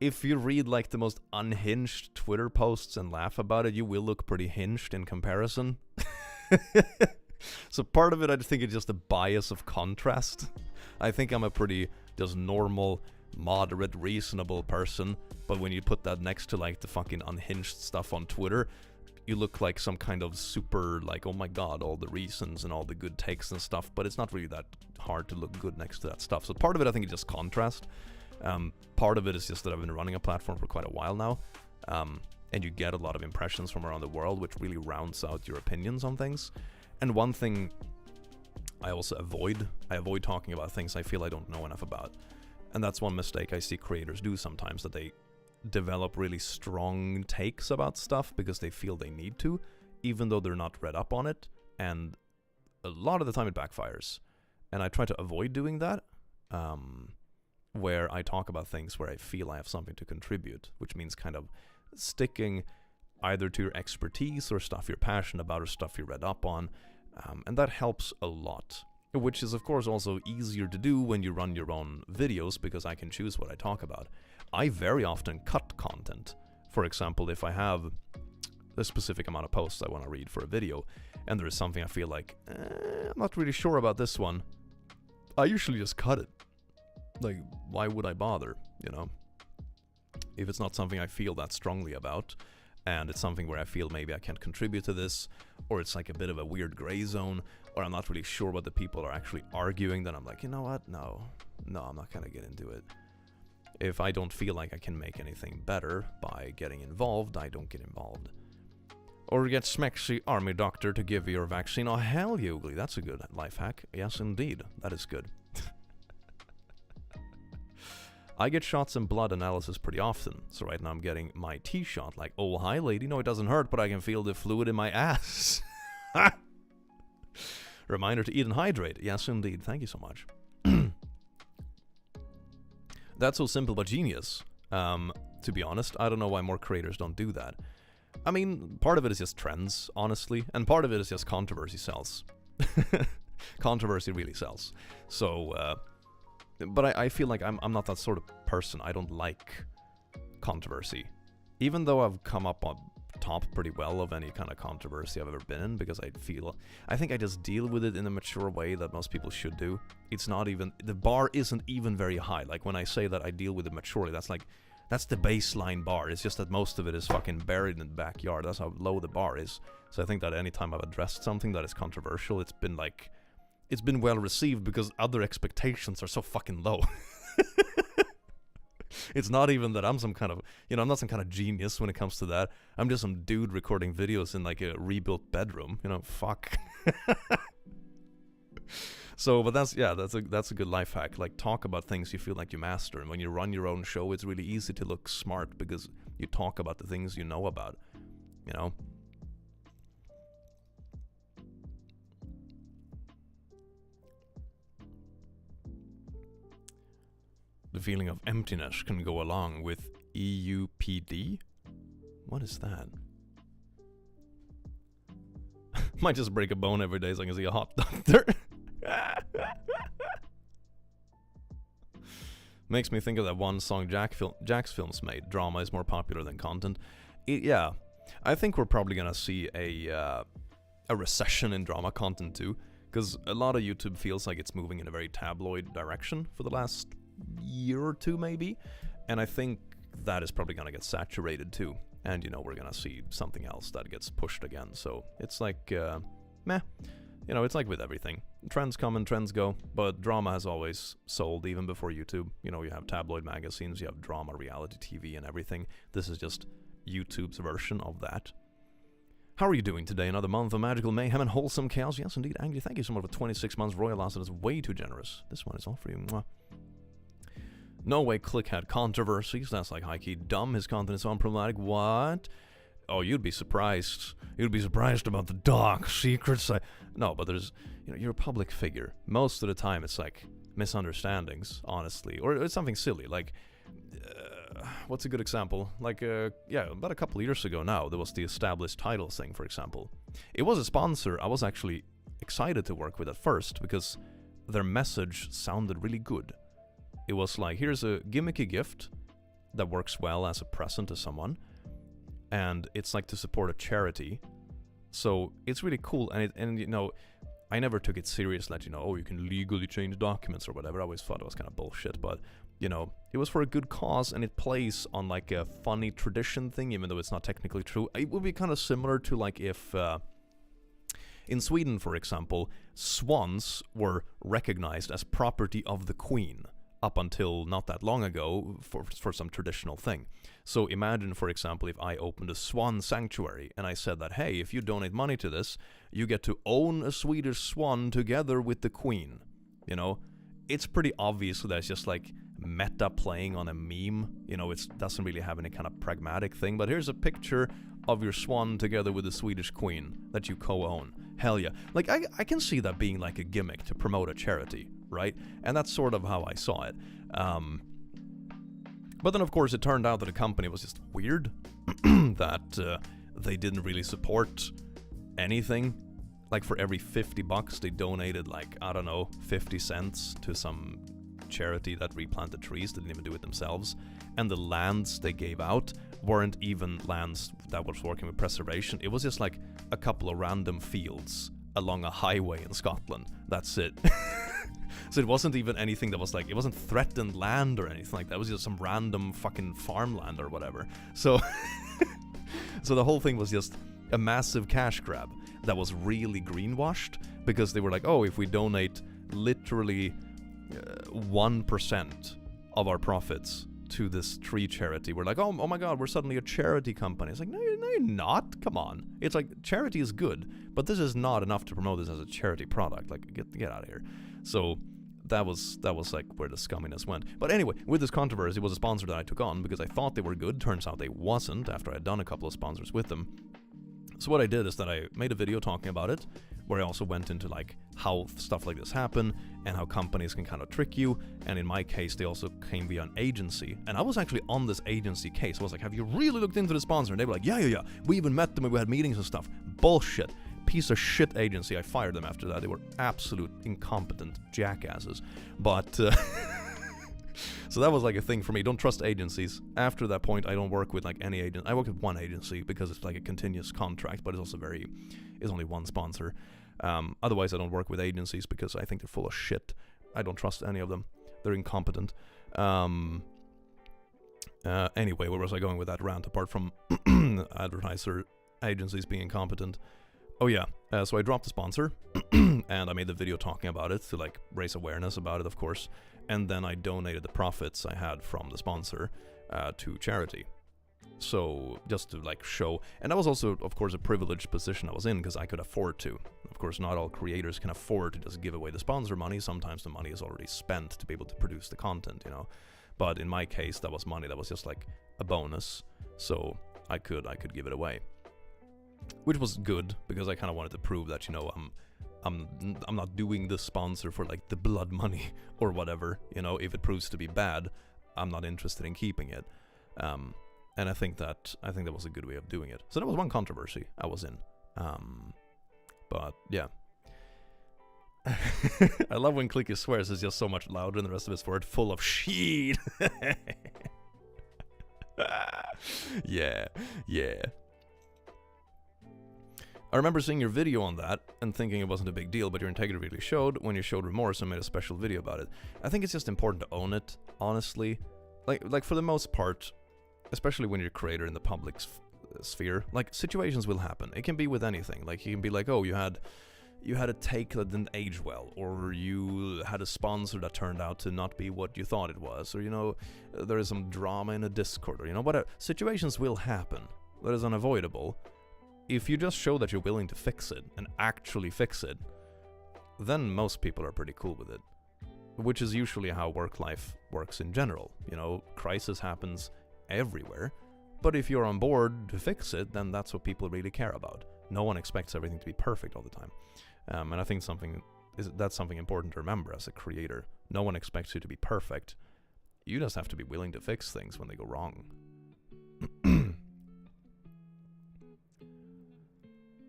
If you read, like, the most unhinged Twitter posts and laugh about it, you will look pretty hinged in comparison. So part of it, I think, is just a bias of contrast. I think I'm a pretty just normal, moderate, reasonable person, but when you put that next to, like, the fucking unhinged stuff on Twitter, you look like some kind of super, like, oh my god, all the reasons and all the good takes and stuff, but it's not really that hard to look good next to that stuff. So part of it, I think, is just contrast. Part of it is just that I've been running a platform for quite a while now, and you get a lot of impressions from around the world, which really rounds out your opinions on things. And one thing I also avoid talking about things I feel I don't know enough about. And that's one mistake I see creators do sometimes, that they develop really strong takes about stuff because they feel they need to, even though they're not read up on it. And a lot of the time it backfires. And I try to avoid doing that, where I talk about things where I feel I have something to contribute, which means kind of sticking either to your expertise or stuff you're passionate about or stuff you read up on. And that helps a lot, which is of course also easier to do when you run your own videos, because I can choose what I talk about. I very often cut content. For example, if I have a specific amount of posts I want to read for a video, and there is something I feel like, I'm not really sure about this one, I usually just cut it. Like, why would I bother, you know? If it's not something I feel that strongly about, and it's something where I feel maybe I can't contribute to this, or it's like a bit of a weird gray zone, or I'm not really sure what the people are actually arguing, then I'm like, you know what, no, I'm not gonna get into it. If I don't feel like I can make anything better by getting involved, I don't get involved. Or get Smexy Army Doctor to give you your vaccine. Oh, hell, Yougly, that's a good life hack. Yes, indeed, that is good. I get shots and blood analysis pretty often, so right now I'm getting my T-shot, like, oh, hi, lady, no, it doesn't hurt, but I can feel the fluid in my ass. Reminder to eat and hydrate. Yes, indeed, thank you so much. That's so simple but genius. To be honest, I don't know why more creators don't do that. I mean, part of it is just trends, honestly, and part of it is just controversy sells. Controversy really sells. So, but I feel like I'm not that sort of person. I don't like controversy. Even though I've come up on top pretty well of any kind of controversy I've ever been in, because I think I just deal with it in a mature way that most people should do. It's not even, the bar isn't even very high. Like when I say that I deal with it maturely, that's the baseline bar. It's just that most of it is fucking buried in the backyard. That's how low the bar is. So I think that anytime I've addressed something that is controversial, it's been well received because other expectations are so fucking low. It's not even that I'm some kind of, I'm not some kind of genius when it comes to that. I'm just some dude recording videos in like a rebuilt bedroom, fuck. So, but that's a good life hack. Like, talk about things you feel like you master. And when you run your own show, it's really easy to look smart because you talk about the things you know about, The feeling of emptiness can go along with EUPD? What is that? Might just break a bone every day so I can see a hot doctor. Makes me think of that one song Jack's Films made. Drama is more popular than content. Yeah, I think we're probably gonna see a recession in drama content too, because a lot of YouTube feels like it's moving in a very tabloid direction for the last year or two maybe, and I think that is probably gonna get saturated too, and we're gonna see something else that gets pushed again. So it's like meh, it's like with everything, trends come and trends go, but drama has always sold even before YouTube. You have tabloid magazines, you have drama reality TV and everything. This is just YouTube's version of that. How are you doing today? Another month of magical mayhem and wholesome chaos. Yes indeed, Angry, thank you so much for 26 months royal loss. That is way too generous. This one is all for you. Mwah. No way Click had controversies. That's like high-key dumb. His content is so unproblematic. What? Oh, you'd be surprised. You'd be surprised about the dark secrets. No, but there's, you're a public figure. Most of the time it's like misunderstandings, honestly. Or it's something silly. Like, what's a good example? Like, about a couple of years ago now, there was the established titles thing, for example. It was a sponsor I was actually excited to work with at first because their message sounded really good. It was like, here's a gimmicky gift that works well as a present to someone, and it's like to support a charity. So it's really cool, and I never took it serious that, you can legally change documents or whatever. I always thought it was kind of bullshit, but, it was for a good cause, and it plays on like a funny tradition thing, even though it's not technically true. It would be kind of similar to like if, in Sweden, for example, swans were recognized as property of the queen up until not that long ago for some traditional thing. So imagine, for example, if I opened a swan sanctuary and I said that, hey, if you donate money to this, you get to own a Swedish swan together with the queen. It's pretty obvious that it's just like meta playing on a meme. It doesn't really have any kind of pragmatic thing, but here's a picture of your swan together with the Swedish queen that you co-own. hell yeah. Like, I can see that being like a gimmick to promote a charity, right? And that's sort of how I saw it. But then, of course, it turned out that the company was just weird, that they didn't really support anything. Like, for every $50, they donated, like, I don't know, 50 cents to some charity that replanted trees. They didn't even do it themselves. And the lands they gave out weren't even lands that was working with preservation. It was just like a couple of random fields along a highway in Scotland. That's it. So it wasn't even anything that was like, it wasn't threatened land or anything like that. It was just some random fucking farmland or whatever. So, so the whole thing was just a massive cash grab that was really greenwashed, because they were like, oh, if we donate literally 1% of our profits to this tree charity, we're like, oh my god, we're suddenly a charity company. It's like, no, you're not. Come on. It's like, charity is good, but this is not enough to promote this as a charity product. Like, get out of here. So that was like where the scumminess went. But anyway, with this controversy, it was a sponsor that I took on because I thought they were good. Turns out they wasn't, after I had done a couple of sponsors with them. So what I did is that I made a video talking about it, where I also went into like how stuff like this happen and how companies can kind of trick you. And in my case, they also came via an agency. And I was actually on this agency case. I was like, have you really looked into the sponsor? And they were like, yeah. We even met them and we had meetings and stuff. Bullshit. Piece of shit agency. I fired them after that. They were absolute incompetent jackasses. But so that was like a thing for me. Don't trust agencies. After that point, I don't work with like any agent. I work with one agency because it's like a continuous contract, but it's also it's only one sponsor. Otherwise, I don't work with agencies because I think they're full of shit. I don't trust any of them. They're incompetent. Anyway, where was I going with that rant apart from advertiser agencies being incompetent? Oh yeah, so I dropped the sponsor and I made the video talking about it to like raise awareness about it, of course. And then I donated the profits I had from the sponsor to charity. So just to like show, and that was also, of course, a privileged position I was in because I could afford to. Of course, not all creators can afford to just give away the sponsor money. Sometimes the money is already spent to be able to produce the content, you know. But in my case, that was money that was just like a bonus, so I could give it away, which was good because I kind of wanted to prove that, you know, I'm not doing this sponsor for like the blood money or whatever, you know. If it proves to be bad, I'm not interested in keeping it. And I think that was a good way of doing it. So that was one controversy I was in. But yeah. I love when Clicky swears. It's just so much louder than the rest of his word, full of shit. Yeah. I remember seeing your video on that and thinking it wasn't a big deal, but your integrity really showed when you showed remorse and made a special video about it. I think it's just important to own it, honestly. Like for the most part, especially when you're a creator in the public sphere, like situations will happen. It can be with anything. Like you can be like, oh, you had a take that didn't age well, or you had a sponsor that turned out to not be what you thought it was, or, you know, there is some drama in a Discord, or, you know, whatever. Situations will happen. That is unavoidable. If you just show that you're willing to fix it and actually fix it, then most people are pretty cool with it, which is usually how work life works in general. You know, crisis happens everywhere, but if you're on board to fix it, then that's what people really care about. No one expects everything to be perfect all the time. And I think that's something important to remember as a creator. No one expects you to be perfect. You just have to be willing to fix things when they go wrong.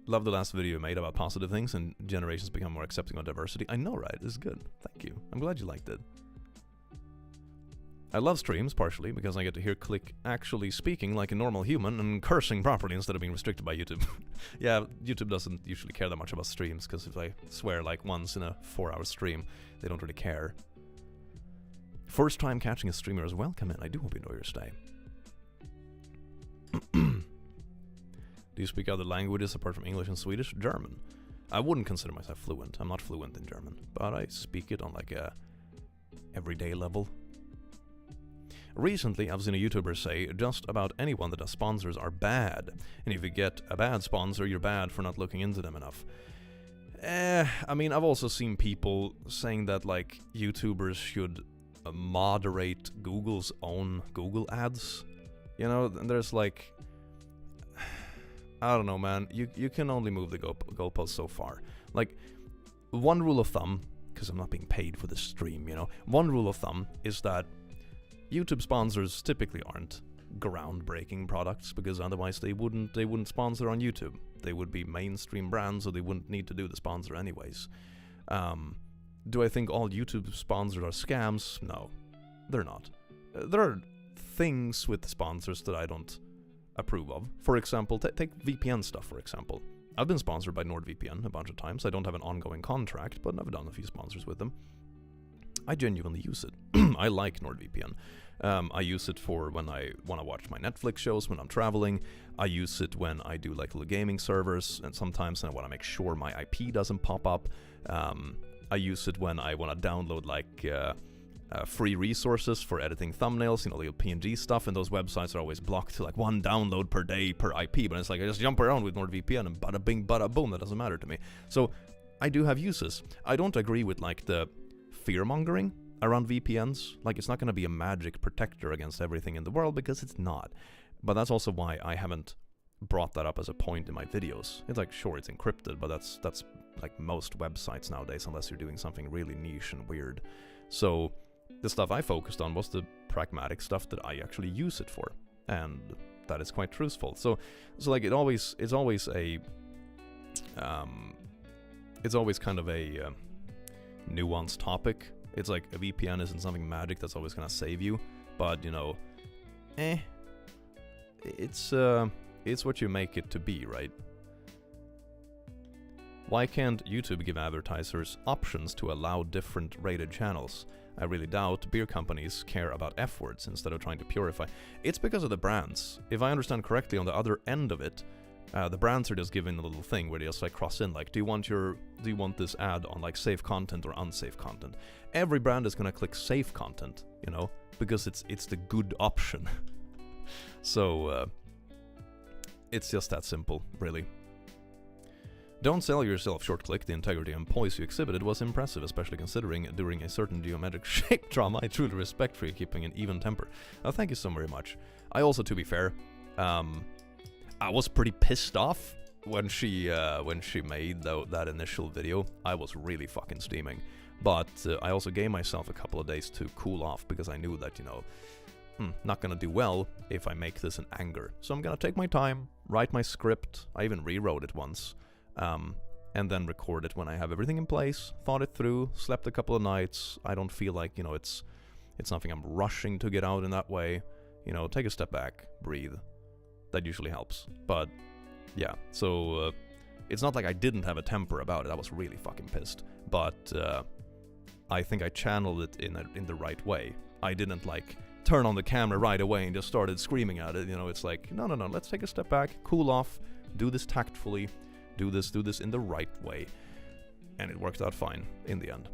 Love the last video you made about positive things and generations become more accepting of diversity. I know, right? It's good. Thank you. I'm glad you liked it. I love streams, partially, because I get to hear Click actually speaking like a normal human and cursing properly instead of being restricted by YouTube. Yeah, YouTube doesn't usually care that much about streams, because if I swear like once in a 4-hour stream, they don't really care. First time catching a streamer as well? Come in. I do hope you enjoy your stay. Do you speak other languages apart from English and Swedish? German. I wouldn't consider myself fluent. I'm not fluent in German, but I speak it on like a everyday level. Recently, I've seen a YouTuber say just about anyone that does sponsors are bad, and if you get a bad sponsor, you're bad for not looking into them enough. I mean, I've also seen people saying that like YouTubers should moderate Google's own Google ads. You know, there's like, I don't know, man. You can only move the goalpost so far. Like, one rule of thumb, because I'm not being paid for this stream, you know. One rule of thumb is that YouTube sponsors typically aren't groundbreaking products, because otherwise they wouldn't sponsor on YouTube. They would be mainstream brands, so they wouldn't need to do the sponsor anyways. Do I think all YouTube sponsors are scams? No, they're not. There are things with sponsors that I don't approve of. For example, take VPN stuff, for example. I've been sponsored by NordVPN a bunch of times. I don't have an ongoing contract, but I've done a few sponsors with them. I genuinely use it. I like NordVPN. I use it for when I want to watch my Netflix shows when I'm traveling. I use it when I do like little gaming servers, and sometimes I want to make sure my IP doesn't pop up. I use it when I want to download like free resources for editing thumbnails, you know, the PNG stuff, and those websites are always blocked to like 1 download per day per IP, but it's like I just jump around with NordVPN and bada bing bada boom, that doesn't matter to me. So I do have uses. I don't agree with like the fear-mongering around VPNs. Like, it's not going to be a magic protector against everything in the world, because it's not. But that's also why I haven't brought that up as a point in my videos. It's like, sure, it's encrypted, but that's like most websites nowadays, unless you're doing something really niche and weird. So the stuff I focused on was the pragmatic stuff that I actually use it for, and that is quite truthful. So like it's always kind of a nuanced topic. It's like a VPN isn't something magic that's always gonna save you, but you know, it's what you make it to be, right? Why can't YouTube give advertisers options to allow different rated channels? I really doubt beer companies care about F words instead of trying to purify. It's because of the brands. If I understand correctly, on the other end of it, the brands are just giving a little thing where they just like cross in, like, do you want this ad on like safe content or unsafe content? Every brand is gonna click safe content, you know, because it's the good option. So it's just that simple, really. Don't sell yourself, short click. The integrity and poise you exhibited was impressive, especially considering during a certain geometric shape drama. I truly respect for you keeping an even temper. Thank you so very much. I also, to be fair, I was pretty pissed off when she made that initial video. I was really fucking steaming. But I also gave myself a couple of days to cool off, because I knew that, you know, not gonna do well if I make this in anger. So I'm gonna take my time, write my script. I even rewrote it once. And then record it when I have everything in place, thought it through, slept a couple of nights. I don't feel like, you know, it's something I'm rushing to get out in that way. You know, take a step back, breathe. That usually helps. But yeah, so it's not like I didn't have a temper about it. I was really fucking pissed. But I think I channeled it in the right way. I didn't like turn on the camera right away and just started screaming at it. You know, it's like, no, let's take a step back, cool off, do this tactfully. Do this in the right way. And it worked out fine in the end.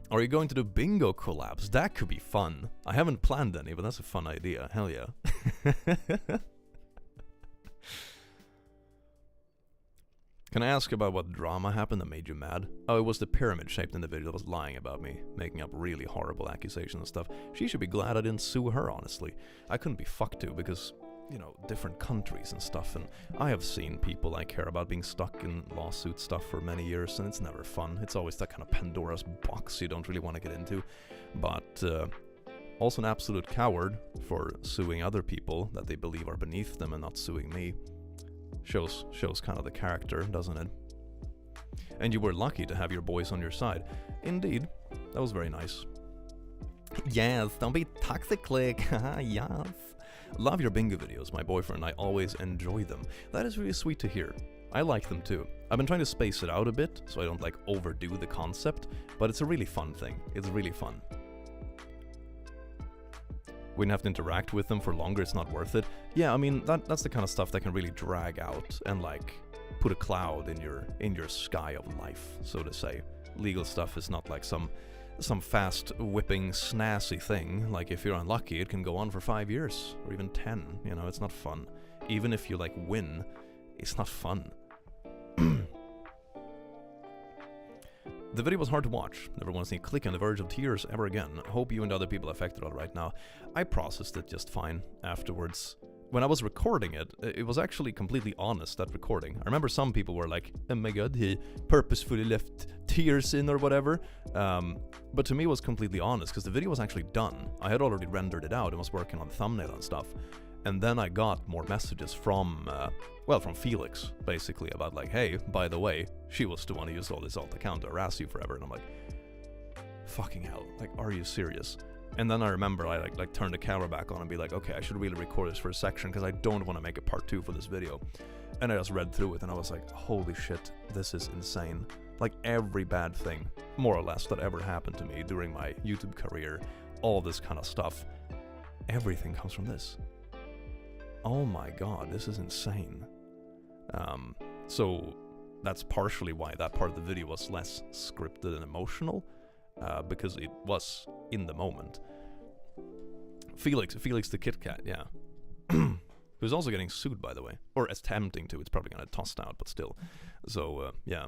Are you going to do bingo collabs? That could be fun. I haven't planned any, but that's a fun idea. Hell yeah. Can I ask about what drama happened that made you mad? Oh, it was the pyramid shaped in the video that was lying about me, making up really horrible accusations and stuff. She should be glad I didn't sue her, honestly. I couldn't be fucked to, because, you know, different countries and stuff, and I have seen people I care about being stuck in lawsuit stuff for many years, and it's never fun. It's always that kind of Pandora's box you don't really want to get into. But also an absolute coward for suing other people that they believe are beneath them and not suing me. Shows kind of the character, doesn't it? And you were lucky to have your boys on your side. Indeed, that was very nice. Yes, don't be toxic, click. Yes. Love your bingo videos, my boyfriend and I always enjoy them. That is really sweet to hear. I like them too. I've been trying to space it out a bit, so I don't like overdo the concept, but it's a really fun thing. It's really fun. We didn't have to interact with them for longer, it's not worth it. Yeah, I mean, that's the kind of stuff that can really drag out and like put a cloud in your sky of life, so to say. Legal stuff is not like some fast whipping snazzy thing. Like, if you're unlucky, it can go on for 5 years or even 10. You know, it's not fun. Even if you like win, it's not fun. The video was hard to watch. Never want to see a click on the verge of tears ever again. Hope you and other people affected are right now. I processed it just fine afterwards. when I was recording it, it was actually completely honest, that recording. I remember some people were like, oh my god, he purposefully left tears in or whatever. But to me it was completely honest, because the video was actually done. I had already rendered it out and was working on the thumbnail and stuff. And then I got more messages from, from Felix, basically, about like, hey, by the way, she was the one who used all this alt account to harass you forever. And I'm like, fucking hell, like, are you serious? And then I remember I like turned the camera back on and be like, okay, I should really record this for a section because I don't want to make a part 2 for this video. And I just read through it and I was like, holy shit, this is insane. Like every bad thing, more or less, that ever happened to me during my YouTube career, all this kind of stuff, everything comes from this. Oh my god, this is insane. So that's partially why that part of the video was less scripted and emotional, because it was in the moment. Felix the Kit Kat, yeah. Who's also getting sued, by the way. Or attempting to. It's probably gonna tossed out, but still. So, yeah.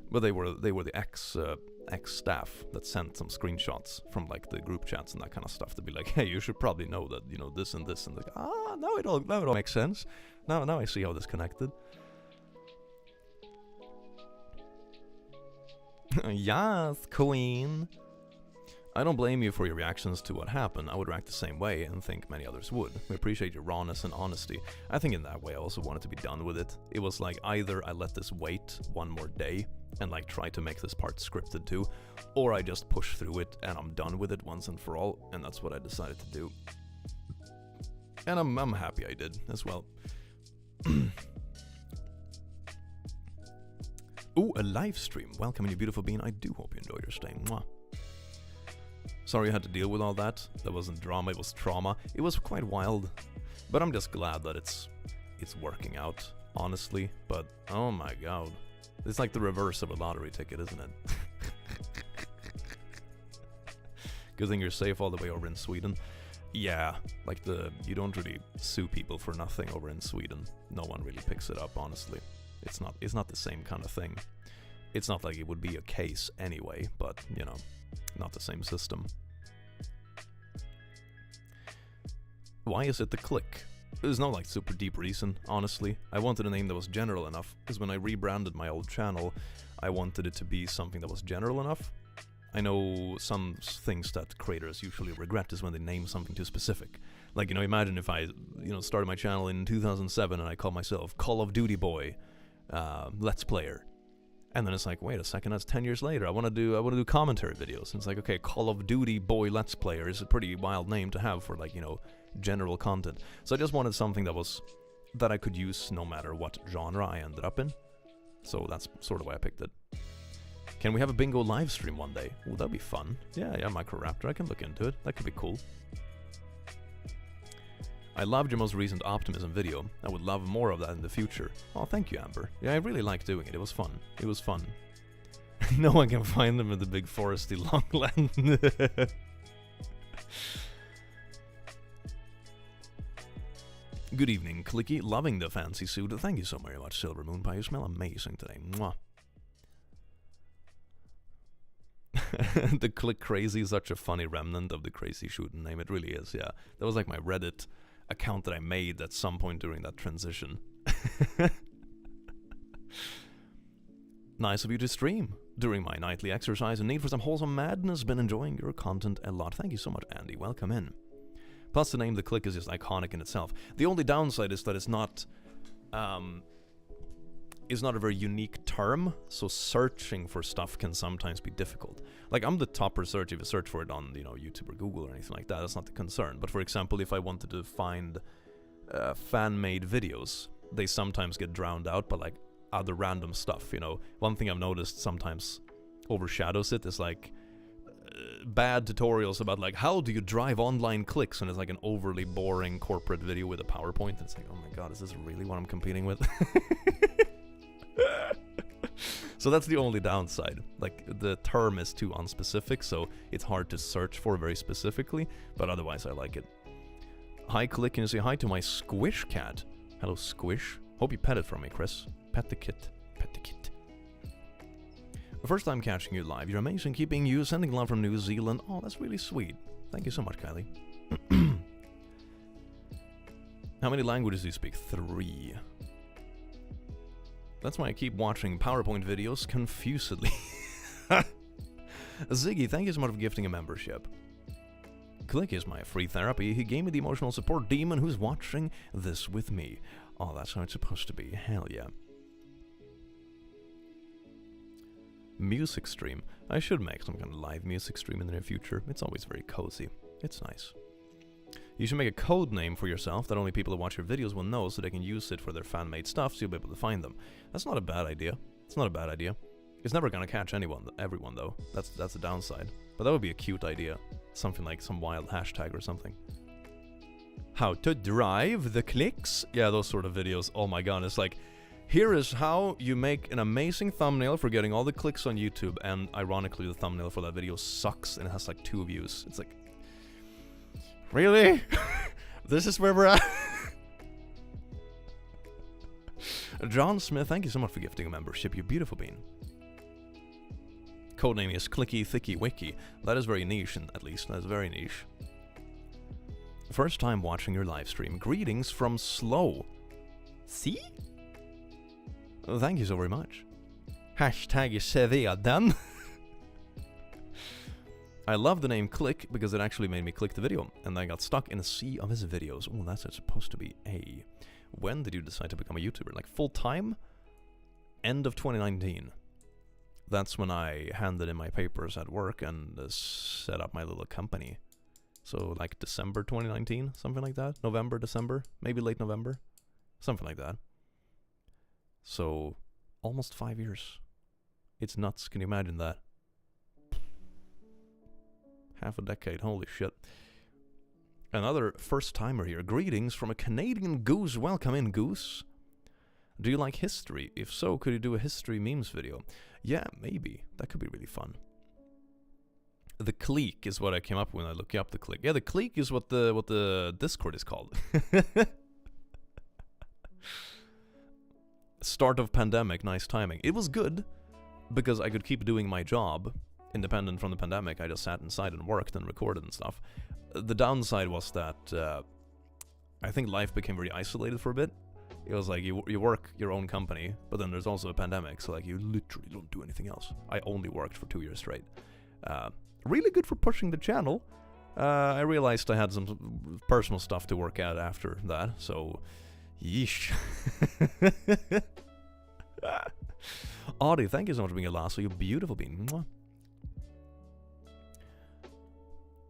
But they were the ex staff that sent some screenshots from like the group chats and that kind of stuff to be like, hey, you should probably know that, you know, this and this, and like, now it all makes sense. Now I see how this connected. Yes, queen. I don't blame you for your reactions to what happened. I would react the same way and think many others would. We appreciate your rawness and honesty. I think in that way I also wanted to be done with it. It was like either I let this wait one more day and like try to make this part scripted too, or I just push through it and I'm done with it once and for all, and that's what I decided to do. And I'm happy I did as well. Ooh, a live stream. Welcome, you beautiful being. I do hope you enjoyed your stay. Mwah. Sorry you had to deal with all that. That wasn't drama, it was trauma. It was quite wild. But I'm just glad that it's working out, honestly. But, oh my god. It's like the reverse of a lottery ticket, isn't it? Good thing you're safe all the way over in Sweden. Yeah, like you don't really sue people for nothing over in Sweden. No one really picks it up, honestly. It's not the same kind of thing. It's not like it would be a case anyway, but, you know, not the same system. Why is it the click? There's no like super deep reason, honestly. I wanted a name that was general enough, because when I rebranded my old channel, I wanted it to be something that was general enough. I know some things that creators usually regret is when they name something too specific. Like, you know, imagine if I, you know, started my channel in 2007 and I called myself Call of Duty Boy, Let's Player. And then it's like, wait a second, that's 10 years later. I want to do commentary videos. And it's like, okay, Call of Duty Boy Let's Player is a pretty wild name to have for, like, you know, general content. So I just wanted something that I could use no matter what genre I ended up in. So that's sort of why I picked it. Can we have a bingo live stream one day? Oh, that'd be fun. Yeah, Microraptor, I can look into it. That could be cool. I loved your most recent optimism video. I would love more of that in the future. Oh, thank you, Amber. Yeah, I really liked doing it. It was fun. It was fun. No one can find them in the big foresty longland. Good evening, Clicky. Loving the fancy suit. Thank you so very much, Silver Moon Pie. You smell amazing today. Mwah. The Click Crazy is such a funny remnant of the Crazy Shooting name. It really is, yeah. That was like my Reddit account that I made at some point during that transition. Nice of you to stream during my nightly exercise and need for some wholesome madness. Been enjoying your content a lot. Thank you so much, Andy. Welcome in. Plus, the name The Click is just iconic in itself. The only downside is that it's not a very unique term, so searching for stuff can sometimes be difficult. Like, I'm the top research if you search for it on, you know, YouTube or Google or anything like that. That's not the concern. But for example, if I wanted to find fan-made videos, they sometimes get drowned out by like other random stuff, you know. One thing I've noticed sometimes overshadows it is like bad tutorials about like how do you drive online clicks, and it's like an overly boring corporate video with a PowerPoint, and it's like, oh my god, is this really what I'm competing with? So that's the only downside. Like, the term is too unspecific, so it's hard to search for very specifically, but otherwise I like it. Hi Click, can you say hi to my Squish cat? Hello Squish. Hope you pet it for me, Chris. Pet the kit. Pet the kit. First time catching you live. You're amazing. Keeping you. Sending love from New Zealand. Oh, that's really sweet. Thank you so much, Kylie. How many languages do you speak? 3. That's why I keep watching PowerPoint videos confusedly. Ziggy, thank you so much for gifting a membership. Click is my free therapy. He gave me the emotional support demon who's watching this with me. Oh, that's how it's supposed to be. Hell yeah. Music stream. I should make some kind of live music stream in the near future. It's always very cozy. It's nice. You should make a code name for yourself that only people who watch your videos will know so they can use it for their fan-made stuff so you'll be able to find them. That's not a bad idea. It's not a bad idea. It's never gonna catch everyone though. That's the downside. But that would be a cute idea. Something like some wild hashtag or something. How to drive the clicks? Yeah, those sort of videos. Oh my god, it's like, here is how you make an amazing thumbnail for getting all the clicks on YouTube, and ironically the thumbnail for that video sucks and it has like 2 views. It's like, really? This is where we're at? John Smith, thank you so much for gifting a membership, you beautiful bean. Codename is Clicky Thicky Wiki. That is very niche, at least. That is very niche. First time watching your live stream. Greetings from Slow. See? Oh, thank you so very much. Hashtag Seveden. I love the name Click because it actually made me click the video, and I got stuck in a sea of his videos. Oh, that's supposed to be A. When did you decide to become a YouTuber? Like full time? End of 2019. That's when I handed in my papers at work and set up my little company. So like December 2019, something like that. November, December, maybe late November, something like that. So almost 5 years. It's nuts. Can you imagine that? Half a decade. Holy shit. Another first timer here. Greetings from a Canadian Goose. Welcome in, Goose. Do you like history? If so, could you do a history memes video? Yeah, maybe. That could be really fun. The click is what I came up with when I looked up the click. Yeah, the click is what the Discord is called. Start of pandemic, nice timing. It was good because I could keep doing my job independent from the pandemic. I just sat inside and worked and recorded and stuff. The downside was that I think life became very isolated for a bit. It was like you work your own company, but then there's also a pandemic, so like you literally don't do anything else. I only worked for 2 years straight. Really good for pushing the channel. I realized I had some personal stuff to work out after that, so yeesh. Audie, thank you so much for being a lasso, you beautiful bean. Mwah.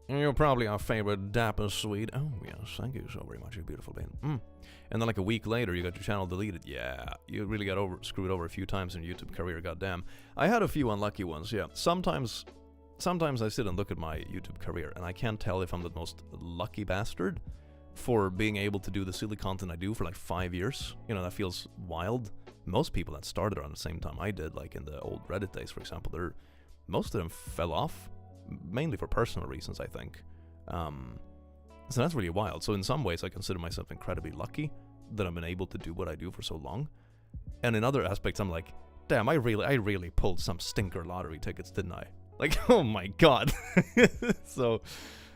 You're probably our favorite dapper Swede. Oh yes, thank you so very much, you beautiful bean. And then like a week later, you got your channel deleted. Yeah, you really got screwed over a few times in your YouTube career, goddamn. I had a few unlucky ones, yeah. Sometimes I sit and look at my YouTube career, and I can't tell if I'm the most lucky bastard for being able to do the silly content I do for like 5 years. You know, that feels wild. Most people that started around the same time I did, like in the old Reddit days, for example, most of them fell off, mainly for personal reasons, I think. So that's really wild. So in some ways, I consider myself incredibly lucky that I've been able to do what I do for so long. And in other aspects, I'm like, damn, I really pulled some stinker lottery tickets, didn't I? Like, oh my god. So,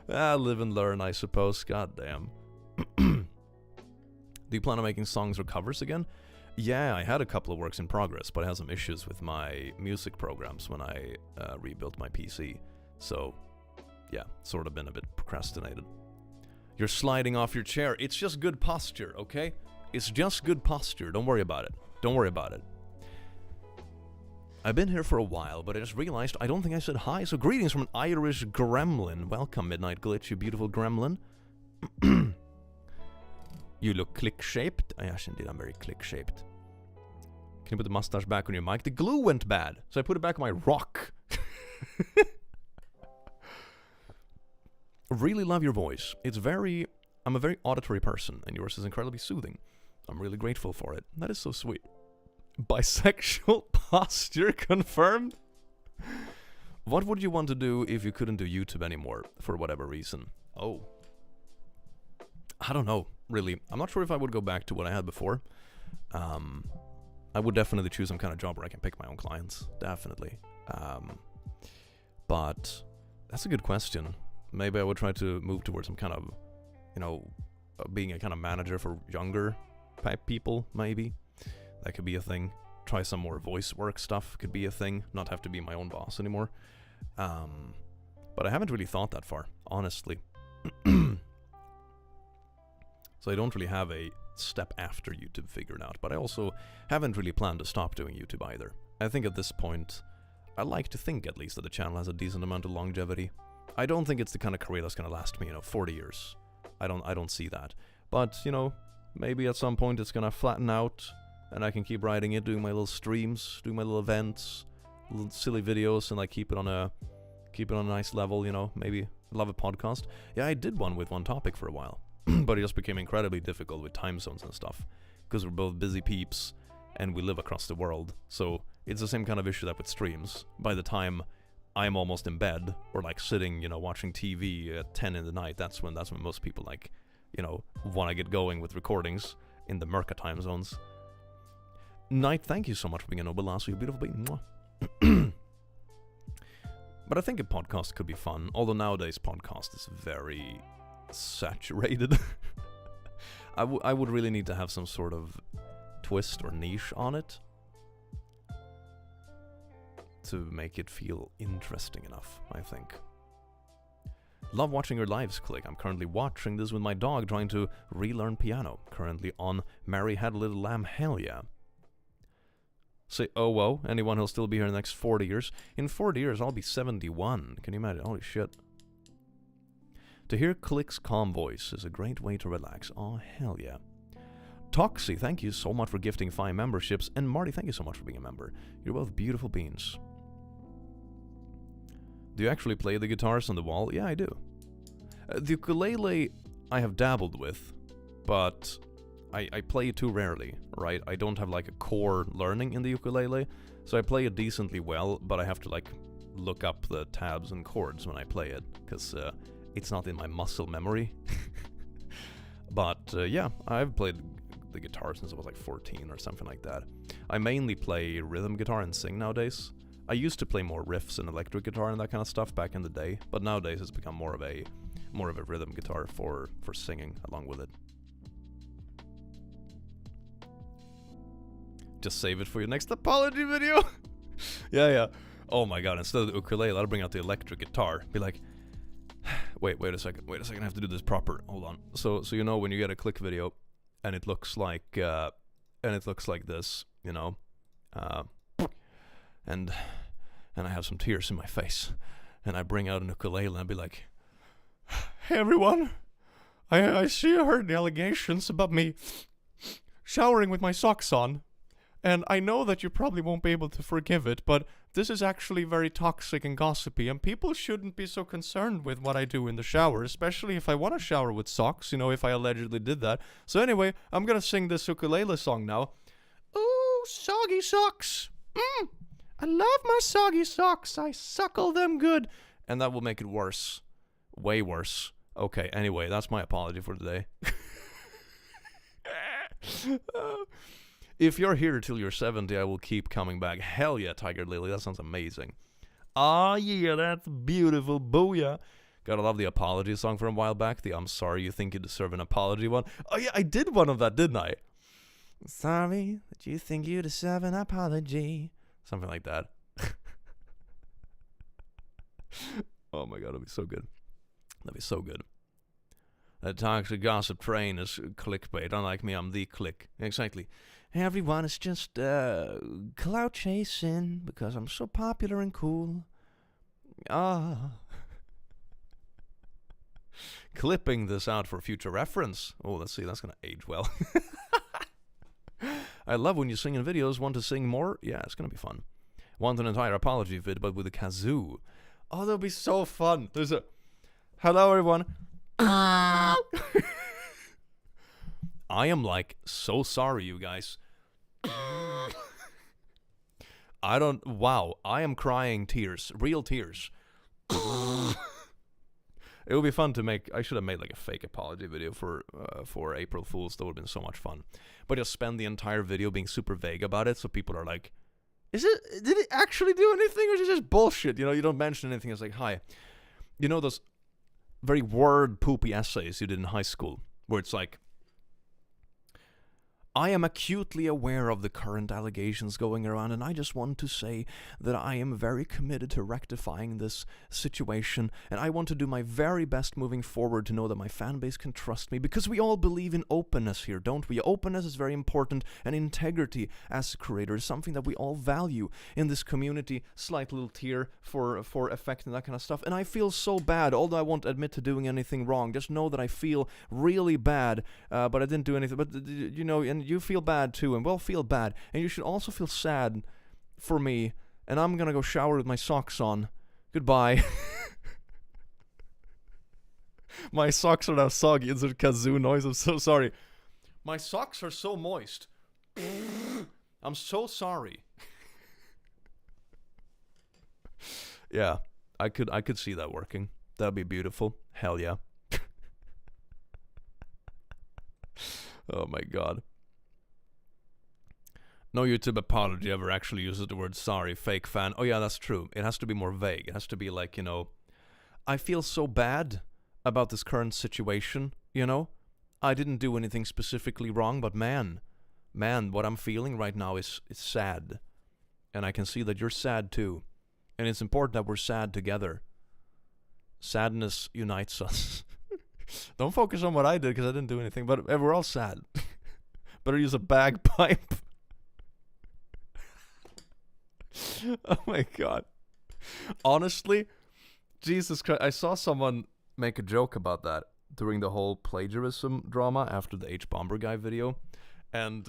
live and learn, I suppose. God damn. Do you plan on making songs or covers again? Yeah, I had a couple of works in progress, but I had some issues with my music programs when I rebuilt my PC. So, yeah, sort of been a bit procrastinated. You're sliding off your chair. It's just good posture, okay? It's just good posture. Don't worry about it. Don't worry about it. I've been here for a while, but I just realized I don't think I said hi. So greetings from an Irish gremlin. Welcome, Midnight Glitch, you beautiful gremlin. You look click-shaped. Yes, indeed, I'm very click-shaped. Can you put the mustache back on your mic? The glue went bad, so I put it back on my rock. Really love your voice. I'm a very auditory person, and yours is incredibly soothing. I'm really grateful for it. That is so sweet. Bisexual posture confirmed? What would you want to do if you couldn't do YouTube anymore, for whatever reason? Oh. I don't know, really. I'm not sure if I would go back to what I had before. I would definitely choose some kind of job where I can pick my own clients. Definitely. But that's a good question. Maybe I would try to move towards some kind of, being a kind of manager for younger type people, maybe. That could be a thing. Try some more voice work stuff could be a thing. Not have to be my own boss anymore. But I haven't really thought that far, honestly. So I don't really have a step after YouTube figured out, but I also haven't really planned to stop doing YouTube either. I think at this point, I like to think at least that the channel has a decent amount of longevity. I don't think it's the kind of career that's gonna last me, 40 years. I don't see that. But, maybe at some point it's gonna flatten out, and I can keep writing it, doing my little streams, doing my little events, little silly videos, and like keep it on a nice level, maybe love a podcast. Yeah, I did one with one topic for a while. But it just became incredibly difficult with time zones and stuff, because we're both busy peeps and we live across the world. So it's the same kind of issue that with streams. By the time I'm almost in bed or like sitting, watching TV at 10 in the night, that's when most people like, want to get going with recordings in the Merca time zones. Night, thank you so much for being a noble lass, you beautiful being. But I think a podcast could be fun, although nowadays podcast is very saturated. I would really need to have some sort of twist or niche on it to make it feel interesting enough, I think. Love watching your lives, Click. I'm currently watching this with my dog trying to relearn piano. Currently on Mary Had a Little Lamb, hell yeah. Say, oh whoa, anyone who'll still be here in the next 40 years. In 40 years, I'll be 71. Can you imagine? Holy shit. To hear Click's calm voice is a great way to relax. Oh, hell yeah. Toxie, thank you so much for gifting 5 memberships. And Marty, thank you so much for being a member. You're both beautiful beings. Do you actually play the guitars on the wall? Yeah, I do. The ukulele I have dabbled with, but I play it too rarely, right? I don't have like a core learning in the ukulele, so I play it decently well, but I have to like look up the tabs and chords when I play it, because it's not in my muscle memory. But yeah, I've played the guitar since I was like 14 or something like that. I mainly play rhythm guitar and sing nowadays. I used to play more riffs and electric guitar and that kind of stuff back in the day, but nowadays it's become more of a rhythm guitar for singing along with it. Just save it for your next apology video. Yeah. Oh my god, instead of the ukulele, I'll bring out the electric guitar. Be like, wait a second, I have to do this proper. Hold on. So when you get a Click video and it looks like this, and I have some tears in my face, and I bring out an ukulele and I'd be like, hey everyone, I see you heard the allegations about me showering with my socks on, and I know that you probably won't be able to forgive it, but this is actually very toxic and gossipy, and people shouldn't be so concerned with what I do in the shower, especially if I want to shower with socks, if I allegedly did that. So anyway, I'm gonna sing this ukulele song now. Ooh, soggy socks. I love my soggy socks. I suckle them good. And that will make it worse. Way worse. Okay, anyway, that's my apology for today. If you're here till you're 70, I will keep coming back. Hell yeah, Tiger Lily. That sounds amazing. Ah, yeah, that's beautiful. Booyah. Gotta love the apology song from a while back. The I'm sorry you think you deserve an apology one. Oh yeah, I did one of that, didn't I? Sorry that you think you deserve an apology. Something like that. Oh my god, that'd be so good. That'd be so good. That toxic gossip train is clickbait. Unlike me, I'm the click. Exactly. Everyone is just clout chasing because I'm so popular and cool. Clipping this out for future reference. Oh, let's see. That's gonna age well. I love when you sing in videos. Want to sing more? Yeah, it's gonna be fun. Want an entire apology vid, but with a kazoo. Oh, that'll be so fun. There's a... Hello, everyone. I am like so sorry, you guys. Wow, I am crying tears. Real tears. It would be fun to make... I should have made like a fake apology video for April Fools. That would have been so much fun. But just spend the entire video being super vague about it, so people are like, did it actually do anything, or is it just bullshit? You don't mention anything. It's like, hi. Those very word poopy essays you did in high school, where it's like, I am acutely aware of the current allegations going around, and I just want to say that I am very committed to rectifying this situation, and I want to do my very best moving forward to know that my fan base can trust me, because we all believe in openness here, don't we? Openness is very important, and integrity as a creator is something that we all value in this community. Slight little tear for effect and that kind of stuff, and I feel so bad, although I won't admit to doing anything wrong. Just know that I feel really bad, but I didn't do anything, but you know, and you feel bad too, and we'll feel bad, and you should also feel sad for me, and I'm gonna go shower with my socks on. Goodbye. My socks are now soggy. It's a kazoo noise. I'm so sorry. My socks are so moist. I'm so sorry. Yeah, I could see that working. That'd be beautiful. Hell yeah. Oh my god. No YouTube apology ever actually uses the word sorry, fake fan. Oh yeah, that's true. It has to be more vague. It has to be like, you know, I feel so bad about this current situation, you know? I didn't do anything specifically wrong, but man, what I'm feeling right now is sad. And I can see that you're sad too. And it's important that we're sad together. Sadness unites us. Don't focus on what I did, because I didn't do anything, but we're all sad. Better use a bagpipe. Oh my god. Honestly, Jesus Christ, I saw someone make a joke about that during the whole plagiarism drama after the H-Bomber guy video, and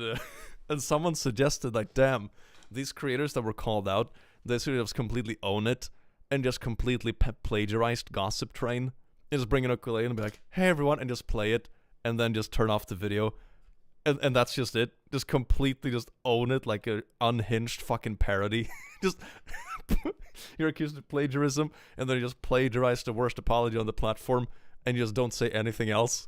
someone suggested, like, damn, these creators that were called out, they should just completely own it and just completely plagiarized Gossip Train. And just bring an ukulele and be like, hey everyone, and just play it, and then just turn off the video. And that's just it. Just completely just own it like a unhinged fucking parody. Just you're accused of plagiarism, and then you just plagiarize the worst apology on the platform, and you just don't say anything else.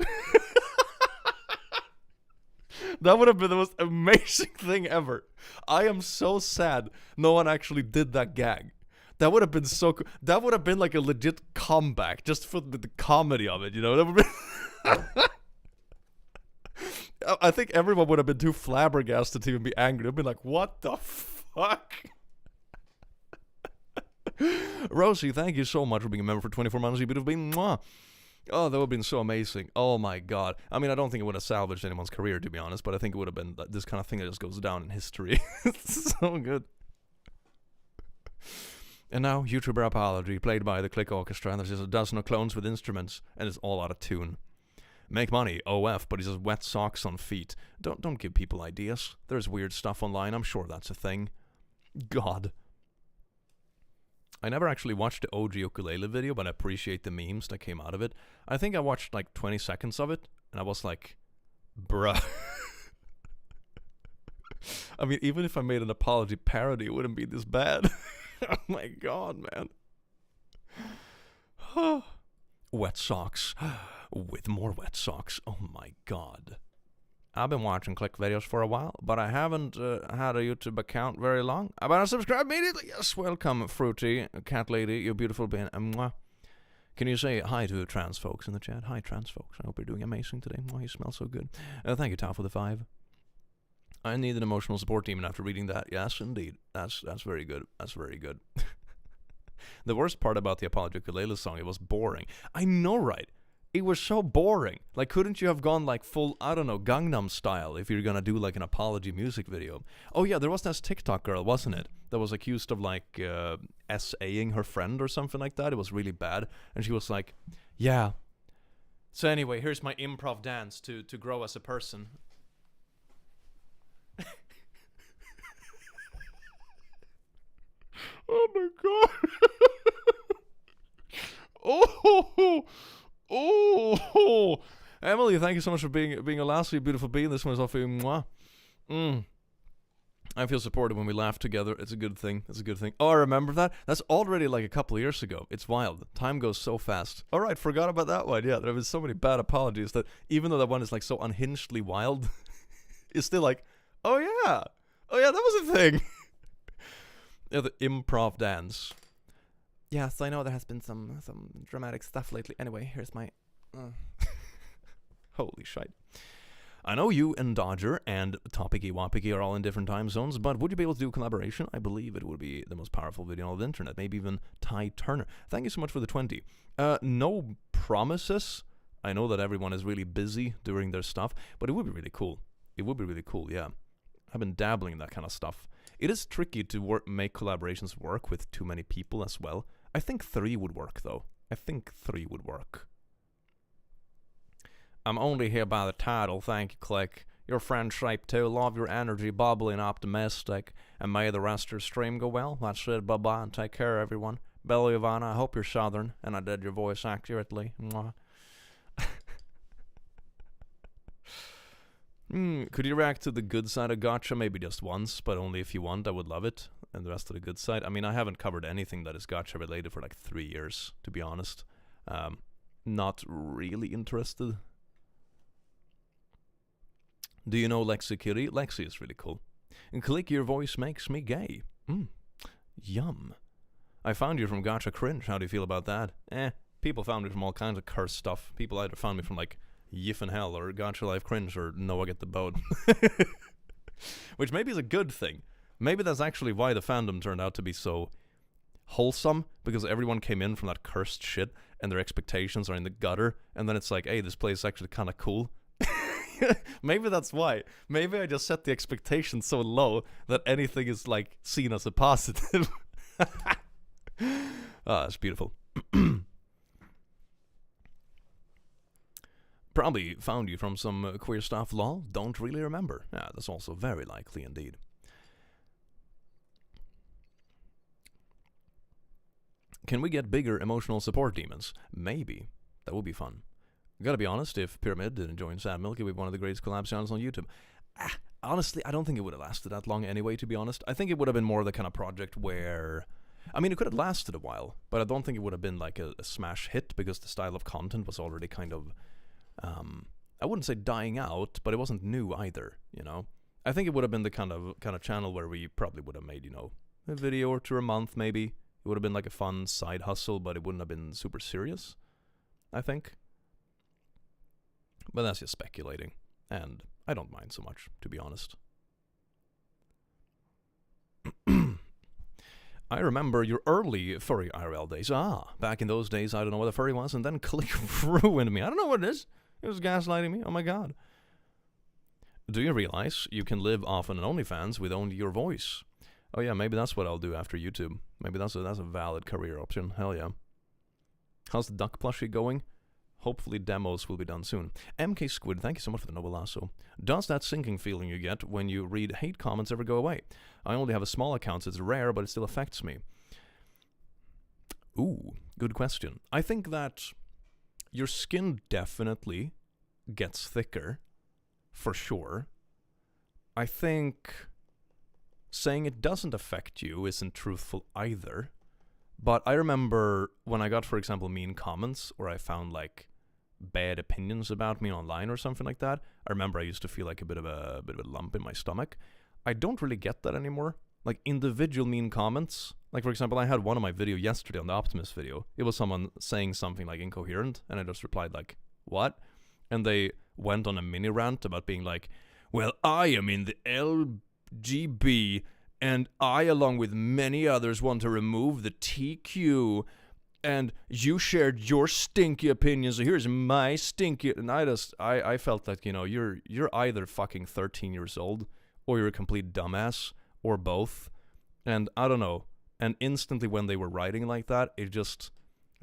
That would have been the most amazing thing ever. I am so sad no one actually did that gag. That would have been so cool. That would have been like a legit comeback just for the comedy of it, you know? That would be I think everyone would have been too flabbergasted to even be angry. They'd be like, what the fuck? Rosie, thank you so much for being a member for 24 months. You would have been, mwah. Oh, that would have been so amazing. Oh my god. I mean, I don't think it would have salvaged anyone's career, to be honest, but I think it would have been this kind of thing that just goes down in history. It's so good. And now, YouTuber apology, played by the Click Orchestra, and there's just a dozen of clones with instruments, and it's all out of tune. Make money, OF, but he says wet socks on feet. Don't give people ideas. There's weird stuff online, I'm sure that's a thing. God. I never actually watched the OG ukulele video, but I appreciate the memes that came out of it. I think I watched like 20 seconds of it, and I was like, bruh. I mean, even if I made an apology parody, it wouldn't be this bad. Oh my god, man. Wet socks. With more wet socks. Oh my god. I've been watching Click videos for a while, but I haven't had a YouTube account very long. I better subscribe immediately. Yes, welcome, Fruity, Cat Lady, you beautiful being. Can you say hi to trans folks in the chat? Hi, trans folks. I hope you're doing amazing today. You smell so good. Thank you, Tao, for the 5. I need an emotional support team, and after reading that, yes, indeed. That's very good. That's very good. The worst part about the Apology Ukulele song, it was boring. I know, right? It was so boring. Like, couldn't you have gone like full, I don't know, Gangnam Style if you're gonna do like an apology music video? Oh yeah, there was this TikTok girl, wasn't it? That was accused of like SAing her friend or something like that. It was really bad. And she was like, yeah. So anyway, here's my improv dance to grow as a person. Oh my god. Oh, Emily, thank you so much for being a lastly beautiful being. This one is off for you. Mwah. I feel supported when we laugh together. It's a good thing. It's a good thing. Oh, I remember that. That's already like a couple of years ago. It's wild. Time goes so fast. All right, forgot about that one. Yeah, there have been so many bad apologies that even though that one is like so unhingedly wild, it's still like, oh yeah, that was a thing. Yeah, the improv dance. Yes, I know there has been some dramatic stuff lately. Anyway, here's my... Holy shite. I know you and Dodger and Topicky Wapicky are all in different time zones, but would you be able to do collaboration? I believe it would be the most powerful video on the internet. Maybe even Ty Turner. Thank you so much for the 20. No promises. I know that everyone is really busy doing their stuff, but it would be really cool. It would be really cool, yeah. I've been dabbling in that kind of stuff. It is tricky to make collaborations work with too many people as well. I think 3 would work, though. I think 3 would work. I'm only here by the title, thank you, Click. Your friend Shape too, love your energy, bubbly and optimistic, and may the rest of your stream go well. That's it, bye-bye, and take care, everyone. Billy Ivana, I hope you're Southern, and I did your voice accurately. Mwah. Could you react to the good side of Gacha? Maybe just once, but only if you want. I would love it. And the rest of the good side. I mean, I haven't covered anything that is Gacha related for like 3 years, to be honest. Not really interested. Do you know Lexi Kitty? Lexi is really cool. And Click, your voice makes me gay. Yum. I found you from Gacha Cringe. How do you feel about that? People found me from all kinds of cursed stuff. People either found me from like Yif and Hell or Gacha Life Cringe or Noah Get the Boat. Which maybe is a good thing. Maybe that's actually why the fandom turned out to be so wholesome, because everyone came in from that cursed shit and their expectations are in the gutter, and then it's like, hey, this place is actually kind of cool. Maybe that's why. Maybe I just set the expectations so low that anything is like seen as a positive. That's beautiful. Probably found you from some queer stuff, lol. Don't really remember. Yeah, that's also very likely indeed. Can we get bigger emotional support demons? Maybe. That would be fun. Gotta be honest, if Pyramid didn't join Sad Milk, it would be one of the greatest collab channels on YouTube. Honestly, I don't think it would have lasted that long anyway, to be honest. I think it would have been more the kind of project where... I mean, it could have lasted a while, but I don't think it would have been like a smash hit, because the style of content was already kind of... I wouldn't say dying out, but it wasn't new either, you know? I think it would have been the kind of channel where we probably would have made, you know, a video or 2 a month, maybe. It would have been like a fun side hustle, but it wouldn't have been super serious, I think. But that's just speculating, and I don't mind so much, to be honest. I remember your early furry IRL days. Back in those days, I don't know what a furry was, and then Click ruined me. I don't know what it is. It was gaslighting me. Oh my god. Do you realize you can live off an OnlyFans with only your voice? Oh yeah, maybe that's what I'll do after YouTube. Maybe that's a valid career option. Hell yeah. How's the duck plushie going? Hopefully demos will be done soon. MK Squid, thank you so much for the noble lasso. Does that sinking feeling you get when you read hate comments ever go away? I only have a small account, so it's rare, but it still affects me. Ooh, good question. I think that your skin definitely gets thicker, for sure. I think saying it doesn't affect you isn't truthful either. But I remember when I got, for example, mean comments, or I found, like, bad opinions about me online or something like that, I remember I used to feel like a bit of a lump in my stomach. I don't really get that anymore. Like, individual mean comments. Like, for example, I had one on my video yesterday, on the Optimus video. It was someone saying something, like, incoherent, and I just replied, like, what? And they went on a mini rant about being like, well, I am in the LGB, and I, along with many others, want to remove the TQ, and you shared your stinky opinions, so here's my stinky... And I felt like, you know, you're either fucking 13 years old, or you're a complete dumbass, or both. And I don't know. And instantly when they were writing like that, it just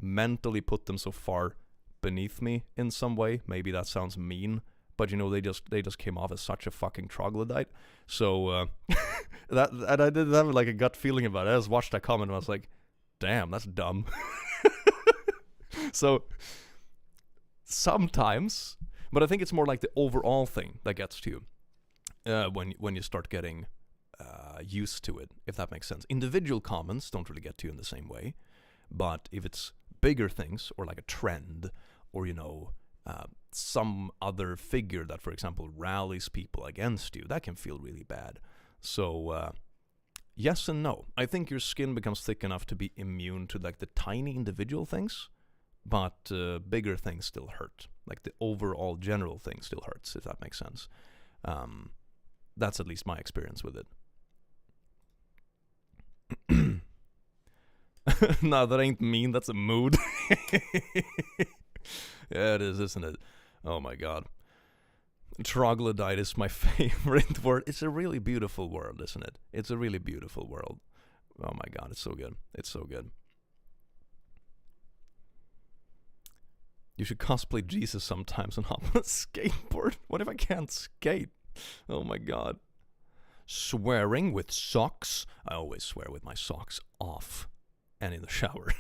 mentally put them so far beneath me in some way. Maybe that sounds mean, but you know, they just came off as such a fucking troglodyte. So and I did have like a gut feeling about it. I just watched that comment and I was like, damn, that's dumb. So sometimes, but I think it's more like the overall thing that gets to you when you start getting used to it, if that makes sense. Individual comments don't really get to you in the same way, but if it's bigger things, or like a trend, or, you know, some other figure that, for example, rallies people against you, that can feel really bad. So yes and no. I think your skin becomes thick enough to be immune to like the tiny individual things, but bigger things still hurt. Like the overall general thing still hurts, if that makes sense. That's at least my experience with it. No, that ain't mean, that's a mood. Yeah, it is, isn't it? Oh my god. Troglodyte, my favorite word. It's a really beautiful world, isn't it? It's a really beautiful world. Oh my god, it's so good. It's so good. You should cosplay Jesus sometimes and hop on a skateboard. What if I can't skate? Oh my god. Swearing with socks. I always swear with my socks off and in the shower.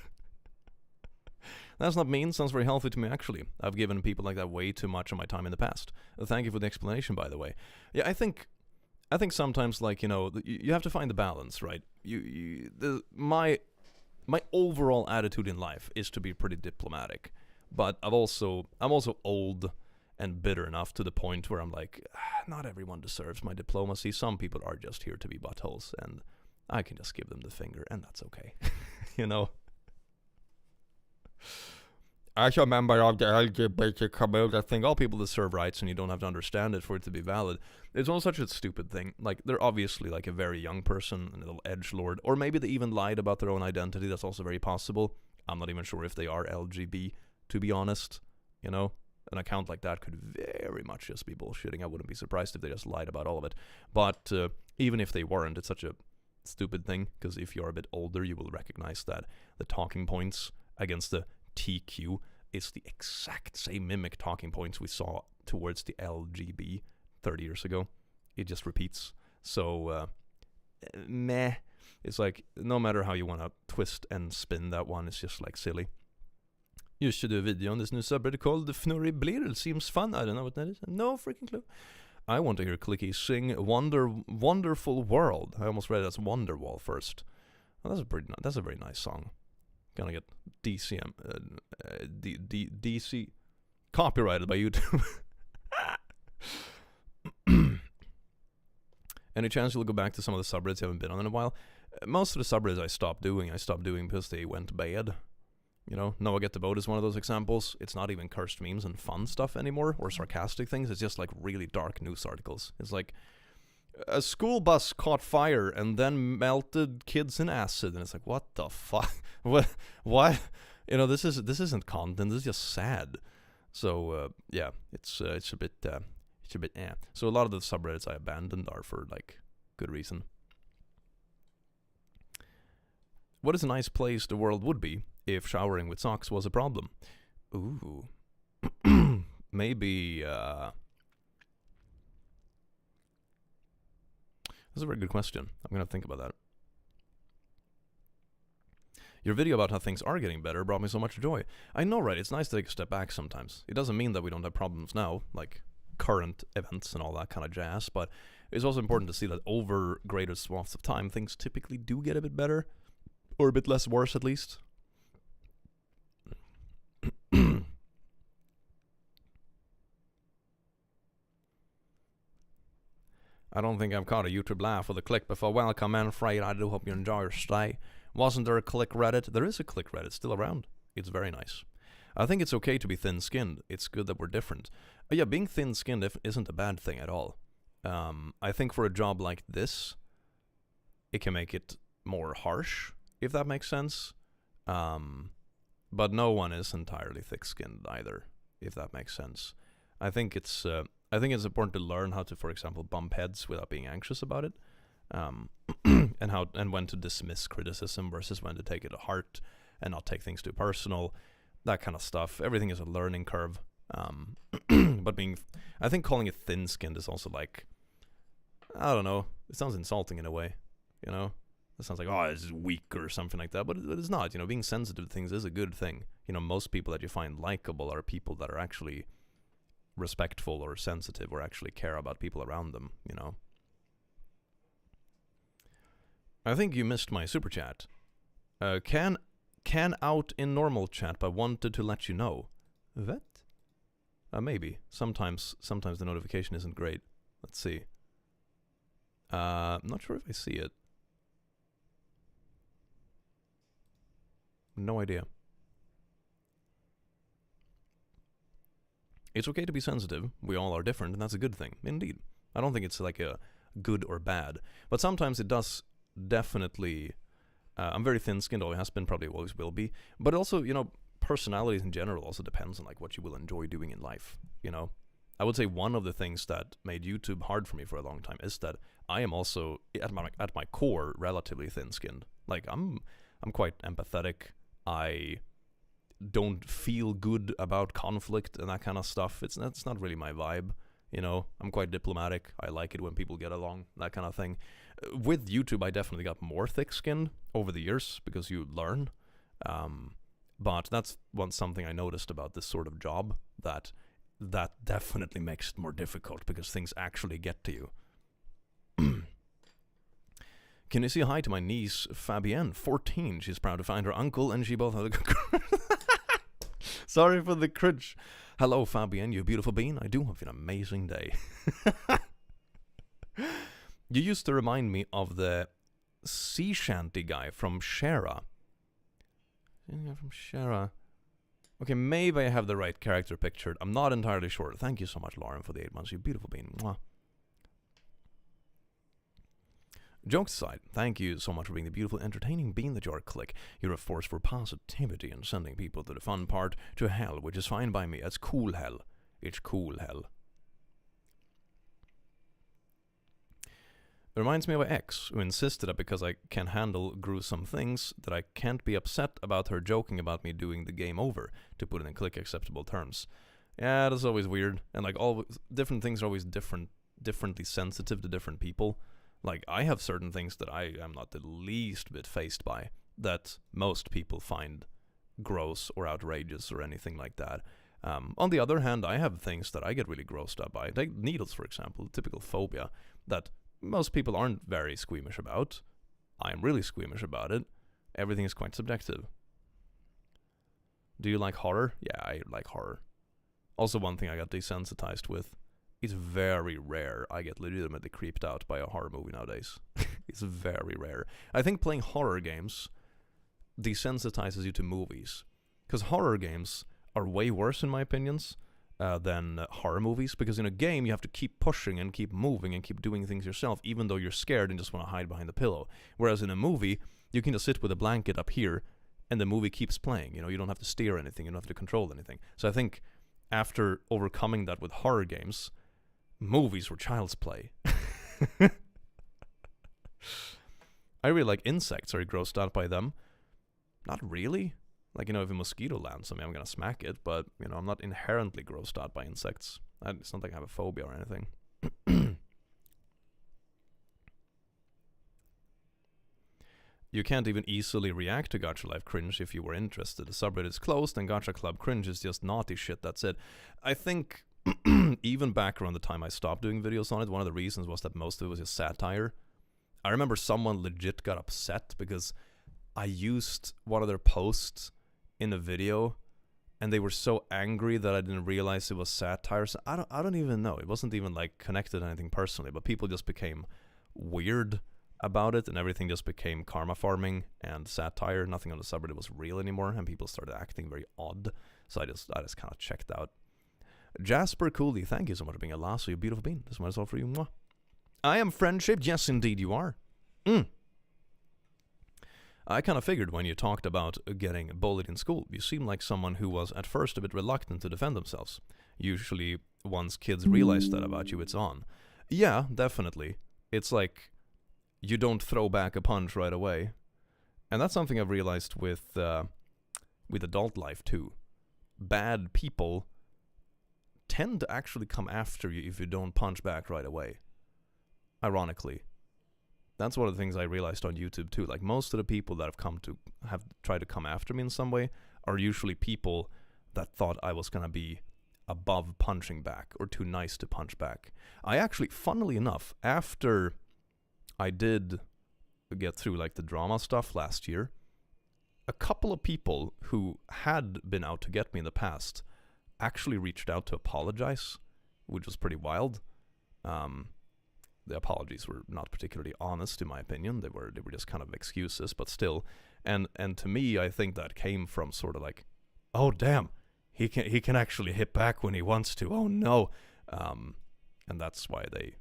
That's not mean, sounds very healthy to me actually. I've given people like that way too much of my time in the past. Thank you for the explanation, by the way. Yeah, I think sometimes, like, you know, you have to find the balance, right? My overall attitude in life is to be pretty diplomatic, but I'm also old and bitter enough to the point where I'm like, not everyone deserves my diplomacy. Some people are just here to be buttholes, and I can just give them the finger, and that's okay. You know? As a member of the LGBT community, I think all people deserve rights, and you don't have to understand it for it to be valid. It's all such a stupid thing. Like, they're obviously like a very young person, a little edgelord, or maybe they even lied about their own identity. That's also very possible. I'm not even sure if they are LGB, to be honest. You know, an account like that could very much just be bullshitting. I wouldn't be surprised if they just lied about all of it. But even if they weren't, it's such a stupid thing, because if you're a bit older, you will recognize that the talking points against the TQ is the exact same mimic talking points we saw towards the LGB 30 years ago. It just repeats. So, meh. It's like, no matter how you want to twist and spin that one, it's just like silly. You should do a video on this new subreddit called The Fnurry Blear. It seems fun. I don't know what that is. No freaking clue. I want to hear Clicky sing Wonderful World. I almost read it as Wonderwall first. Well, that's a very nice song. Gonna get DC copyrighted by YouTube. Any chance you'll go back to some of the subreddits you haven't been on in a while? Most of the subreddits I stopped doing because they went bad. You know, Noah Get the Boat is one of those examples. It's not even cursed memes and fun stuff anymore, or sarcastic things. It's just like really dark news articles. It's like, a school bus caught fire and then melted kids in acid, and it's like, what the fuck? What? You know, this isn't content. This is just sad. So yeah, it's a bit. So a lot of the subreddits I abandoned are for like good reason. What is a nice place the world would be if showering with socks was a problem? Ooh, maybe. That's a very good question. I'm going to think about that. Your video about how things are getting better brought me so much joy. I know, right? It's nice to take a step back sometimes. It doesn't mean that we don't have problems now, like current events and all that kind of jazz, but it's also important to see that over greater swaths of time, things typically do get a bit better, or a bit less worse at least. I don't think I've caught a YouTube laugh with a click before. Welcome, Manfred. I do hope you enjoy your stay. Wasn't there a click Reddit? There is a click Reddit still around. It's very nice. I think it's okay to be thin-skinned. It's good that we're different. Yeah, being thin-skinned isn't a bad thing at all. I think for a job like this, it can make it more harsh, if that makes sense. But no one is entirely thick-skinned either, if that makes sense. I think it's important to learn how to, for example, bump heads without being anxious about it, and when to dismiss criticism versus when to take it to heart and not take things too personal, that kind of stuff. Everything is a learning curve. But I think calling it thin-skinned is also like, I don't know, it sounds insulting in a way, you know? It sounds like, oh, it's weak or something like that, but it's not. You know, being sensitive to things is a good thing. You know, most people that you find likable are people that are actually respectful or sensitive or actually care about people around them, you know. I think you missed my super chat. Can out in normal chat, but wanted to let you know. What? Maybe. Sometimes the notification isn't great. Let's see. I'm not sure if I see it. No idea. It's okay to be sensitive. We all are different, and that's a good thing, indeed. I don't think it's like a good or bad, but sometimes it does definitely. I'm very thin-skinned, always has been, probably always will be. But also, personalities in general also depends on like what you will enjoy doing in life. I would say one of the things that made YouTube hard for me for a long time is that I am also at my core relatively thin-skinned. Like I'm quite empathetic. I don't feel good about conflict and that kind of stuff. It's not really my vibe. I'm quite diplomatic. I like it when people get along, that kind of thing. With YouTube, I definitely got more thick-skinned over the years because you learn. But that's something I noticed about this sort of job, that definitely makes it more difficult because things actually get to you. Can you say hi to my niece, Fabienne, 14? She's proud to find her uncle, and she both have a... Sorry for the cringe. Hello, Fabienne, you beautiful bean. I do have an amazing day. You used to remind me of the sea shanty guy from Shara. From Shara. Okay, maybe I have the right character pictured. I'm not entirely sure. Thank you so much, Lauren, for the 8 months. You beautiful bean. Mwah. Jokes aside, thank you so much for being the beautiful, entertaining bean that you are, Click. You're a force for positivity and sending people to the fun part, to hell, which is fine by me. It's cool hell. It's cool hell. It reminds me of an ex who insisted that because I can handle gruesome things, that I can't be upset about her joking about me doing the game over, to put it in Click acceptable terms. Yeah, that's always weird. And like all different things are always differently sensitive to different people. Like, I have certain things that I am not the least bit fazed by that most people find gross or outrageous or anything like that. On the other hand, I have things that I get really grossed up by. Like needles, for example, typical phobia that most people aren't very squeamish about. I'm really squeamish about it. Everything is quite subjective. Do you like horror? Yeah, I like horror. Also, one thing I got desensitized with. It's very rare I get legitimately creeped out by a horror movie nowadays. It's very rare. I think playing horror games desensitizes you to movies. Because horror games are way worse, in my opinions, than horror movies. Because in a game, you have to keep pushing and keep moving and keep doing things yourself, even though you're scared and just want to hide behind the pillow. Whereas in a movie, you can just sit with a blanket up here, and the movie keeps playing. You don't have to steer anything. You don't have to control anything. So I think after overcoming that with horror games, movies were child's play. I really like insects. Are you grossed out by them? Not really. Like, if a mosquito lands on me, I'm gonna smack it, but, I'm not inherently grossed out by insects. It's not like I have a phobia or anything. You can't even easily react to Gacha Life cringe if you were interested. The subreddit is closed, and Gacha Club cringe is just naughty shit, that's it. I think... even back around the time I stopped doing videos on it, one of the reasons was that most of it was just satire. I remember someone legit got upset because I used one of their posts in a video, and they were so angry that I didn't realize it was satire. So I don't even know. It wasn't even like connected to anything personally, but people just became weird about it, and everything just became karma farming and satire. Nothing on the subreddit was real anymore, and people started acting very odd. So I just kind of checked out. Jasper Cooley, thank you so much for being a lasso, you beautiful bean. This one is all for you. Mwah. I am friendship. Yes, indeed you are. I kind of figured when you talked about getting bullied in school, you seemed like someone who was at first a bit reluctant to defend themselves. Usually, once kids realize that about you, it's on. Yeah, definitely. It's like you don't throw back a punch right away. And that's something I've realized with adult life too. Bad people tend to actually come after you if you don't punch back right away. Ironically. That's one of the things I realized on YouTube too. Like, most of the people that have tried to come after me in some way are usually people that thought I was gonna be above punching back or too nice to punch back. I actually, funnily enough, after I did get through like the drama stuff last year, a couple of people who had been out to get me in the past actually reached out to apologize, which was pretty wild. The apologies were not particularly honest, in my opinion. They were just kind of excuses, but still. And to me, I think that came from sort of like, oh damn, he can actually hit back when he wants to. Oh no. And that's why they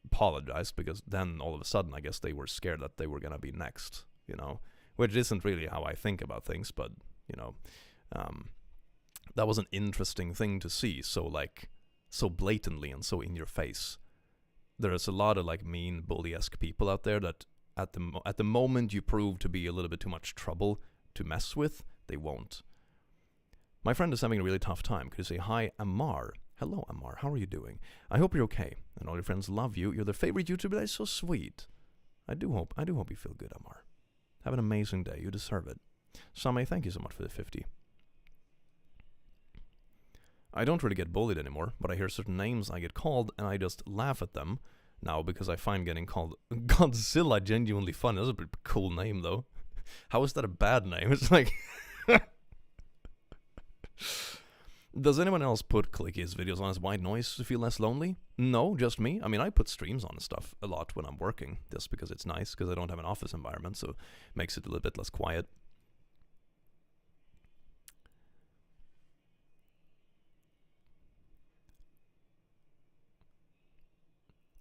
apologized, because then all of a sudden I guess they were scared that they were gonna be next, you know, which isn't really how I think about things, but you know, that was an interesting thing to see, so blatantly and so in your face. There's a lot of like mean bully-esque people out there that at the moment you prove to be a little bit too much trouble to mess with, they won't. My friend is having a really tough time. Could you say hi, Amar? Hello, Amar. How are you doing? I hope you're okay, and all your friends love you. You're their favorite YouTuber. That is so sweet. I do hope you feel good, Amar. Have an amazing day. You deserve it. Same, thank you so much for the 50. I don't really get bullied anymore, but I hear certain names I get called, and I just laugh at them now because I find getting called Godzilla genuinely fun. That's a pretty cool name, though. How is that a bad name? It's like... Does anyone else put Clicky's videos on as white noise to feel less lonely? No, just me. I mean, I put streams on and stuff a lot when I'm working, just because it's nice, because I don't have an office environment, so it makes it a little bit less quiet.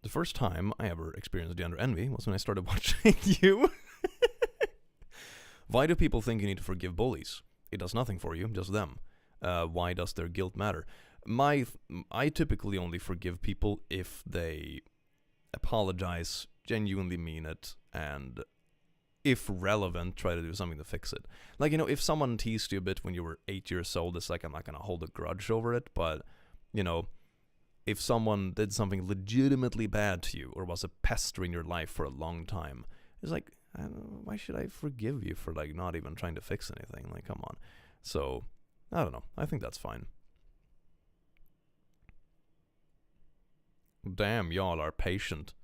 The first time I ever experienced gender envy was when I started watching you. Why do people think you need to forgive bullies? It does nothing for you, just them. Why does their guilt matter? I typically only forgive people if they apologize, genuinely mean it, and if relevant, try to do something to fix it. Like, you know, if someone teased you a bit when you were 8 years old, it's like I'm not gonna hold a grudge over it, but, you know, if someone did something legitimately bad to you or was a pester in your life for a long time, it's like, why should I forgive you for, like, not even trying to fix anything? Like, come on. So, I don't know. I think that's fine. Damn, y'all are patient.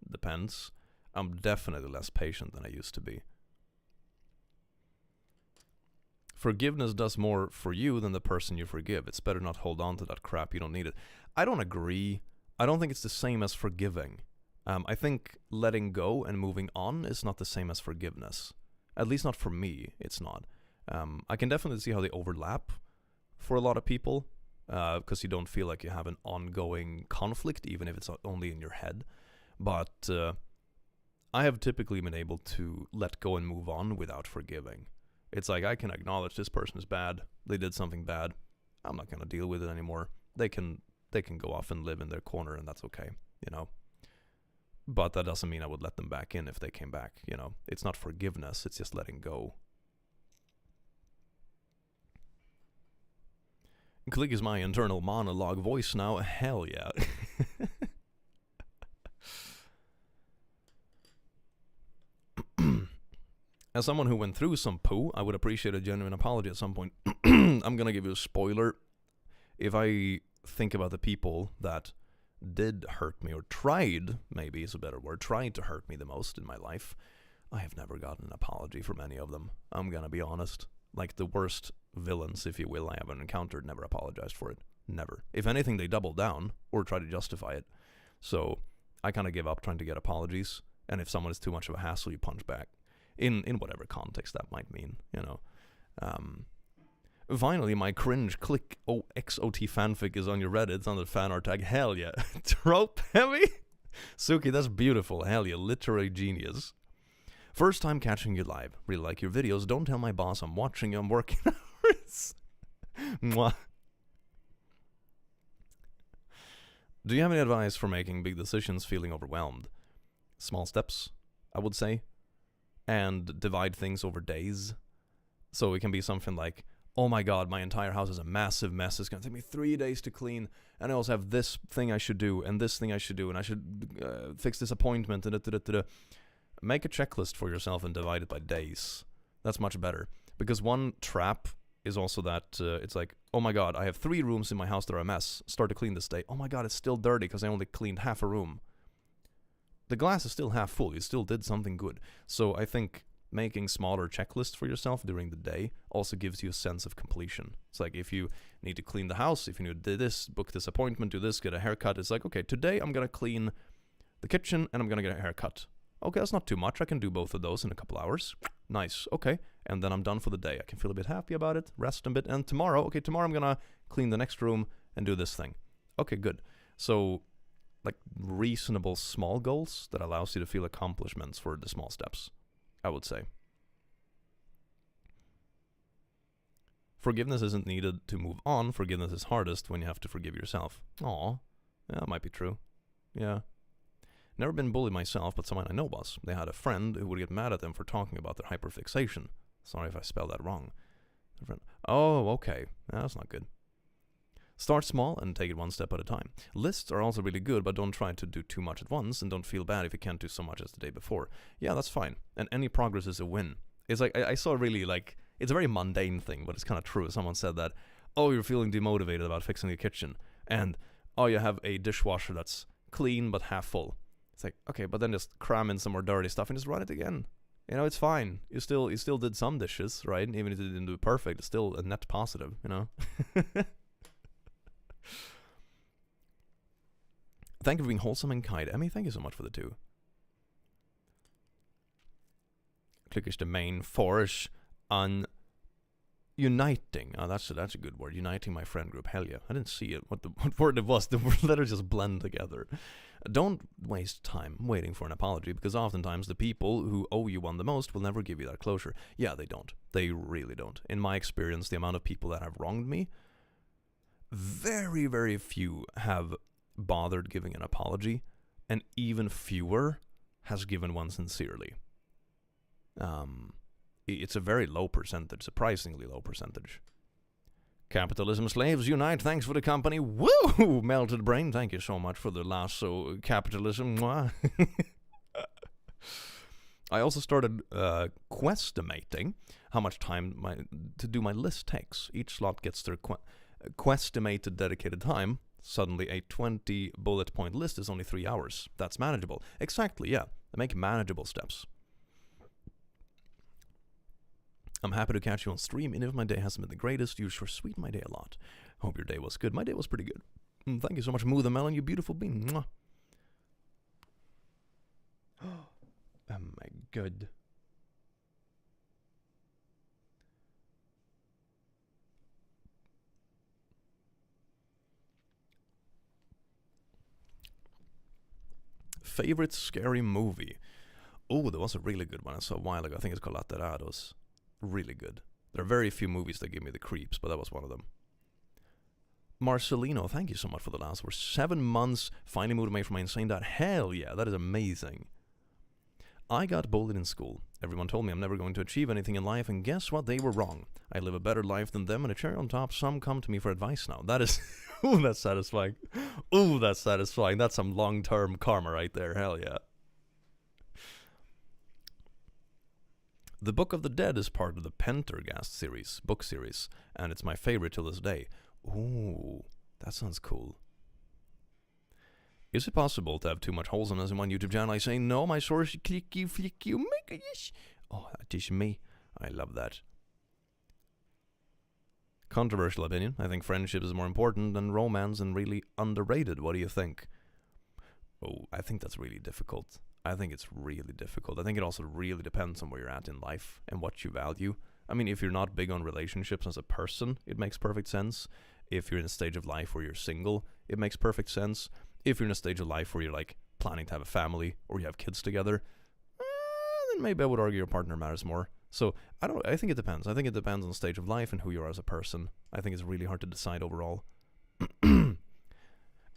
Depends. I'm definitely less patient than I used to be. Forgiveness does more for you than the person you forgive. It's better not hold on to that crap. You don't need it. I don't agree. I don't think it's the same as forgiving. I think letting go and moving on is not the same as forgiveness. At least not for me, it's not. I can definitely see how they overlap for a lot of people, because you don't feel like you have an ongoing conflict, even if it's only in your head. But I have typically been able to let go and move on without forgiving. It's like, I can acknowledge this person is bad, they did something bad, I'm not going to deal with it anymore. They can go off and live in their corner, and that's okay, you know. But that doesn't mean I would let them back in if they came back, you know. It's not forgiveness, it's just letting go. Click is my internal monologue voice now. Hell yeah. As someone who went through some poo, I would appreciate a genuine apology at some point. I'm gonna give you a spoiler. If I think about the people that did hurt me, or tried, maybe is a better word, tried to hurt me the most in my life, I have never gotten an apology from any of them. I'm gonna be honest. Like, the worst villains, if you will, I haven't encountered, never apologized for it. Never. If anything, they double down or try to justify it. So I kind of give up trying to get apologies. And if someone is too much of a hassle, you punch back. In whatever context that might mean, you know. Finally, my cringe click XOT fanfic is on your Reddit. It's on the fan art tag. Hell yeah. Trope heavy? Suki, that's beautiful. Hell yeah. Literary genius. First time catching you live. Really like your videos. Don't tell my boss I'm watching you. I'm working hours. Mwah. Do you have any advice for making big decisions feeling overwhelmed? Small steps, I would say. And divide things over days. So it can be something like, oh my god, my entire house is a massive mess. It's going to take me 3 days to clean. And I also have this thing I should do, and this thing I should do, and I should fix this appointment, and da-da-da-da. Make a checklist for yourself and divide it by days. That's much better. Because one trap is also that it's like, oh my god, I have 3 rooms in my house that are a mess. Start to clean this day. Oh my god, it's still dirty because I only cleaned half a room. The glass is still half full. You still did something good. So I think making smaller checklists for yourself during the day also gives you a sense of completion. It's like, if you need to clean the house, if you need to do this, book this appointment, do this, get a haircut, it's like, okay, today I'm going to clean the kitchen and I'm going to get a haircut. Okay, that's not too much. I can do both of those in a couple hours. Nice. Okay. and then I'm done for the day. I can feel a bit happy about it, rest a bit, and tomorrow I'm gonna clean the next room and do this thing. Okay, good. So, like, reasonable small goals that allows you to feel accomplishments for the small steps, I would say. Forgiveness isn't needed to move on. Forgiveness is hardest when you have to forgive yourself. Aw, yeah, that might be true. Yeah. Never been bullied myself, but someone I know was. They had a friend who would get mad at them for talking about their hyperfixation. Sorry if I spelled that wrong. Oh, okay. That's not good. Start small and take it one step at a time. Lists are also really good, but don't try to do too much at once, and don't feel bad if you can't do so much as the day before. Yeah, that's fine. And any progress is a win. It's like, I saw really, like, it's a very mundane thing, but it's kind of true. Someone said that, oh, you're feeling demotivated about fixing the kitchen, and, oh, you have a dishwasher that's clean but half full. It's like, okay, but then just cram in some more dirty stuff and just run it again. You know, it's fine. You still did some dishes, right? Even if you didn't do it perfect, it's still a net positive, you know? Thank you for being wholesome and kind. Emmy, thank you so much for the 2. Clickers the main force on uniting. Oh, that's a good word. Uniting my friend group. Hell yeah. I didn't see it. What word it was. The letters just blend together. Don't waste time waiting for an apology, because oftentimes the people who owe you one the most will never give you that closure. Yeah, they don't. They really don't. In my experience, the amount of people that have wronged me, very, very few have bothered giving an apology, and even fewer has given one sincerely. It's a very low percentage, surprisingly low percentage. Capitalism slaves unite, thanks for the company. Woo! Melted brain, thank you so much for the lasso capitalism. Mwah. I also started questimating how much time to do my list takes. Each slot gets their questimated dedicated time. Suddenly a 20 bullet point list is only 3 hours. That's manageable. Exactly, yeah. Make manageable steps. I'm happy to catch you on stream, and if my day hasn't been the greatest, you sure sweeten my day a lot. Hope your day was good. My day was pretty good. Thank you so much, Moo the Melon, you beautiful bean. Mwah. Oh my god. Favorite scary movie? Oh, there was a really good one I saw a while ago. I think it's called Aterados. Really good. There are very few movies that give me the creeps, but that was one of them. Marcelino, thank you so much for the last. We're 7 months, finally moved away from my insane dad. Hell yeah, that is amazing. I got bullied in school. Everyone told me I'm never going to achieve anything in life, and guess what? They were wrong. I live a better life than them, and a cherry on top, some come to me for advice now. That is... Ooh, that's satisfying. Ooh, that's satisfying. That's some long-term karma right there. Hell yeah. The Book of the Dead is part of the Pendergast book series, and it's my favorite till this day. Ooh, that sounds cool. Is it possible to have too much wholesomeness in one YouTube channel? I say no, my source, click you, flick you, make it. Oh, that is me. I love that. Controversial opinion. I think friendship is more important than romance and really underrated. What do you think? Oh, I think that's really difficult. I think it's really difficult. I think it also really depends on where you're at in life and what you value. I mean, if you're not big on relationships as a person, it makes perfect sense. If you're in a stage of life where you're single, it makes perfect sense. If you're in a stage of life where you're like planning to have a family or you have kids together, then maybe I would argue your partner matters more. So I think it depends. I think it depends on the stage of life and who you are as a person. I think it's really hard to decide overall.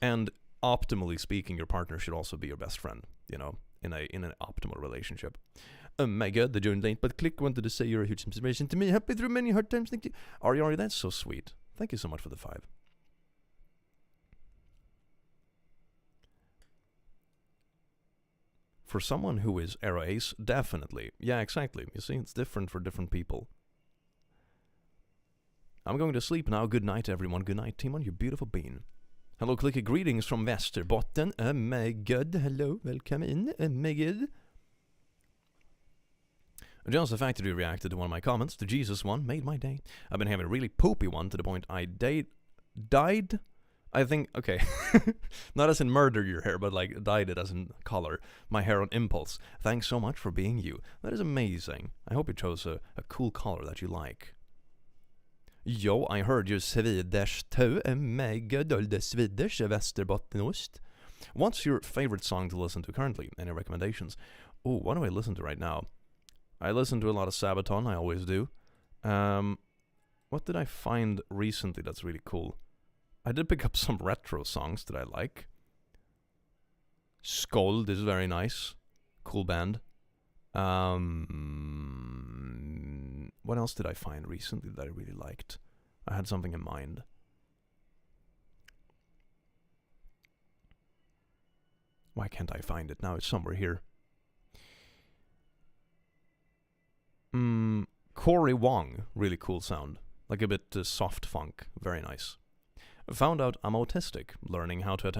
And optimally speaking, your partner should also be your best friend, you know, in an optimal relationship. Oh my god, the joint ain't but click wanted to say you're a huge inspiration to me. Happy through many hard times. Thank you. Ari, that's so sweet. Thank you so much for the 5. For someone who is Arrow Ace, definitely. Yeah, exactly. You see, it's different for different people. I'm going to sleep now. Good night, everyone. Good night, Timon, you beautiful bean. Hello, Clicker. Greetings from Västerbotten. Oh my god. Hello. Welcome in. Oh my god. Just the fact that you reacted to one of my comments, the Jesus one, made my day. I've been having a really poopy one to the point I died I think, okay, not as in murder your hair, but like dyed it as in color. My hair on impulse. Thanks so much for being you. That is amazing. I hope you chose a cool color that you like. Jo, I heard you Swedish too. Med good Swedish Västerbottenost. What's your favorite song to listen to currently? Any recommendations? Oh, what do I listen to right now? I listen to a lot of Sabaton, I always do. What did I find recently that's really cool? I did pick up some retro songs that I like. Skold is very nice. Cool band. What else did I find recently that I really liked? I had something in mind. Why can't I find it now? It's somewhere here. Corey Wong, really cool sound. Like a bit soft funk, very nice. Found out I'm autistic, learning how to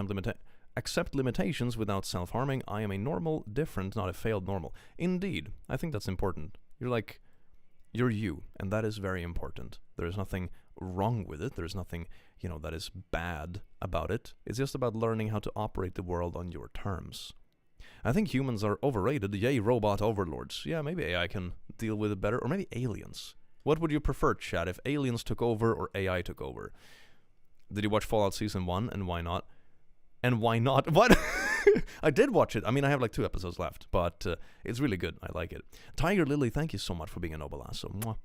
accept limitations without self-harming. I am a normal, different, not a failed normal. Indeed, I think that's important. You're you, and that is very important. There's nothing wrong with it. There's nothing, that is bad about it. It's just about learning how to operate the world on your terms. I think humans are overrated. Yay, robot overlords. Yeah, maybe AI can deal with it better, or maybe aliens. What would you prefer, chat, if aliens took over or AI took over? Did you watch Fallout Season 1, and why not? And why not? What? I did watch it. I mean, I have like 2 episodes left, but it's really good. I like it. Tiger Lily, thank you so much for being a noble ass. Mwah.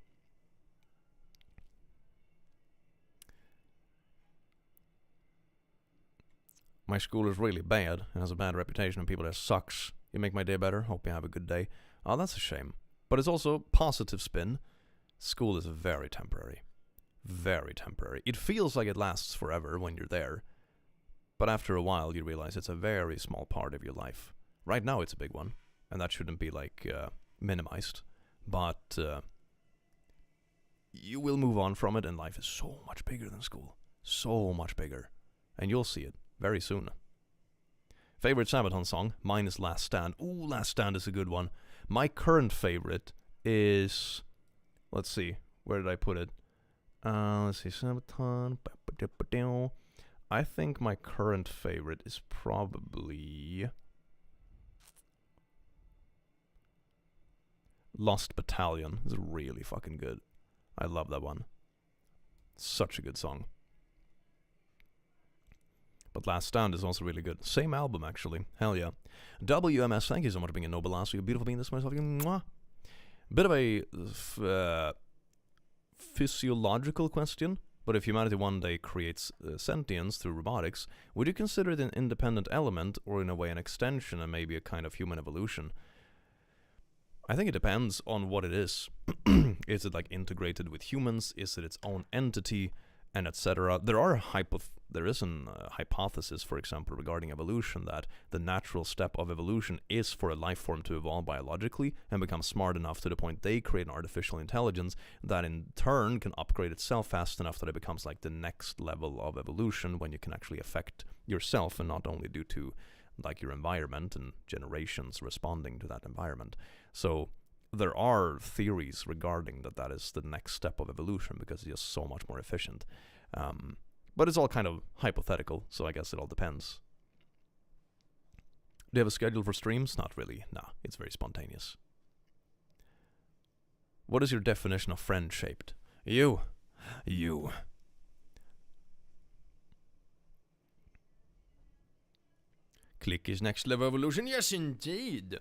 My school is really bad and has a bad reputation, and people there sucks. You make my day better. Hope you have a good day. Oh, that's a shame. But it's also positive spin. School is very temporary. Very temporary. It feels like it lasts forever when you're there. But after a while, you realize it's a very small part of your life. Right now, it's a big one. And that shouldn't be, minimized. But you will move on from it, and life is so much bigger than school. So much bigger. And you'll see it very soon. Favorite Sabaton song? Mine is Last Stand. Ooh, Last Stand is a good one. My current favorite is... Let's see. Where did I put it? Let's see. Sabaton. I think my current favorite is probably... Lost Battalion. It's really fucking good. I love that one. Such a good song. But Last Stand is also really good. Same album, actually. Hell yeah. WMS, thank you so much for being a noble ass. You're beautiful being this myself. Mwah. Bit of a physiological question, but if humanity one day creates sentience through robotics, would you consider it an independent element, or in a way an extension and maybe a kind of human evolution? I think it depends on what it is. Is it integrated with humans? Is it its own entity? And etc. There is an hypothesis, for example, regarding evolution, that the natural step of evolution is for a life form to evolve biologically and become smart enough to the point they create an artificial intelligence that in turn can upgrade itself fast enough that it becomes the next level of evolution, when you can actually affect yourself, and not only due to your environment and generations responding to that environment. So there are theories regarding that is the next step of evolution, because it's just so much more efficient. But it's all kind of hypothetical, so I guess it all depends. Do you have a schedule for streams? Not really. Nah, it's very spontaneous. What is your definition of friend-shaped? You. Click is next level evolution. Yes, indeed.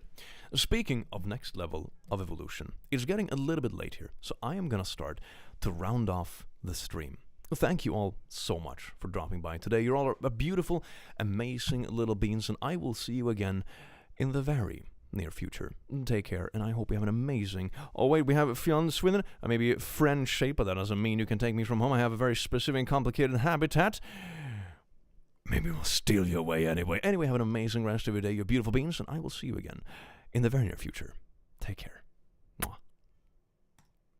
Speaking of next level of evolution, it's getting a little bit late here, so I am gonna start to round off the stream. Thank you all so much for dropping by today. You're all a beautiful, amazing little beans, and I will see you again in the very near future. Take care, and I hope you have an amazing... Oh wait, we have a fiance Sweden, maybe a friend shape, but that doesn't mean you can take me from home. I have a very specific and complicated habitat. Maybe we'll steal you away anyway. Anyway, have an amazing rest of your day, you beautiful beans, and I will see you again in the very near future. Take care.